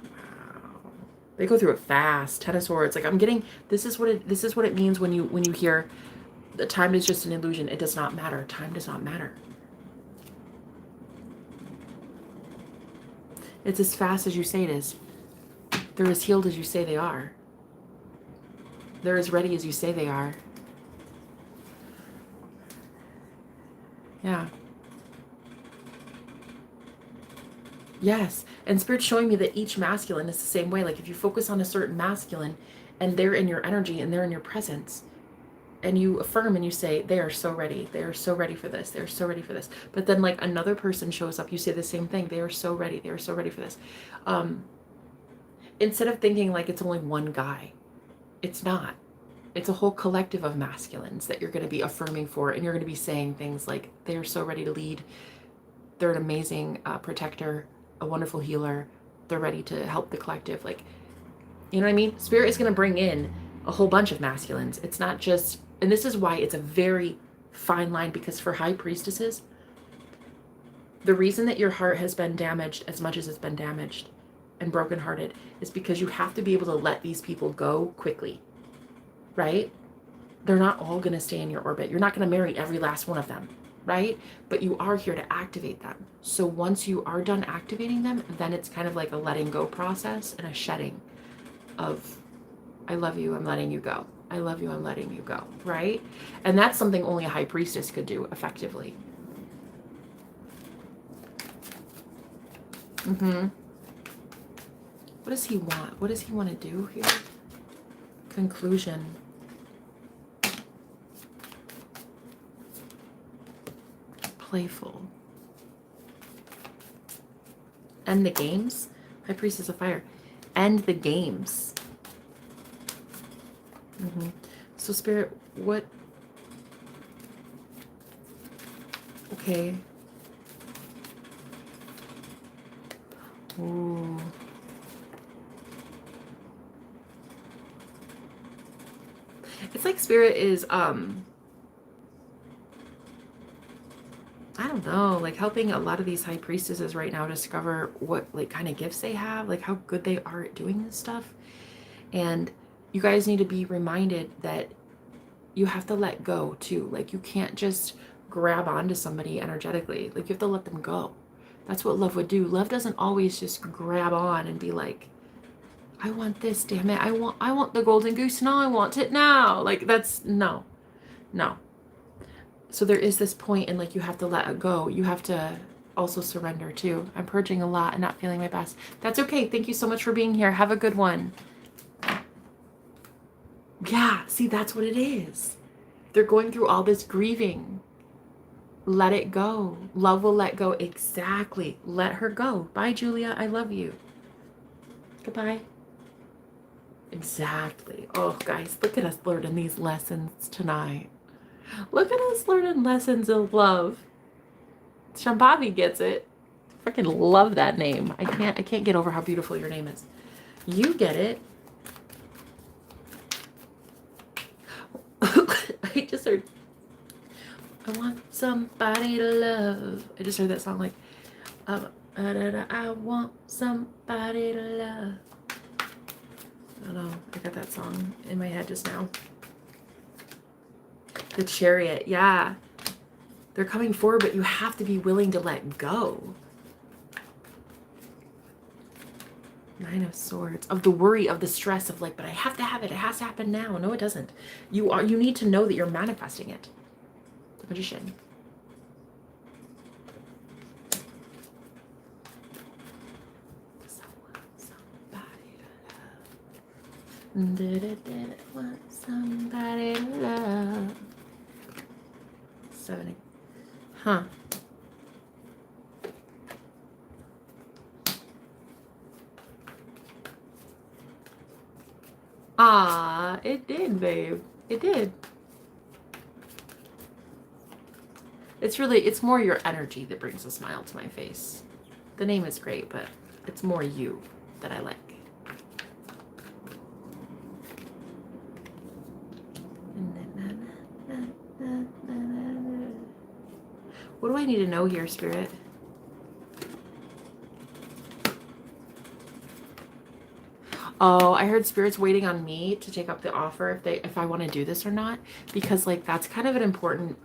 Wow. They go through it fast. Ten of Swords. Like I'm getting, this is what it means when you hear the time is just an illusion. It does not matter. Time does not matter. It's as fast as you say it is. They're as healed as you say they are. They're as ready as you say they are. Yeah. Yes. And Spirit's showing me that each masculine is the same way. Like if you focus on a certain masculine and they're in your energy and they're in your presence, and you affirm and you say, they are so ready. They are so ready for this. They're so ready for this. But then like another person shows up, you say the same thing. They are so ready. They are so ready for this. Instead of thinking like it's only one guy, it's not. It's a whole collective of masculines that you're going to be affirming for. And you're going to be saying things like, they are so ready to lead. They're an amazing protector, a wonderful healer. They're ready to help the collective. Like, you know what I mean? Spirit is going to bring in a whole bunch of masculines. It's not just, and this is why it's a very fine line, because for high priestesses, the reason that your heart has been damaged as much as it's been damaged and brokenhearted is because you have to be able to let these people go quickly, right? They're not all going to stay in your orbit. You're not going to marry every last one of them, right? But you are here to activate them. So once you are done activating them, then it's kind of like a letting go process and a shedding of, I love you, I'm letting you go. I love you, I'm letting you go, right? And that's something only a high priestess could do effectively. What does he want? What does he want to do here? Conclusion. Playful. End the games? High Priestess of Fire. End the games. So Spirit, what? Okay. Ooh. It's like Spirit is, I don't know, like helping a lot of these high priestesses right now discover what like kind of gifts they have, like how good they are at doing this stuff. And you guys need to be reminded that you have to let go too. Like you can't just grab onto somebody energetically. Like you have to let them go. That's what love would do. Love doesn't always just grab on and be like, I want this, damn it. I want the golden goose now. I want it now. Like that's no. So there is this point and like you have to let it go. You have to also surrender too. I'm purging a lot and not feeling my best. That's okay. Thank you so much for being here. Have a good one. Yeah, see, that's what it is. They're going through all this grieving. Let it go. Love will let go. Exactly. Let her go. Bye, Julia. I love you. Goodbye. Exactly. Oh, guys, look at us learning these lessons tonight. Look at us learning lessons of love. Shambhavi gets it. Freaking love that name. I can't get over how beautiful your name is. You get it. I just heard, I want somebody to love. I just heard that song like, I want somebody to love. I don't know. I got that song in my head just now. The Chariot. Yeah. They're coming forward, but you have to be willing to let go. Nine of Swords. Of the worry, of the stress of like, but I have to have it. It has to happen now. No, it doesn't. You need to know that you're manifesting it. The Magician. Did it want somebody to love? 70. Huh. Ah, it did, babe. It did. It's more your energy that brings a smile to my face. The name is great, but it's more you that I like. What do I need to know here, Spirit? Oh, I heard Spirit's waiting on me to take up the offer if I want to do this or not, because like that's kind of an important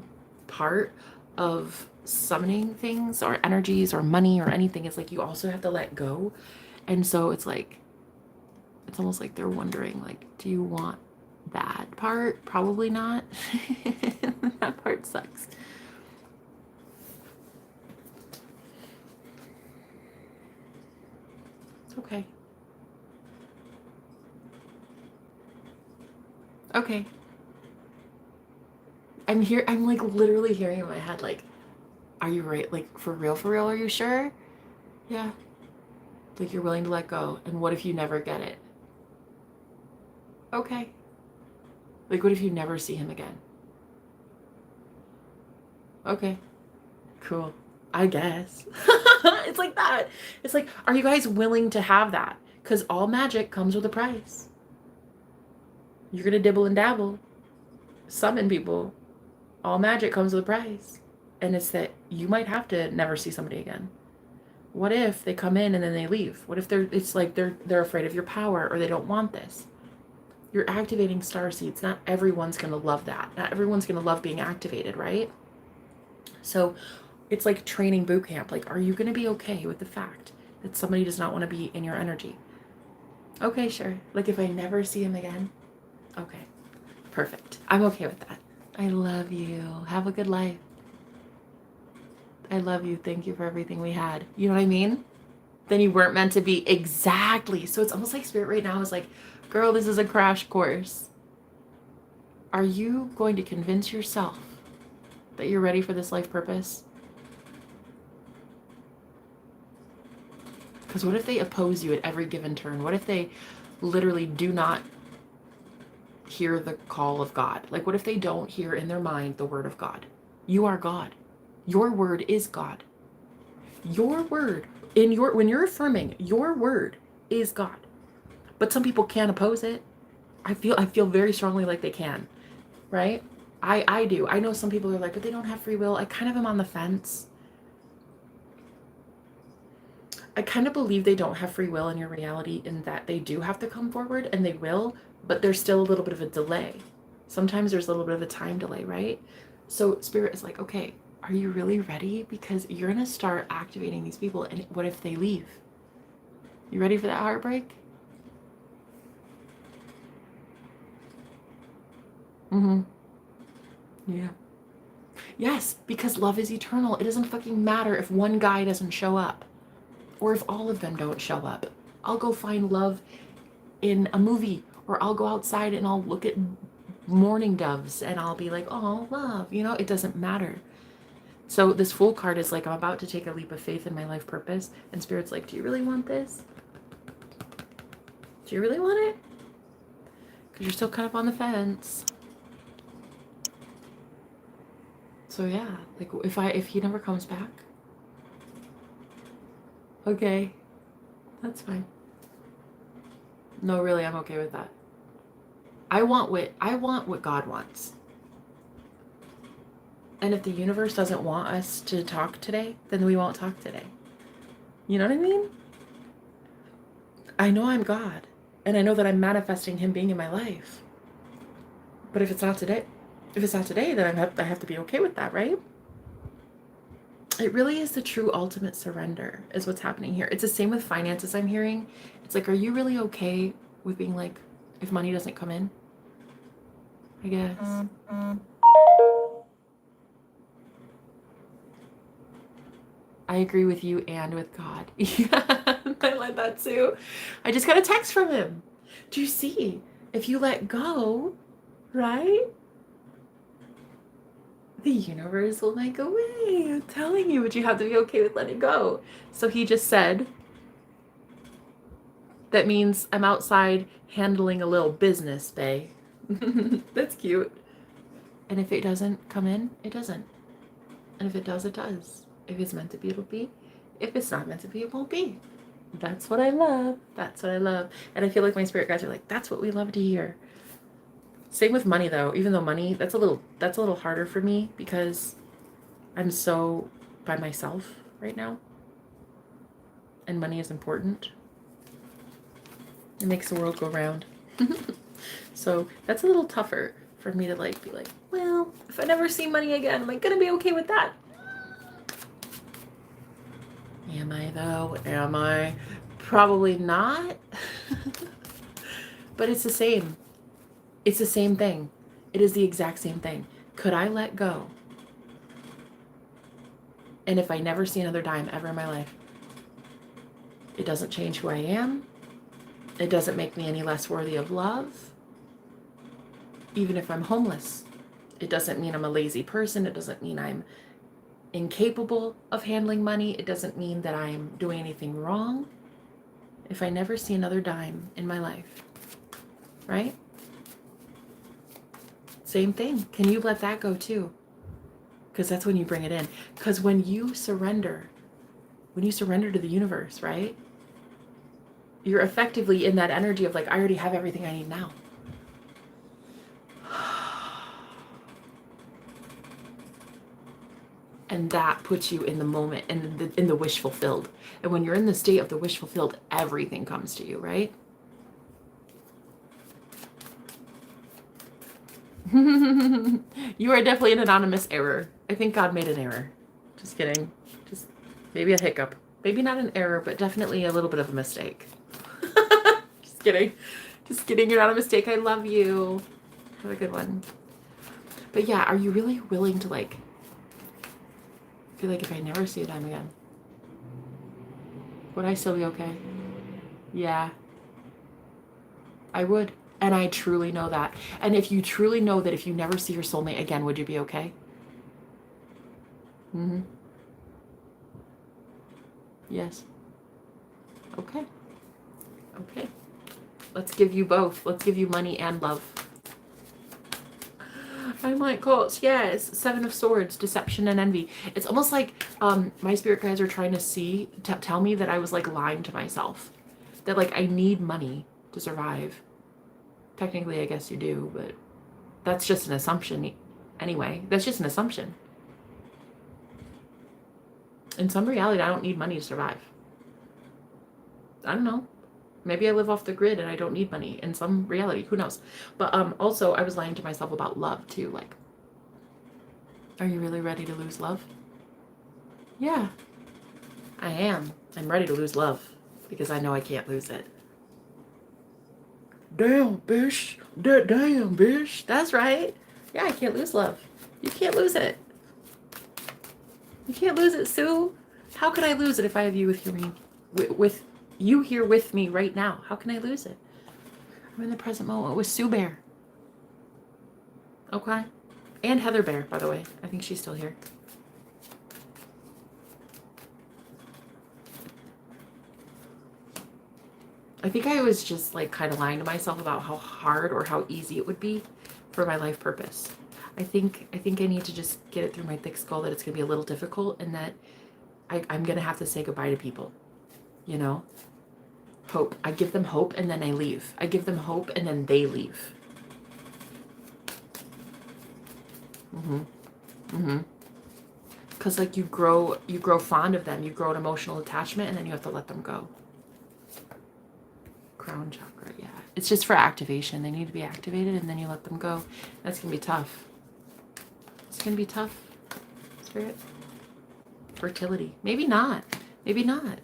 part of summoning things or energies or money or anything. Is like you also have to let go. And so it's like it's almost like they're wondering like, do you want that part? Probably not. That part sucks. Okay. Okay. I'm like literally hearing in my head, like, are you right? Like, for real, are you sure? Yeah. Like, you're willing to let go. And what if you never get it? Okay. Like, what if you never see him again? Okay. Cool. I guess. It's like that. It's like, are you guys willing to have that? Because all magic comes with a price. You're going to dibble and dabble, summon people. All magic comes with a price. And it's that you might have to never see somebody again. What if they come in and then they leave? What if it's like they're afraid of your power, or they don't want this? You're activating star seeds. Not everyone's going to love that. Not everyone's going to love being activated, right? So it's like training boot camp. Like, are you going to be okay with the fact that somebody does not want to be in your energy? Okay, sure. Like, if I never see him again? Okay, perfect. I'm okay with that. I love you. Have a good life. I love you. Thank you for everything we had. You know what I mean? Then you weren't meant to be. Exactly. So it's almost like Spirit right now is like, girl, this is a crash course. Are you going to convince yourself that you're ready for this life purpose? Because what if they oppose you at every given turn? What if they literally do not hear the call of God? Like, what if they don't hear in their mind the word of God? You are God. Your word is God. Your word, when you're affirming, your word is God. But some people can't oppose it. I feel very strongly like they can, right? I do. I know some people are like, but they don't have free will. I kind of am on the fence. I kind of believe they don't have free will in your reality, in that they do have to come forward, and they will, but there's still a little bit of a delay. Sometimes there's a little bit of a time delay, right? So Spirit is like, okay, are you really ready? Because you're going to start activating these people, and what if they leave? You ready for that heartbreak? Mm-hmm. Yeah. Yes, because love is eternal. It doesn't fucking matter if one guy doesn't show up, or if all of them don't show up. I'll go find love in a movie, or I'll go outside and I'll look at mourning doves and I'll be like, oh, love, you know, it doesn't matter. So this Fool card is like, I'm about to take a leap of faith in my life purpose. And Spirit's like, do you really want this? Do you really want it? Because you're still kind of on the fence. So yeah, like if he never comes back, okay, that's fine. No, really, I'm okay with that. I want what God wants. And if the universe doesn't want us to talk today, then we won't talk today. You know what I mean? I know I'm God, and I know that I'm manifesting him being in my life. But if it's not today, then I have to be okay with that, right? It really is the true ultimate surrender is what's happening here. It's the same with finances, I'm hearing. It's like, are you really okay with being like, if money doesn't come in? I guess. I agree with you and with God. Yeah, I like that too. I just got a text from him. Do you see? If you let go, right? The universe will make a way. I'm telling you, but you have to be okay with letting go. So he just said, that means I'm outside handling a little business, bae. That's cute. And if it doesn't come in, it doesn't. And if it does, it does. If it's meant to be, it'll be. If it's not meant to be, it won't be. That's what I love. That's what I love. And I feel like my spirit guides are like, that's what we love to hear. Same with money though. Even though money, that's a little harder for me because I'm so by myself right now. And money is important. It makes the world go round. So that's a little tougher for me to like be like, well, if I never see money again, am I gonna be okay with that? Am I though? Am I? Probably not. But it's the same. It's the same thing. It is the exact same thing. Could I let go? And if I never see another dime ever in my life, It doesn't change who I am. It doesn't make me any less worthy of love. Even if I'm homeless, it doesn't mean I'm a lazy person. It doesn't mean I'm incapable of handling money. It doesn't mean that I'm doing anything wrong if I never see another dime in my life, right? Same thing. Can you let that go too? Because that's when you bring it in. Because when you surrender to the universe, right? You're effectively in that energy of like, I already have everything I need now. And that puts you in the moment and in the wish fulfilled. And when you're in the state of the wish fulfilled, everything comes to you, right? You are definitely an anonymous error. I think God made an error. Just kidding. Just maybe a hiccup. Maybe not an error, but definitely a little bit of a mistake. Just kidding. Just kidding. You're not a mistake. I love you. Have a good one. But yeah, are you really willing to like feel like if I never see a dime again, would I still be okay? Yeah, I would. And I truly know that. And if you truly know that if you never see your soulmate again, would you be okay? Mm-hmm. Yes. Okay. Okay. Let's give you both. Let's give you money and love. I'm like, Colts, yes. 7 of Swords, deception and envy. It's almost like my spirit guides are trying to tell me that I was like lying to myself. That like I need money to survive. Technically, I guess you do, but that's just an assumption anyway. That's just an assumption. In some reality, I don't need money to survive. I don't know. Maybe I live off the grid and I don't need money. In some reality, who knows? But also, I was lying to myself about love too. Like, are you really ready to lose love? Yeah, I am. I'm ready to lose love because I know I can't lose it. Damn, bitch. Damn, bitch. That's right. Yeah, I can't lose love. You can't lose it. You can't lose it, Sue. How could I lose it if I have you with you here with me right now? How can I lose it? I'm in the present moment with Sue Bear. Okay. And Heather Bear, by the way. I think she's still here. I think I was just like kind of lying to myself about how hard or how easy it would be for my life purpose. I think I need to just get it through my thick skull that it's going to be a little difficult and that I'm going to have to say goodbye to people. You know? Hope. I give them hope and then I leave. I give them hope and then they leave. Because like you grow fond of them. You grow an emotional attachment and then you have to let them go. Crown chakra, yeah. It's just for activation. They need to be activated and then you let them go. That's going to be tough. It's going to be tough. Spirit. Fertility. Maybe not. Maybe not.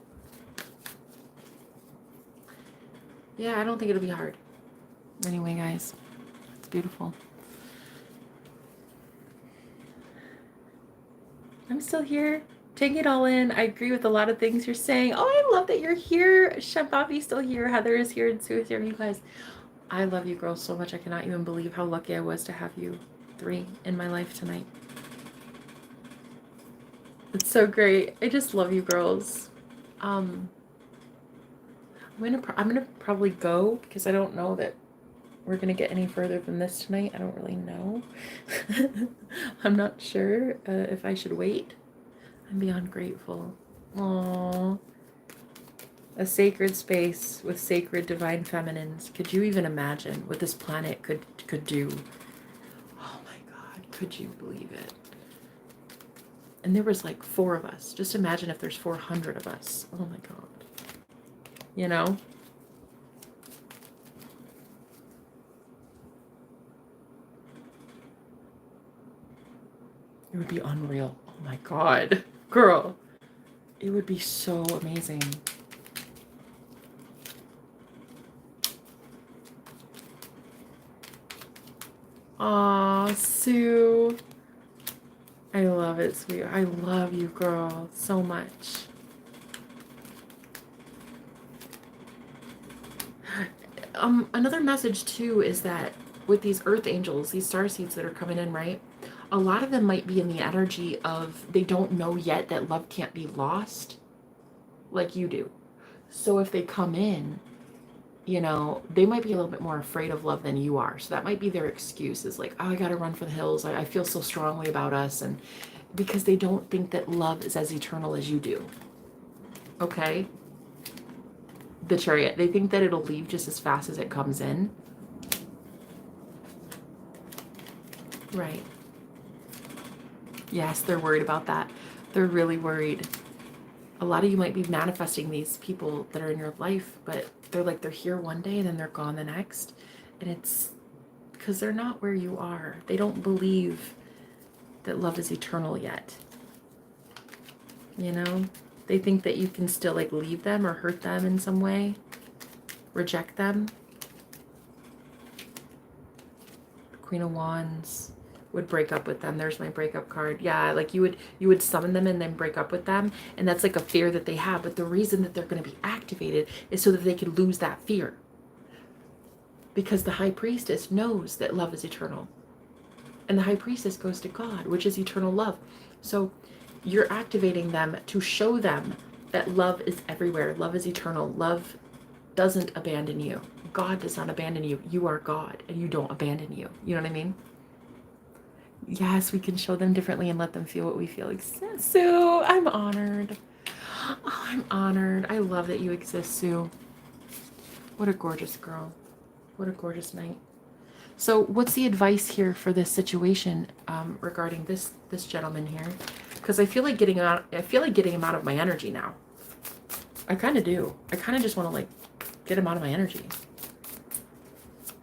Yeah, I don't think it'll be hard. Anyway, guys, it's beautiful. I'm still here. Taking it all in. I agree with a lot of things you're saying. Oh, I love that you're here. Shababi's still here. Heather is here and Sue is here. You guys, I love you girls so much. I cannot even believe how lucky I was to have you 3 in my life tonight. It's so great. I just love you girls. I'm gonna probably go because I don't know that we're gonna get any further than this tonight. I don't really know. I'm not sure if I should wait. I'm beyond grateful. Aww. A sacred space with sacred divine feminines. Could you even imagine what this planet could do? Oh my God, could you believe it? And there was like 4 of us. Just imagine if there's 400 of us. Oh my God. You know? It would be unreal. Oh my God. Girl. It would be so amazing. Aw, Sue. I love it, sweetheart. I love you, girl, so much. Another message too is that with these earth angels, these star seeds that are coming in, right? A lot of them might be in the energy of they don't know yet that love can't be lost like you do. So if they come in, you know, they might be a little bit more afraid of love than you are. So that might be their excuse, is like, oh, I got to run for the hills. I feel so strongly about us. And because they don't think that love is as eternal as you do. Okay? The Chariot. They think that it'll leave just as fast as it comes in. Right. Yes, they're worried about that. They're really worried. A lot of you might be manifesting these people that are in your life, but they're here one day and then they're gone the next. And it's because they're not where you are. They don't believe that love is eternal yet. You know? They think that you can still like leave them or hurt them in some way. Reject them. Queen of Wands would break up with them. There's my breakup card. Yeah, like you would summon them and then break up with them. And that's like a fear that they have. But the reason that they're going to be activated is so that they could lose that fear. Because the High Priestess knows that love is eternal. And the High Priestess goes to God, which is eternal love. So you're activating them to show them that love is everywhere. Love is eternal. Love doesn't abandon you. God does not abandon you. You are God and you don't abandon you. You know what I mean? Yes, we can show them differently and let them feel what we feel. Sue, I'm honored. Oh, I'm honored. I love that you exist, Sue. What a gorgeous girl. What a gorgeous night. So what's the advice here for this situation regarding this gentleman here? Because I feel like getting him out of my energy now. I kind of do. I kind of just want to like get him out of my energy.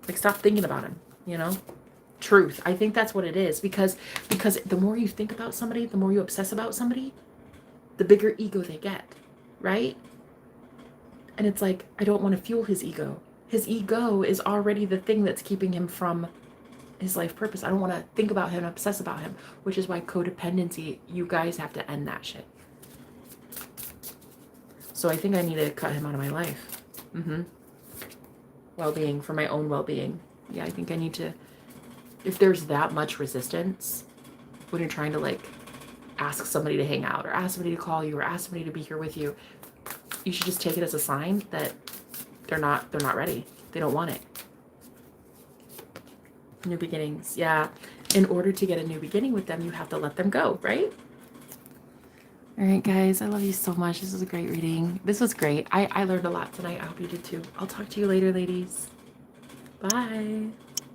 Like stop thinking about him, you know? Truth. I think that's what it is, because the more you think about somebody, the more you obsess about somebody, the bigger ego they get, right? And it's like, I don't want to fuel his ego. His ego is already the thing that's keeping him from his life purpose. I don't want to think about him, obsess about him, which is why codependency, you guys have to end that shit. So I think I need to cut him out of my life. Well-being, for my own well-being. Yeah, I think I need to. If there's that much resistance when you're trying to like ask somebody to hang out or ask somebody to call you or ask somebody to be here with you, you should just take it as a sign that they're not ready. They don't want it. New beginnings. Yeah. In order to get a new beginning with them, you have to let them go, right? All right, guys. I love you so much. This was a great reading. This was great. I learned a lot tonight. I hope you did too. I'll talk to you later, ladies. Bye.